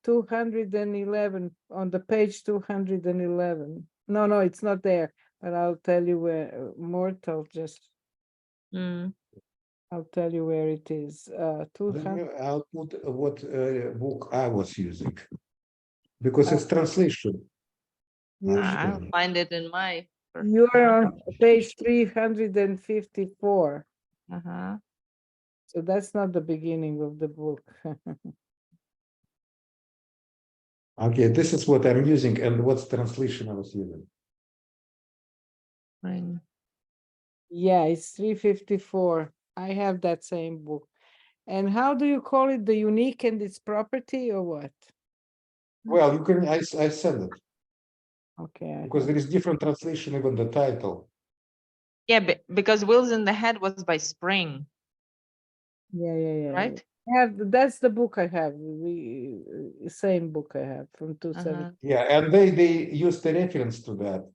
211 on the page 211. No, it's not there, but I'll tell you where. Mortal, just Mm. I'll tell you where it is. 200. I'll put what book I was using because it's translation. I'll find it in my. You are on page 354. Uh-huh. So that's not the beginning of the book. Okay, this is what I'm using, and what's translation I was using. Right. Yeah, it's 354. I have that same book. And how do you call it? The unique and its property, or what? Well, you can. I said it Okay. because there is different translation, even the title. Yeah, because Wheels in the Head was by Spring, Yeah. right? That's the book I have. Same book I have from 2007. Uh-huh. Yeah, and they used a reference to that,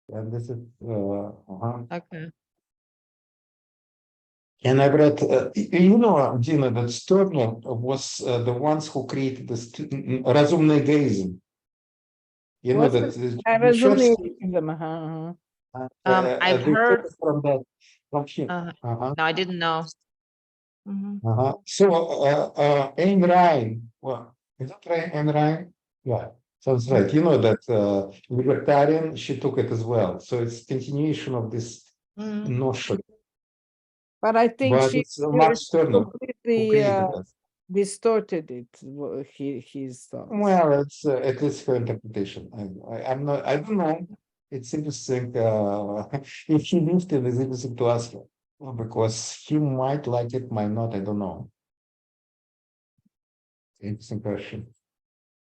and this is. Okay. And I read, Dina, that Stirner was the ones who created this разумный gazing. You know What's that Разумный Churchill, эгоизм, I've they heard. took it from that from him. No, I didn't know. Mhm. So Ayn Rand, well, is that right? Ayn Rand? Yeah, sounds right. You know that libertarian, she took it as well. So it's continuation of this notion. But I think But she it's Mark Stirner who completely created that. distorted it. His thoughts. Well, it's at least her interpretation. I'm not. I don't know. It's interesting. If she lived it, it's interesting to ask her. Well, because he might like it, might not, I don't know. Interesting question.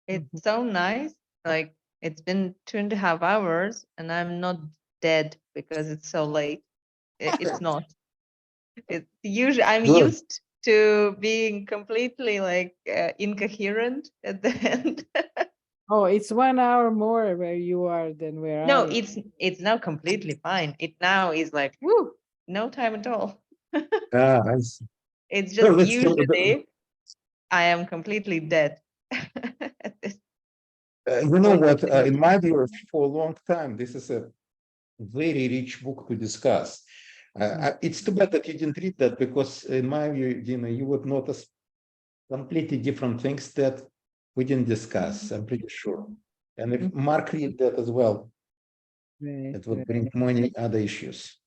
It's so nice. Like it's been 2.5 hours and I'm not dead because it's so late. It's not. It's usually I'm Good. used to being completely like incoherent at the end. Oh, it's 1 hour more where you are than where No, I am. it's now completely fine. It now is like woo, no time at all. I see. It's Well, just let's still, usually I am completely dead. at this you know point of what, the in my view, for a long time, this is a very rich book to discuss. It's too bad that you didn't read that because in my view, you would notice completely different things that we didn't discuss, I'm pretty sure. And if Mark read that as well, Right, it would right. bring many other issues.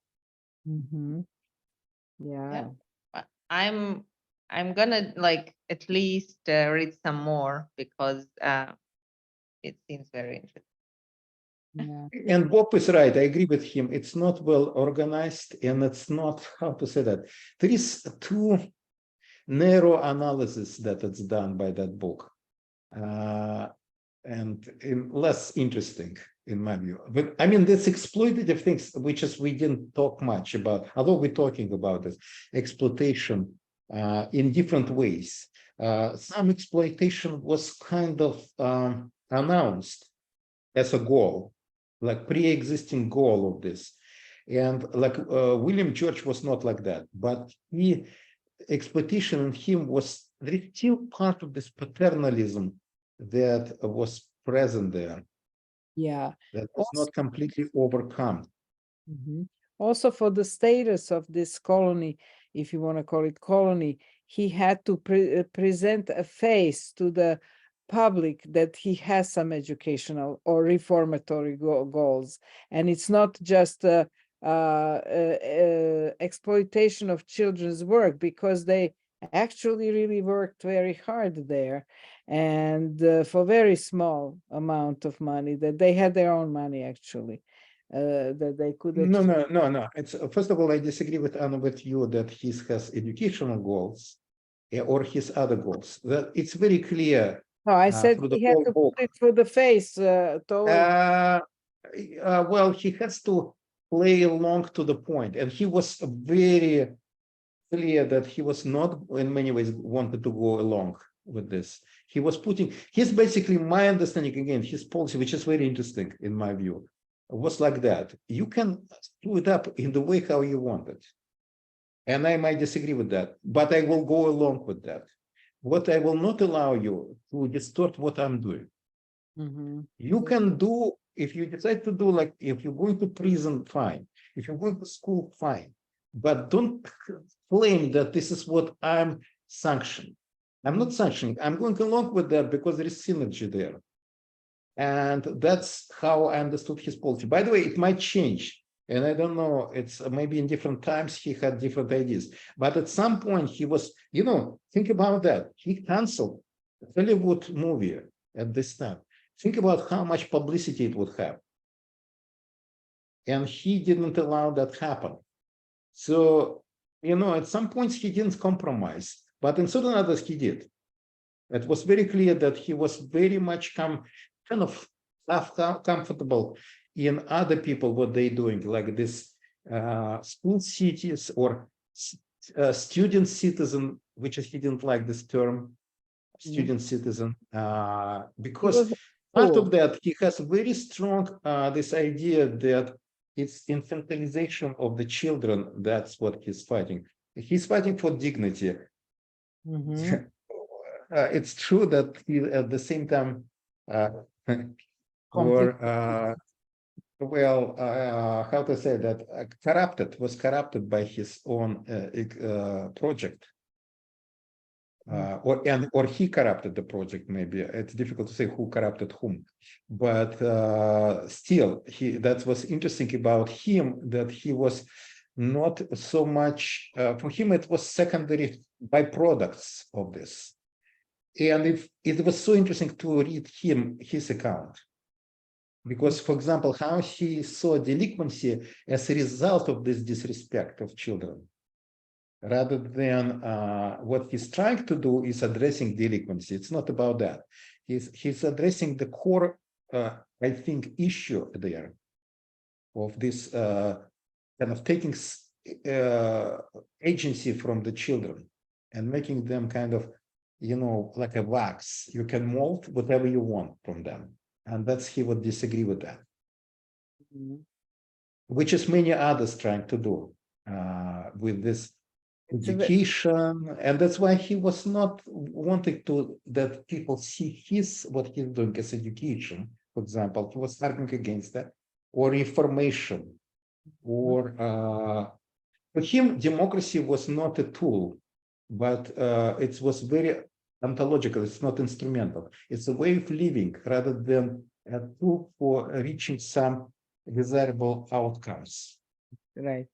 Mhm. Yeah. Yeah. But I'm gonna like at least read some more because it seems very interesting. Yeah. And Bob is right. I agree with him. It's not well organized, and it's not, how to say that. There is too narrow analysis that it's done by that book, and less interesting in my view. But I mean, this exploitative things, which is we didn't talk much about, although we're talking about this exploitation in different ways. Some exploitation was kind of announced as a goal, like pre-existing goal of this. And like William George was not like that, but exploitation in him was still part of this paternalism that was present there, Yeah. that was not completely overcome. Mhm. Also, for the status of this colony, if you want to call it colony, he had to present a face to the public that he has some educational or reformatory goals, and it's not just exploitation of children's work, because they actually really worked very hard there, and for very small amount of money, that they had their own money actually. That they could No. It's first of all, I disagree with Anna with you that he has educational goals or his other goals. That it's very clear No, I said through the he had whole to book. put it for the face toward. Well, he has to play along to the point, and he was very clear that he was not, in many ways, wanted to go along with this. He was putting. He's basically my understanding again. His policy, which is very interesting in my view, was like that. You can do it up in the way how you want it. And I might disagree with that, but I will go along with that. What I will not allow you to distort what I'm doing. Mhm. You can do, if you decide to do, like, if you're going to prison, fine. If you're going to school, fine. But don't claim that this is what I'm sanctioning. I'm not sanctioning. I'm going along with that because there is synergy there. And that's how I understood his policy. By the way, it might change. And I don't know, it's maybe in different times he had different ideas. But at some point he was, think about that. He canceled a Hollywood movie at this time. Think about how much publicity it would have. And he didn't allow that to happen. So, at some points he didn't compromise, but in certain others he did. It was very clear that he was very much kind of comfortable in other people, what they're doing, like this school cities or student citizen, which he didn't like this term, student citizen, because part of that, he has very strong this idea that it's infantilization of the children. That's what he's fighting. He's fighting for dignity. Mhm. It's true that he, at the same time, were how to say that, was corrupted by his own project. Or he corrupted the project. Maybe it's difficult to say who corrupted whom, but still, that was interesting about him, that he was not so much for him. It was secondary byproducts of this, and if it was so interesting to read his account, because, for example, how he saw delinquency as a result of this disrespect of children. rather than what he's trying to do is addressing delinquency. It's not about that. He's addressing the core, I think, issue there of this kind of taking agency from the children and making them kind of, like a wax. You can mold whatever you want from them. And he would disagree with that, which is many others trying to do with this education. And that's why he was not wanting to that people see what he's doing as education. For example, he was arguing against that, or information, or for him, democracy was not a tool, but it was very ontological. It's not instrumental. It's a way of living rather than a tool for reaching some desirable outcomes. Right.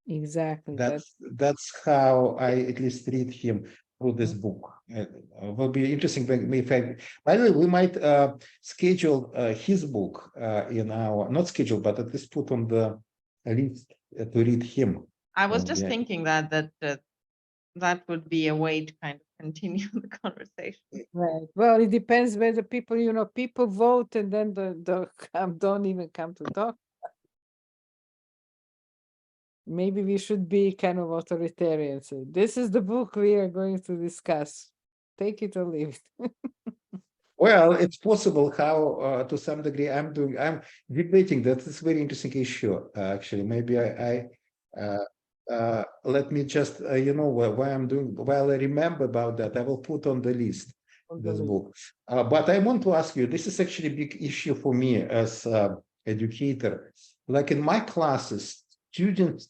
Exactly. That's how I at least read him through this book. It will be interesting if by the way, we might schedule his book in our, not schedule, but at least put on the list to read him. I was just thinking that would be a way to kind of continue the conversation. Right. Well, it depends whether people, people vote and then don't even come to talk. Maybe we should be kind of authoritarian. So this is the book we are going to discuss. Take it or leave it. Well, it's possible how, to some degree, I'm debating that. It's a very interesting issue, actually. Maybe let me just, why I'm doing, while I remember about that, I will put on the list this book. But I want to ask you, this is actually a big issue for me as educator. Like in my classes, students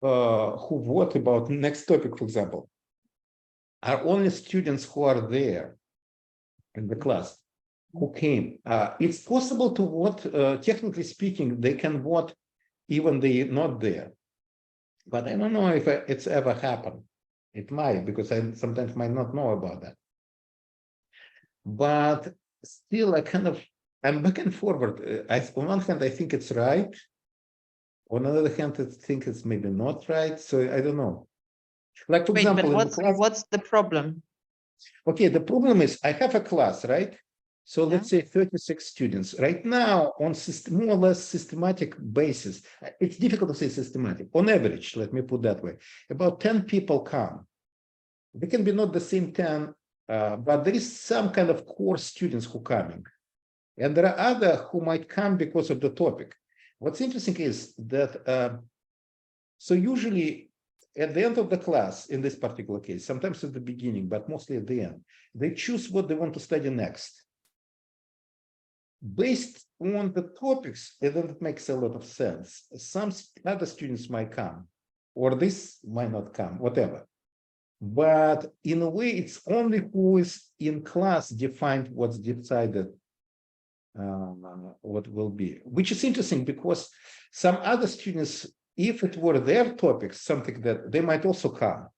who vote about next topic, for example, are only students who are there in the class, who came. It's possible to vote, technically speaking, they can vote even they're not there. But I don't know if it's ever happened. It might, because I sometimes might not know about that. But still, I'm back and forward. On one hand, I think it's right. On the other hand, I think it's maybe not right. So I don't know. Like, for example, but what's the problem? Okay, the problem is I have a class, right? So let's say 36 students. Right now, on more or less systematic basis, it's difficult to say systematic. On average, let me put that way, about 10 people come. They can be not the same 10, but there is some kind of core students who are coming. And there are other who might come because of the topic. What's interesting is that, so usually at the end of the class, in this particular case, sometimes at the beginning, but mostly at the end, they choose what they want to study next. Based on the topics, and then it makes a lot of sense. Some other students might come, or this might not come, whatever. But in a way, it's only who is in class defined what's decided what will be, which is interesting because some other students, if it were their topics, something that they might also come,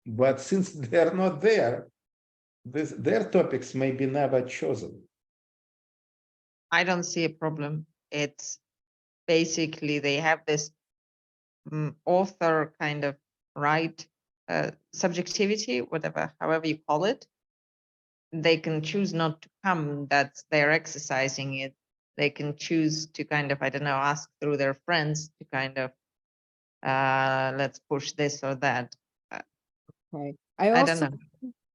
but since they're not there, their topics may be never chosen. I don't see a problem. It's basically they have this author kind of right subjectivity, however you call it. They can choose not to come. That's they're exercising it. They can choose to kind of, I don't know, ask through their friends to kind of let's push this or that. Right. I don't know.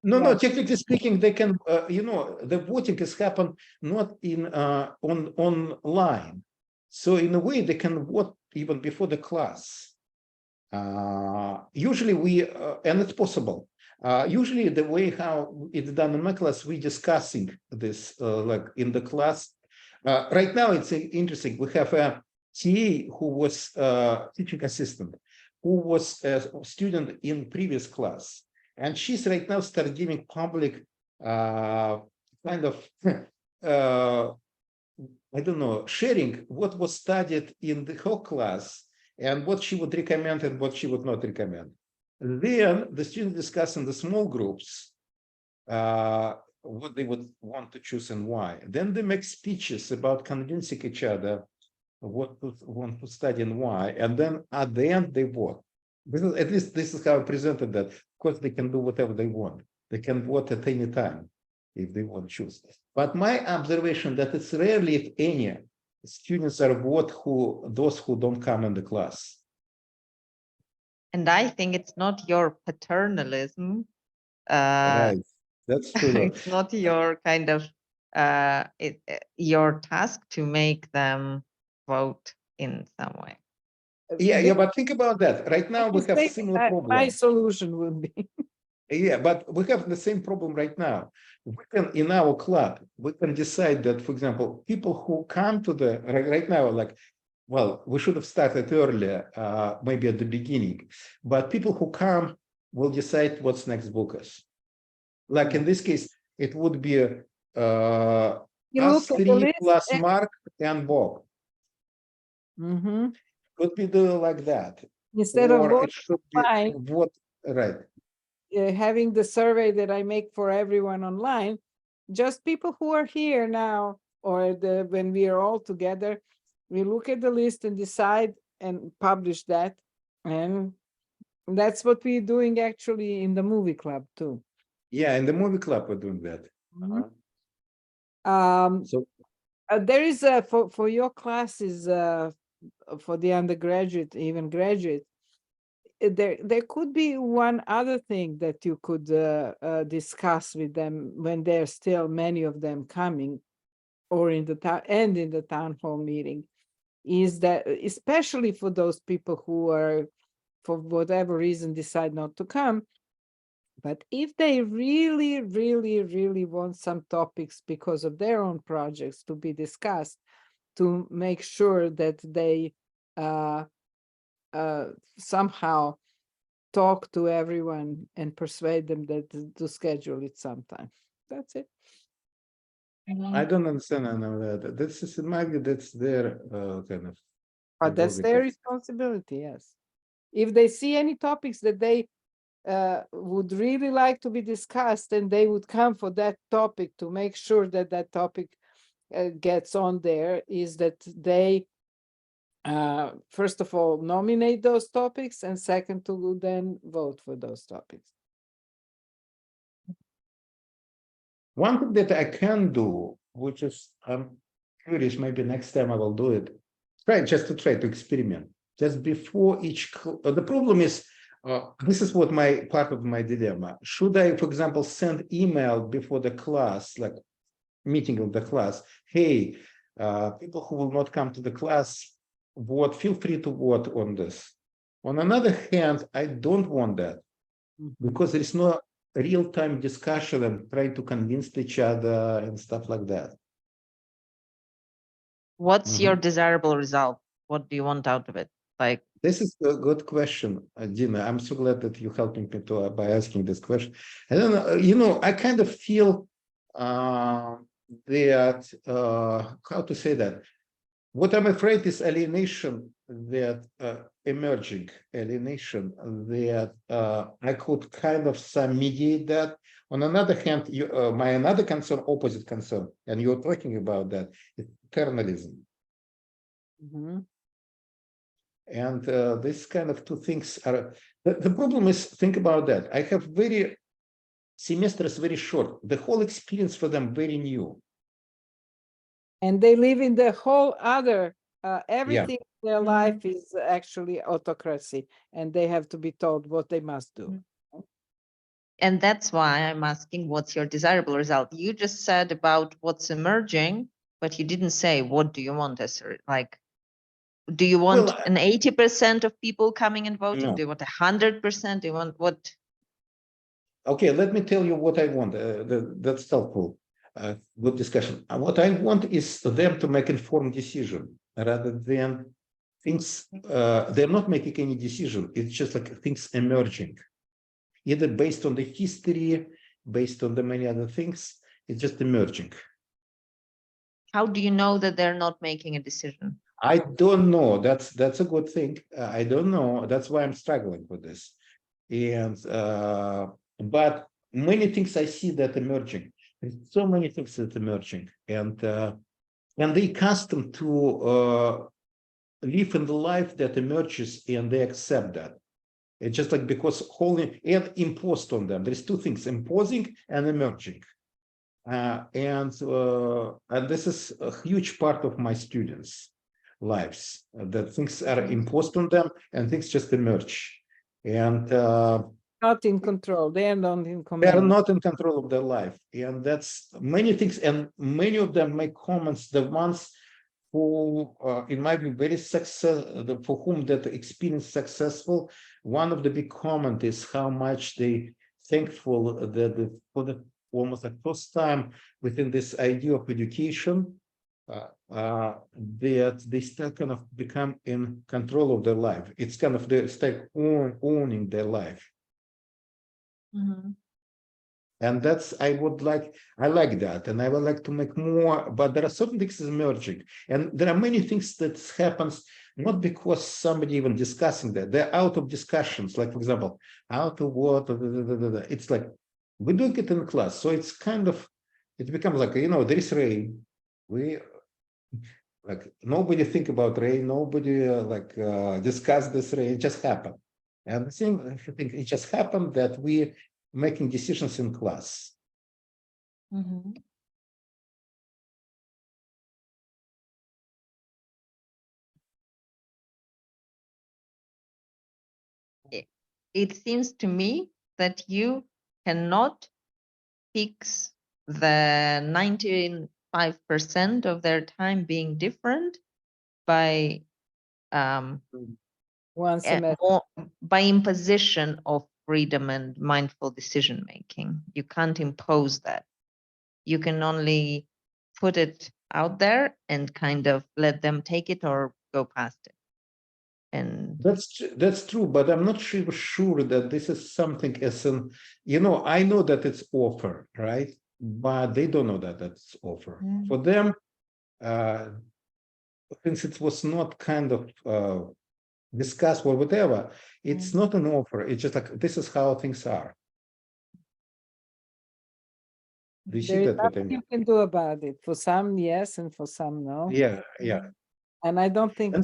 No, technically speaking, they can, the voting has happened not in online. So in a way, they can vote even before the class. Usually and it's possible. Usually the way how it's done in my class, we discussing this like in the class. Right now, it's interesting. We have a TA who was teaching assistant, who was a student in previous class. And she's right now started giving public kind of, I don't know, sharing what was studied in the whole class and what she would recommend and what she would not recommend. Then the students discuss in the small groups what they would want to choose and why. Then they make speeches about convincing each other what to want to study and why. And then at the end, they vote. At least this is how I presented that. Of course, they can do whatever they want. They can vote at any time if they want to choose. But my observation that it's rarely, if any, students are those who don't come in the class. And I think it's not your paternalism. Right. That's true. It's not your kind of your task to make them vote in some way. Yeah, but think about that. Right now we have similar problem. My solution would be Yeah, but we have the same problem right now. We can, in our club, we can decide that, for example, people who come to the right now, like, well, we should have started earlier, maybe at the beginning, but people who come will decide what's next book is. Like in this case, it would be you us look at the three list plus and- Mark and Bob. Mhm. Could be do like that. Instead of Or it voting should be online, what, right. having the survey that I make for everyone online, just people who are here now, or when we are all together, we look at the list and decide and publish that. And that's what we're doing actually in the movie club too. Yeah, in the movie club we're doing that. Mhm. So There is for your classes, for the undergraduate, even graduate, there could be one other thing that you could discuss with them when there's still many of them coming, or in the town hall meeting, is that especially for those people who are, for whatever reason, decide not to come. But if they really, really, really want some topics because of their own projects to be discussed, to make sure that they somehow talk to everyone and persuade them that to schedule it sometime. That's it. I don't understand. I know that. This is in my view, that's their kind of. But that's their responsibility, yes. If they see any topics that they would really like to be discussed, and they would come for that topic to make sure that that topic gets on there, is that they first of all nominate those topics, and second to then vote for those topics. One thing that I can do, which is I'm curious, maybe next time I will do it. Try to experiment just before each. The problem is, this is what part of my dilemma. Should I, for example, send email before the class, like meeting of the class? Hey, people who will not come to the class, vote. Feel free to vote on this. On another hand, I don't want that because there is no real-time discussion and trying to convince each other and stuff like that. What's your desirable result? What do you want out of it? Like, this is a good question, Dina. I'm so glad that you're helping me by asking this question. I don't know, I kind of feel that, how to say that? What I'm afraid is alienation that emerging alienation that I could kind of mediate that. On another hand, my another concern, opposite concern, and you're talking about that, is paternalism. And this kind of two things are, the problem is, think about that. I have semesters very short. The whole experience for them very new. And they live in the whole other, everything in their life is actually autocracy, and they have to be told what they must do. And that's why I'm asking, what's your desirable result? You just said about what's emerging, but you didn't say, what do you want as like, do you want an 80% of people coming and voting? No. Do you want 100%? Do you want what? Okay, let me tell you what I want. That's helpful. Good discussion. What I want is them to make informed decision rather than things. They're not making any decision. It's just like things emerging, either based on the history, based on the many other things. It's just emerging. How do you know that they're not making a decision? I don't know. That's a good thing. I don't know. That's why I'm struggling with this. And but many things I see that emerging. There's so many things that emerging, and they accustomed to live in the life that emerges, and they accept that. It's just like because holding and imposed on them. There's two things: imposing and emerging. And this is a huge part of my students' lives. That things are imposed on them and things just emerge. And Not in control. They are not in they are command. not in control of their life. And that's many things. And many of them make comments, the ones who, in my view, very successful, for whom that experience successful. One of the big comment is how much they thankful that for the almost the first time within this idea of education, that they still kind of become in control of their life. It's kind of they start owning their life. And that's, I like that. And I would like to make more, but there are certain things emerging. And there are many things that happens, not because somebody even discussing that, they're out of discussions. Like, for example, out of what, it's like, we're doing it in class. So it's kind of, it becomes like, there is rain. We, like, nobody think about rain, nobody discuss this rain, it just happened. And the thing, I think it just happened that we making decisions in class. It seems to me that you cannot fix the 95% of their time being different by One semester. by imposition of freedom and mindful decision making. You can't impose that. You can only put it out there and kind of let them take it or go past it. And that's true, but I'm not sure that this is something as an, I know that it's offer, right? But they don't know that that's offer. For them, since it was not kind of discussed or whatever, it's not an offer. It's just like, this is how things are. Do you see There is that? What I nothing mean? you can do about it. For some, yes, and for some, no. Yeah. And I don't think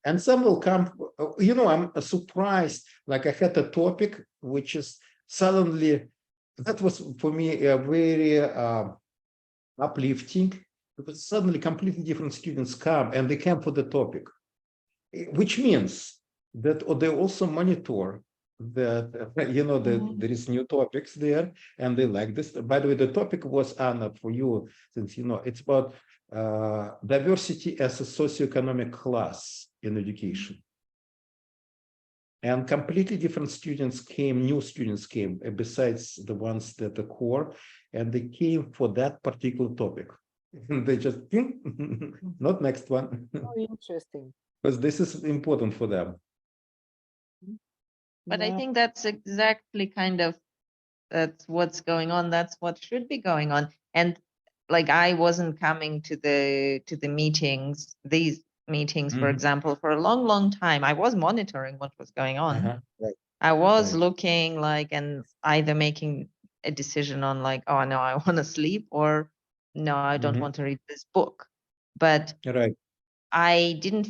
And some will come, I'm surprised, like I had a topic, which is suddenly, that was for me a very uplifting, because suddenly completely different students come and they come for the topic, which means that they also monitor that, that there is new topics there and they like this. By the way, the topic was, Anna, for you, since it's about diversity as a socioeconomic class in education. And completely different students came, new students came, besides the ones that are core, and they came for that particular topic. They just, not next one. very interesting. Because this is important for them. but I think that's exactly that's what's going on. That's what should be going on. And like, I wasn't coming to the meetings, these meetings, for example, for a long time. I was monitoring what was going on. Right. I was looking and either making a decision on oh no, I want to sleep, or no, I don't want to read this book. But I didn't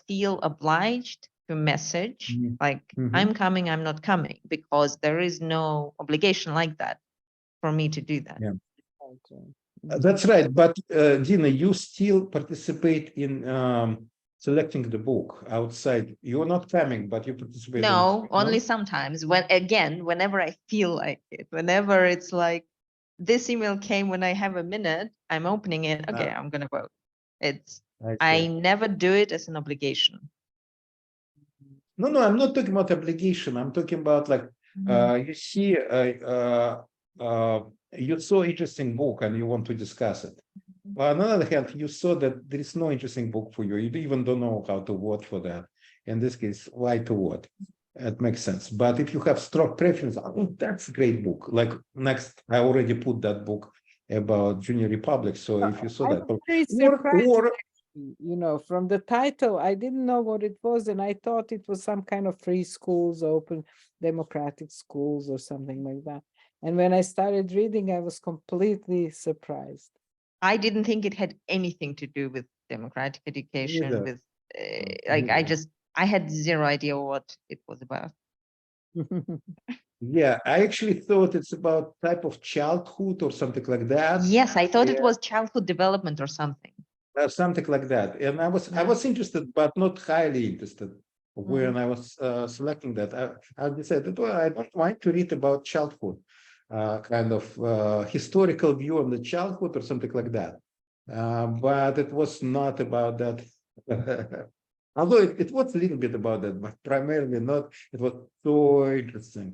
feel obliged to message I'm coming, I'm not coming, because there is no obligation like that for me to do that. Yeah. That's right. But Dina, you still participate in selecting the book outside. You're not coming, but you participate. No, only sometimes. Whenever I feel like it, whenever it's like, this email came when I have a minute, I'm opening it. Okay, I'm gonna vote. I never do it as an obligation. No, I'm not talking about obligation. I'm talking about you see, you saw interesting book and you want to discuss it. But on the other hand, you saw that there is no interesting book for you. You even don't know how to vote for that. In this case, why to vote? It makes sense. But if you have strong preference, that's a great book. Like next, I already put that book about Junior Republic. So if you saw that, from the title, I didn't know what it was, and I thought it was some kind of free schools, open democratic schools or something like that. And when I started reading, I was completely surprised. I didn't think it had anything to do with democratic education, with I just I had zero idea what it was about. Yeah, I actually thought it's about type of childhood or something like that. Yes, I thought it Yeah. was childhood development or something. Something like that. And I Yeah. was interested, but not highly interested when I was selecting that. I decided, well, I don't want to read about childhood, kind of historical view on the childhood or something like that. But it was not about that. Although it was a little bit about that, but primarily not. It was so interesting.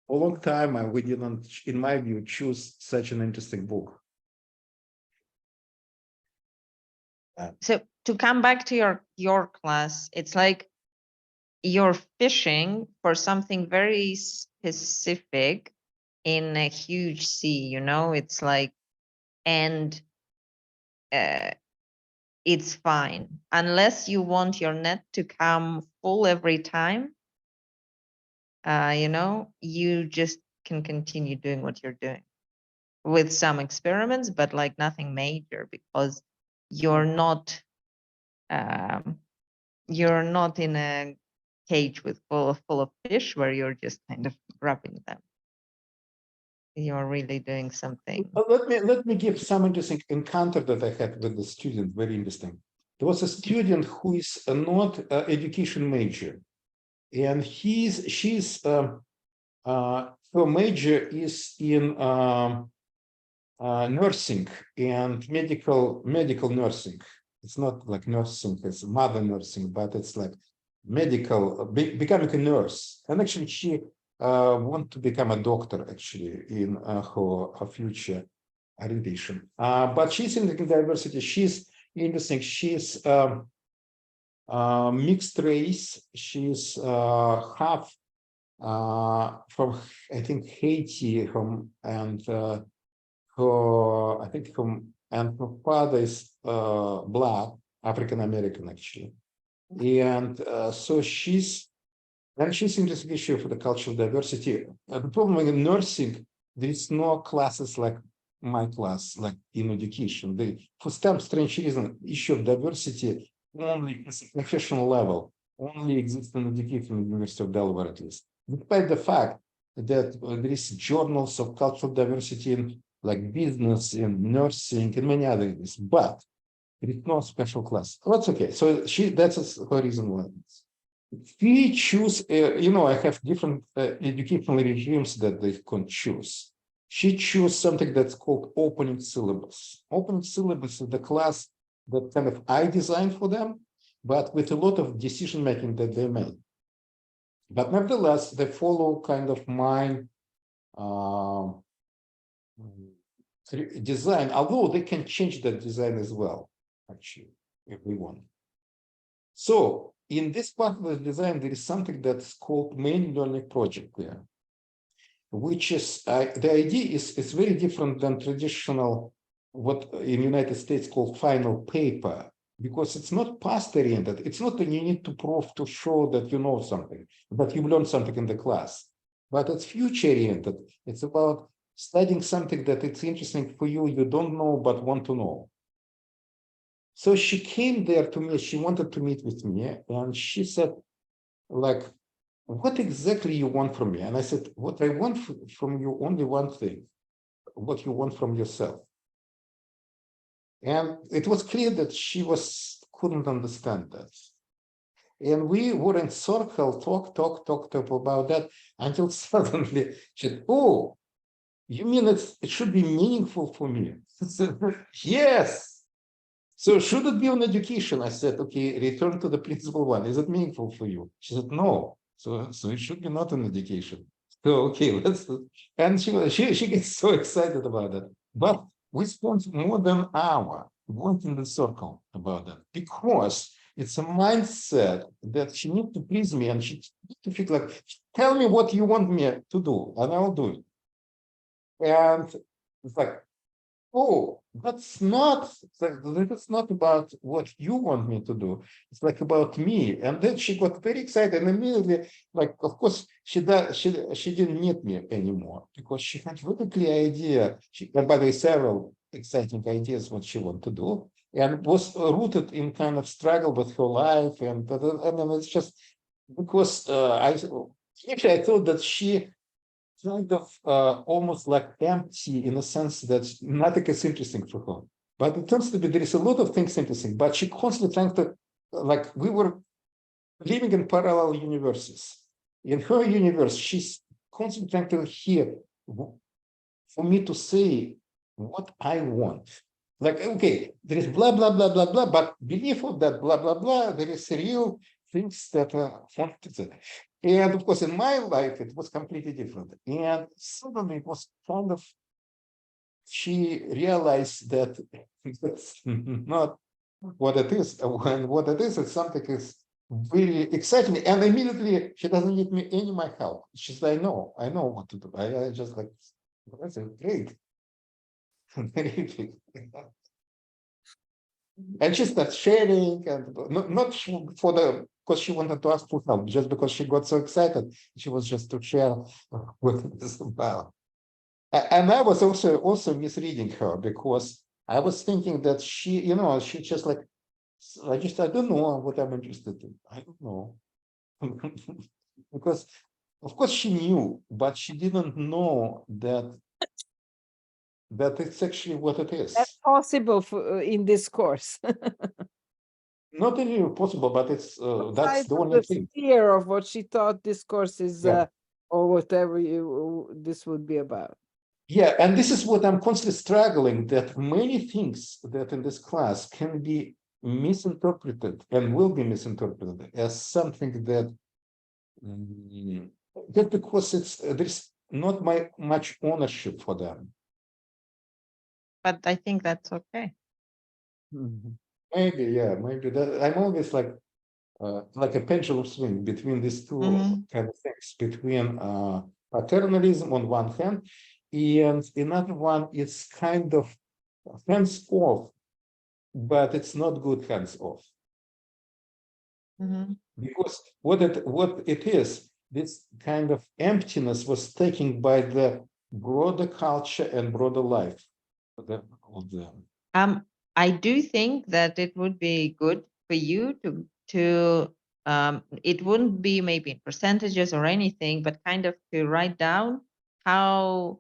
For a long time, we didn't, in my view, choose such an interesting book. So to come back to your class, it's like you're fishing for something very specific in a huge sea, you know, it's like, and it's fine unless you want your net to come full every time. You know, you just can continue doing what you're doing with some experiments, but like nothing major, because you're not in a cage with full of fish where you're just kind of grabbing them. You're really doing something. Let me give some interesting encounter that I had with the student. Very interesting. There was a student who is not an education major, and her major is in nursing and medical nursing. It's not like nursing, it's mother nursing, but it's like medical, becoming a nurse. And actually, she want to become a doctor actually in her future orientation. But she's in the diversity. She's interesting. She's mixed race. She's half from, I think, Haiti, and her father is Black, African American actually, and so she's interested issue for the cultural diversity. The problem in nursing, there is no classes like my class, like in education. For some strange reason, issue of diversity only at a professional level only exists in education at the University of Delaware, at least, despite the fact that there is journals of cultural diversity in like business and nursing and many other things, but there is no special class. Oh, that's okay. So that's her reason why. We choose, I have different educational regimes that they can choose. She chose something that's called opening syllabus. Opening syllabus is the class that kind of I designed for them, but with a lot of decision making that they made. But nevertheless, they follow kind of my design, although they can change that design as well, actually, if we want. So in this part of the design, there is something that's called main learning project there, which is the idea is it's very different than traditional, what in United States called final paper, because it's not past oriented. It's not that you need to prove to show that you know something, that you've learned something in the class, but it's future oriented. It's about studying something that it's interesting for you, you don't know, but want to know. So she came there to me, she wanted to meet with me, and she said, like, what exactly you want from me? And I said, what I want from you, only one thing, what you want from yourself. And it was clear that she couldn't understand that. And we were in circle, talk about that, until suddenly she said, oh, you mean it should be meaningful for me? Yes. So should it be on education? I said, okay, return to the principal one. Is it meaningful for you? She said, no. So it should be not on education. So okay, and she gets so excited about that. But we spent more than an hour going in the circle about that, because it's a mindset that she needs to please me, and she needs to feel like, tell me what you want me to do, and I'll do it. And it's like, oh, that's not about what you want me to do. It's like about me. And then she got very excited and immediately, like, of course, she didn't need me anymore, because she had really clear idea. And by the way, several exciting ideas what she wanted to do. and was rooted in kind of struggle with her life, and then it's just because actually I thought that she kind of almost like empty in a sense that nothing is interesting for her. But it turns to be there is a lot of things interesting, but she constantly trying to, like, we were living in parallel universes. In her universe, she's constantly trying to hear for me to say what I want. Like, okay, there is blah, blah, blah, blah, blah, but beneath of that blah, blah, blah, there is real things that are wanted. And of course, in my life, it was completely different. And suddenly it was kind of, she realized that that's not what it is. When what it is something is really exciting. And immediately she doesn't need me any my help. She's like, I know what to do. I just like, that's great. And she starts sharing, and not for the because she wanted to ask for help, just because she got so excited. She was just to share what it is about. And I was also misreading her, because I was thinking that she, she just like, I don't know what I'm interested in. I don't know. Because of course she knew, but she didn't know that it's actually what it is. That's possible for, in this course. Not only possible, but it's that's Outside the of only the thing. sphere of what she thought this course is, Yeah. or whatever this would be about. Yeah, and this is what I'm constantly struggling, that many things that in this class can be misinterpreted and will be misinterpreted as something that just because there's not much ownership for them. But I think that's okay. Maybe that I'm always like a pendulum swing between these two kind of things, between paternalism on one hand, and another one is kind of hands off, but it's not good hands off. Because what it is, this kind of emptiness was taken by the broader culture and broader life of them. I do think that it would be good for you to it wouldn't be maybe in percentages or anything, but kind of to write down how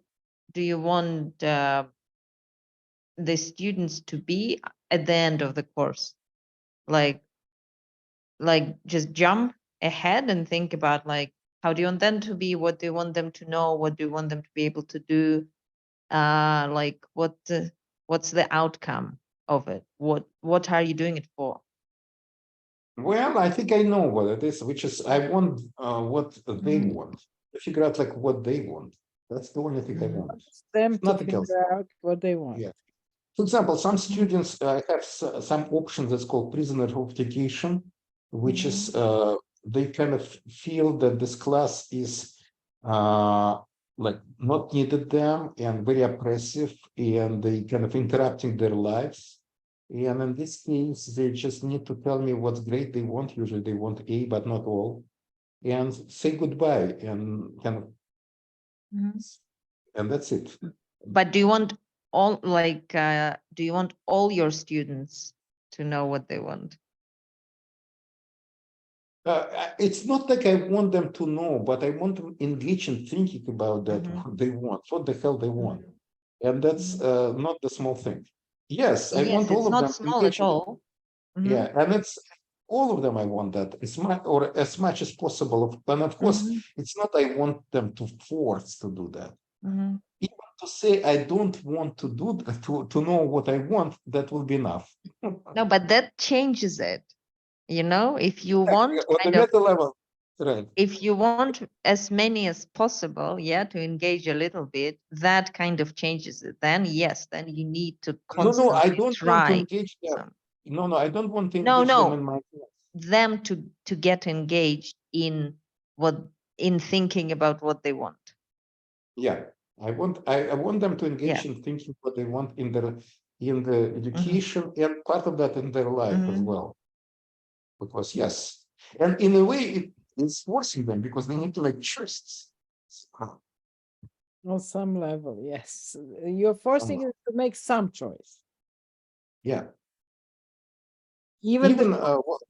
do you want the students to be at the end of the course, like just jump ahead and think about like how do you want them to be, what do you want them to know, what do you want them to be able to do, like what's the outcome of it, what are you doing it for? Well, I think I know what it is, which is I want what they want. Figure out like what they want. That's the only thing I want. Them to Nothing else. figure out what they want. Yeah. For example, some students have some options that's called prisoner of education, which is they kind of feel that this class is like not needed them and very oppressive, and they kind of interrupting their lives. And in this case, they just need to tell me what's great they want. Usually they want A, but not all, and say goodbye and kind of, and that's it. But do you want all do you want all your students to know what they want? It's not like I want them to know, but I want them engaged in thinking about that, what they want, what the hell they want. And that's not the small thing. Yes, I want all it's of not them small at all. Yeah, and it's all of them. I want that as much as possible. And of course, it's not I want them to force to do that. Even to say I don't want to do that, to know what I want, that will be enough. No, but that changes it. If you want on the meta level, right? If you want as many as possible, to engage a little bit, that kind of changes it. Then yes, then you need to constantly I don't try want to engage them. No, I don't want to engage them in my class. Them to get engaged in thinking about what they want. Yeah, I want them to engage in thinking what they want in the education and part of that in their life as well. Because yes, and in a way it's forcing them because they need to make choices. On some level, yes. You're forcing them to make some choice. Yeah. Even even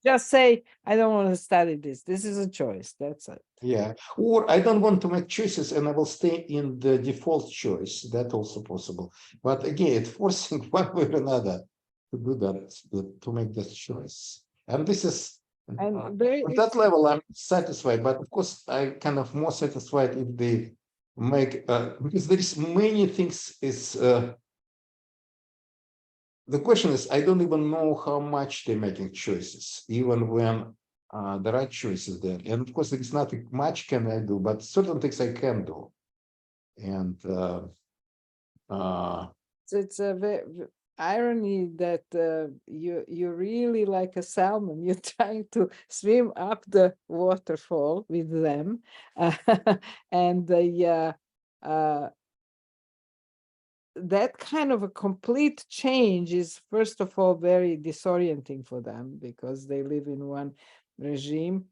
just say, I don't want to study this. This is a choice. That's it. yeah, or I don't want to make choices and I will stay in the default choice. That's also possible. But again, it's forcing one way or another to do that, to make this choice. And this is And very, at that level, I'm satisfied. But of course, I kind of more satisfied if they make because there is many things. Is the question is I don't even know how much they're making choices, even when the right choices there. And of course, there is nothing much can I do, but certain things I can do. And it's a irony that you're really like a salmon. You're trying to swim up the waterfall with them, and that kind of a complete change is first of all very disorienting for them because they live in one regime,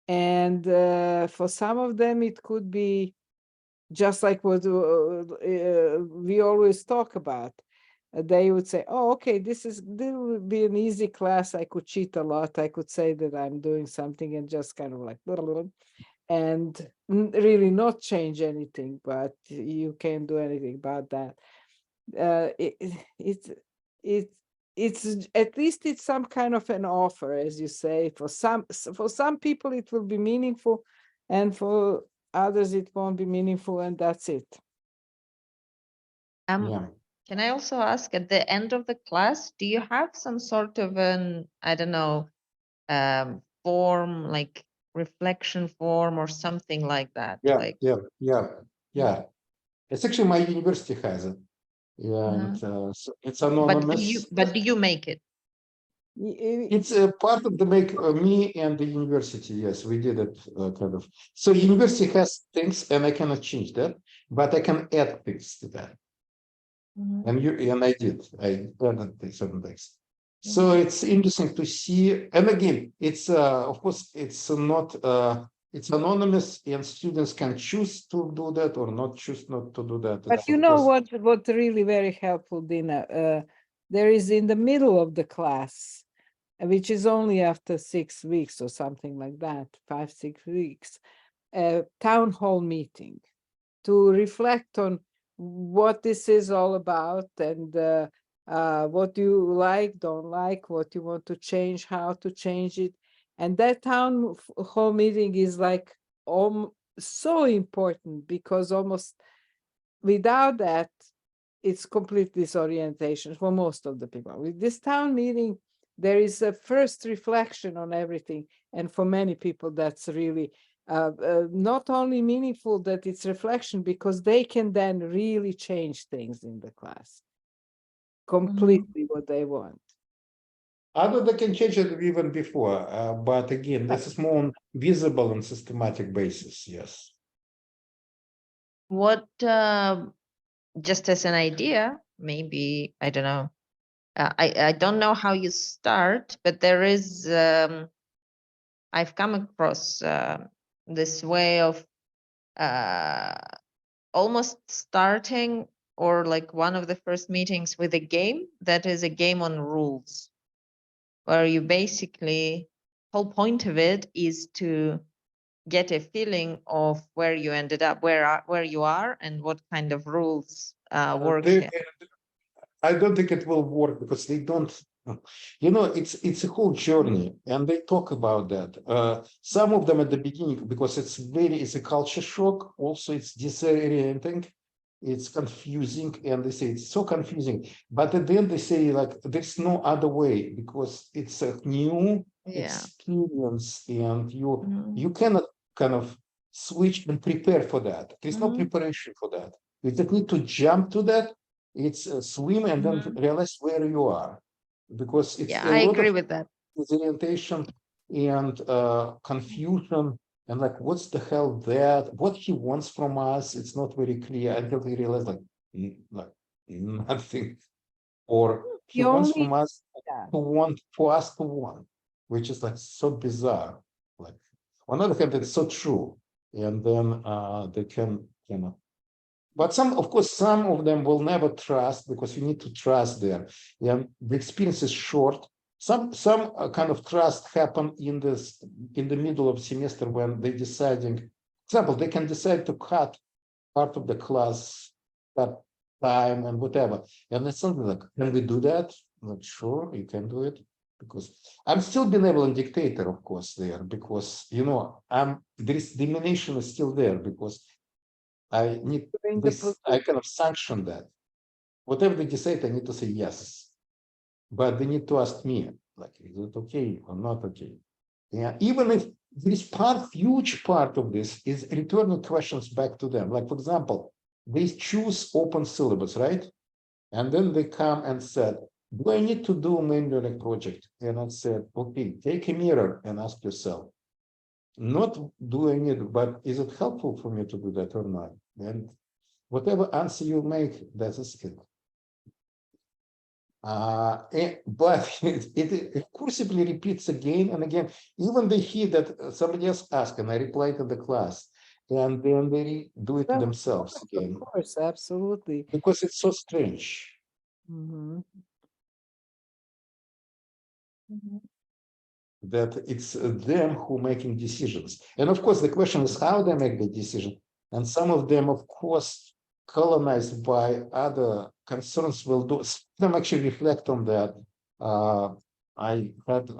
and for some of them it could be just like what we always talk about. They would say, oh, okay, this will be an easy class. I could cheat a lot. I could say that I'm doing something and just kind of like and really not change anything, but you can't do anything about that. It's at least it's some kind of an offer, as you say. For some people it will be meaningful, and for others it won't be meaningful, and that's it. yeah. Can I also ask, at the end of the class, do you have some sort of an, I don't know, form, like reflection form or something like that? Yeah, Like, yeah. It's actually my university has it. Yeah, and so it's anonymous. but do you make it? It's a part of the make me and the university. Yes, we did it kind of. So university has things, and I cannot change that, but I can add things to that. And I did. I added certain things. So it's interesting to see. And again, it's of course it's not it's anonymous, and students can choose to do that or not choose not to do that. But It's, you of know course, what really very helpful, Dina, there is in the middle of the class, which is only after 6 weeks or something like that, 5, 6 weeks, a town hall meeting to reflect on what this is all about, and what you like, don't like, what you want to change, how to change it. And that town hall meeting is like so important, because almost without that, it's complete disorientation for most of the people. With this town meeting, there is a first reflection on everything. And for many people, that's really not only meaningful that it's reflection, because they can then really change things in the class completely what they want. other they can change it even before, but again, this is more on visible and systematic basis. Yes. What, just as an idea, maybe, I don't know. I don't know how you start, but there is, I've come across this way of almost starting, or like one of the first meetings, with a game that is a game on rules, where you basically, whole point of it is to get a feeling of where you ended up, where you are, and what kind of rules work here. I don't think it will work because they don't. It's a whole journey, and they talk about that. Some of them at the beginning, because it's a culture shock. Also, it's disorienting, it's confusing, and they say it's so confusing. But at the end, they say like there's no other way because it's a new experience, and you cannot kind of switch and prepare for that. There's no preparation for that. You just need to jump to that. It's swim and then realize where you are, because it's a I lot agree of with that. disorientation and confusion, and like what's the hell that, what he wants from us, it's not very clear until we realize like nothing, or he wants from us for us to want, which is like so bizarre. Like on the other hand, it's so true, and then they can but of course, some of them will never trust, because you need to trust there. Yeah, the experience is short, some kind of trust happen in the middle of semester when they deciding, for example, they can decide to cut part of the class, that time and whatever. And it's something like, can we do that? Not sure, you can do it. Because I'm still benevolent dictator, of course, there, because this domination is still there, because I need During the this, I kind of sanction that. Whatever they decide, I need to say yes. But they need to ask me, like, is it okay or not okay? Yeah, even if this huge part of this is returning questions back to them. Like, for example, they choose open syllabus, right? And then they come and said, do I need to do a main learning project? And I said, okay, take a mirror and ask yourself, not do I need, but is it helpful for me to do that or not? And whatever answer you make, that's a skill. But it cursively repeats again and again. Even they hear that somebody else asked, and I reply to the class, and then they do it Well, themselves again, of course, absolutely. because it's so strange. Mhm. That it's them who making decisions. And of course, the question is how they make the decision. And some of them, of course, colonized by other concerns will do. Some actually reflect on that. I had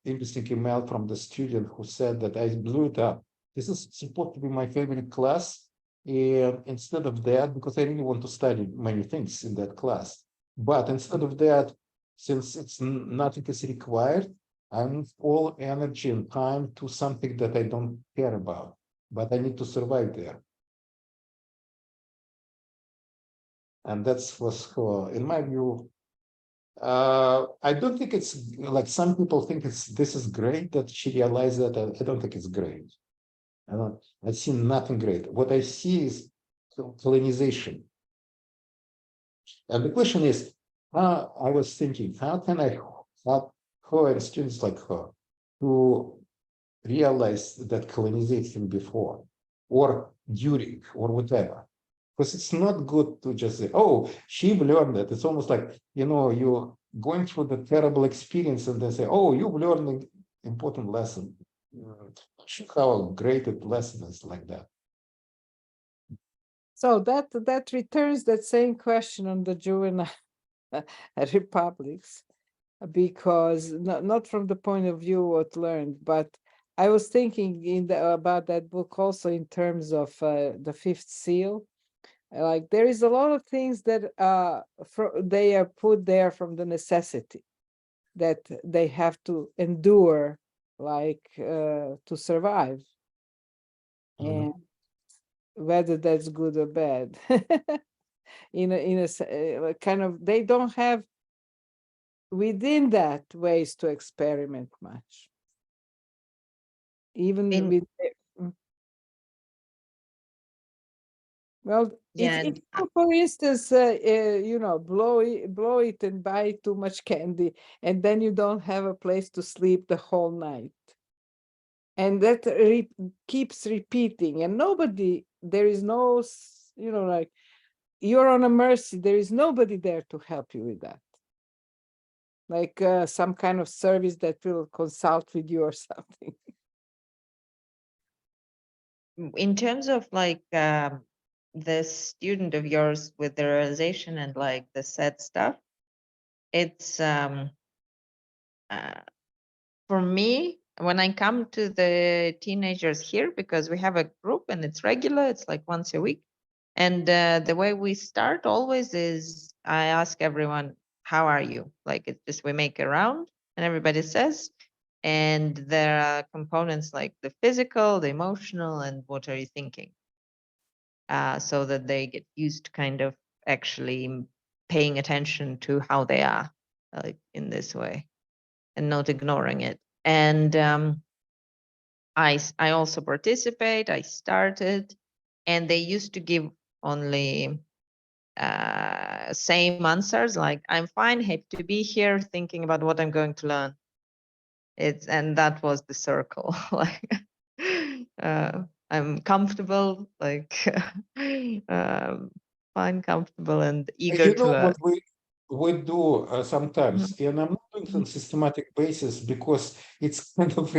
interesting email from the student who said that I blew it up. This is supposed to be my favorite class. And instead of that, because I really want to study many things in that class, but instead of that, since nothing is required, I move all energy and time to something that I don't care about, but I need to survive there. And that's what's, in my view, I don't think it's like some people think this is great that she realized that. I don't think it's great. I see nothing great. What I see is colonization. And the question is, I was thinking, how can I help her and students like her to realize that colonization before or during or whatever? Because it's not good to just say, oh, she learned that. It's almost like, you're going through the terrible experience and they say, oh, you've learned an important lesson. Not sure how great a lesson is like that. So that returns that same question on the juvenile republics, because not from the point of view what learned, but I was thinking about that book also in terms of the fifth seal. Like there is a lot of things that they are put there from the necessity that they have to endure, like to survive. And whether that's good or bad, in a kind of, they don't have within that ways to experiment much, even In- with well, Yeah, if and you, for instance, blow it and buy too much candy, and then you don't have a place to sleep the whole night, and that keeps repeating, and there is no, like you're on a mercy. There is nobody there to help you with that, like some kind of service that will consult with you or something. in terms of like the student of yours with the realization and like the sad stuff, it's for me, when I come to the teenagers here, because we have a group and it's regular, it's like once a week. And the way we start always is I ask everyone, how are you? Like it's just we make a round and everybody says, and there are components like the physical, the emotional, and what are you thinking? So that they get used to kind of actually paying attention to how they are, like in this way, and not ignoring it. And I also participate. I started, and they used to give only same answers, like I'm fine, happy to be here, thinking about what I'm going to learn. And that was the circle. Like I'm comfortable, like fine, comfortable, and eager to learn. we do sometimes, and I'm not doing it on a systematic basis because it's kind of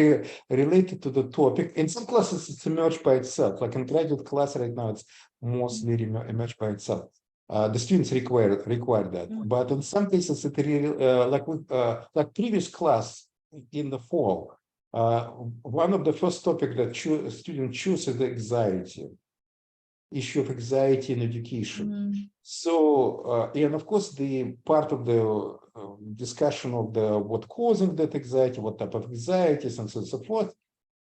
related to the topic. In some classes, it's emerged by itself. Like in graduate class right now, it's mostly emerged by itself. The students require that, but in some cases, it really like previous class in the fall. One of the first topic that student choose is the anxiety. Issue of anxiety in education. So, and of course, the part of the discussion of the what causing that anxiety, what type of anxieties, and so forth,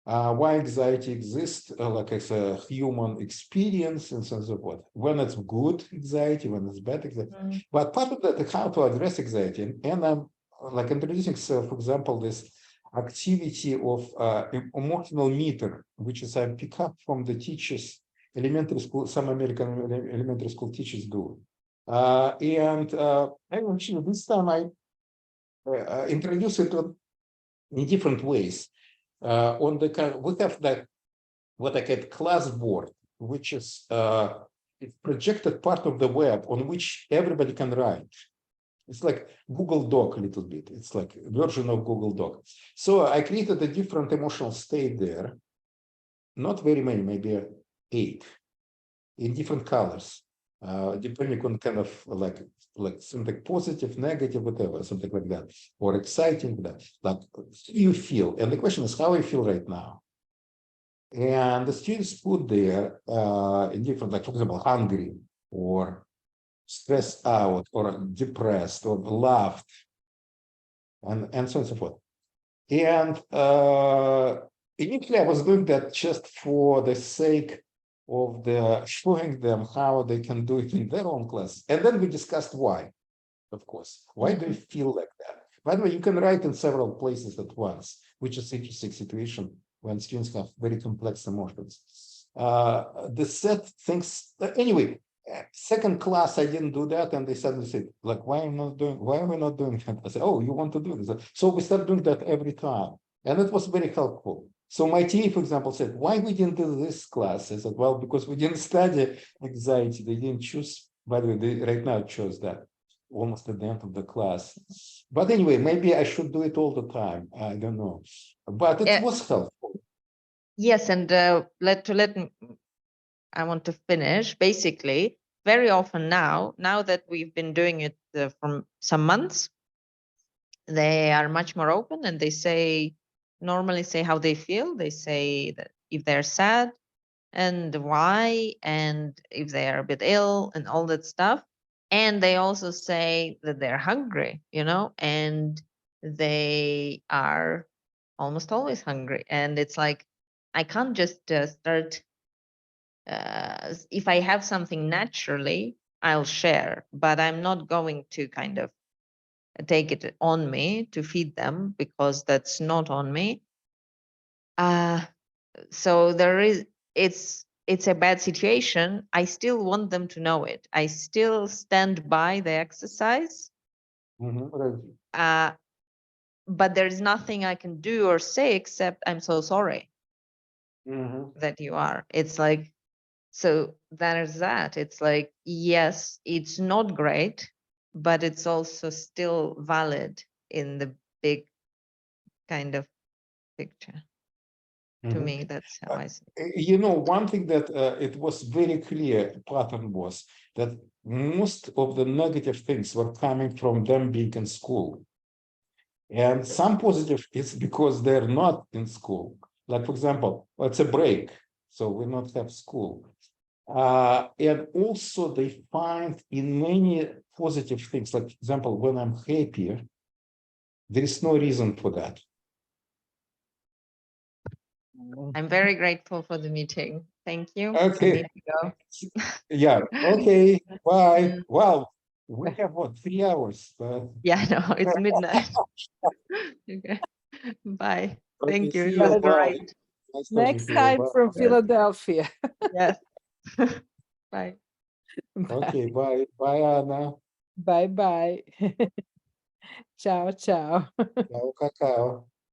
why anxiety exists, like as a human experience, and so forth. When it's good anxiety, when it's bad anxiety. But part of that is how to address anxiety, and I'm like introducing, so for example, this activity of emotional meter, which is I pick up from the teachers. Elementary school, some American elementary school teachers do. And actually, this time I introduce it in different ways. On the we have that what I call class board, which is it's projected part of the web on which everybody can write. It's like Google Doc a little bit. It's like a version of Google Doc. So I created a different emotional state there. Not very many, maybe 8. In different colors, depending on kind of like something positive, negative, whatever, something like that, or exciting, that like you feel. And the question is how I feel right now. And the students put there in different, like for example, hungry, or stressed out, or depressed, or laughed, and so on and so forth. And initially, I was doing that just for the sake of the showing them how they can do it in their own class. And then we discussed why, of course. Why do you feel like that? By the way, you can write in several places at once, which is an interesting situation when students have very complex emotions. The set things, anyway, second class, I didn't do that. And they suddenly said, like, why are we not doing that? I said, oh, you want to do this? So we start doing that every time. And it was very helpful. So my TA, for example, said, why we didn't do this class? I said, well, because we didn't study anxiety. They didn't choose, by the way, they right now chose that almost at the end of the class. But anyway, maybe I should do it all the time. I don't know. But it was helpful. Yes, and I want to finish. Basically, very often now that we've been doing it from some months, they are much more open, and they normally say how they feel. They say that if they're sad and why, and if they are a bit ill and all that stuff. And they also say that they're hungry, and they are almost always hungry. And it's like, I can't just start, if I have something naturally, I'll share, but I'm not going to kind of take it on me to feed them, because that's not on me. So it's a bad situation. I still want them to know it. I still stand by the exercise. Right. But there's nothing I can do or say except I'm so sorry that you are. It's like, so there's that. It's like, yes, it's not great, but it's also still valid in the big kind of picture. To me, that's how I see it. One thing that it was very clear pattern was that most of the negative things were coming from them being in school. And some positive is because they're not in school. Like, for example, it's a break, so we not have school. And also they find in many positive things, like, for example, when I'm happier, there is no reason for that. I'm very grateful for the meeting. Thank you. Okay. I need to go. Yeah. Okay. Bye. Well, we have what, 3 hours? Yeah, no, it's midnight. Okay. Bye. Thank you. See You you. were right. Nice Next talking to you. time Bye. from Philadelphia. Yes. Bye. Okay. Bye. Bye, Anna. Bye bye. Ciao, ciao. Ciao, cacao.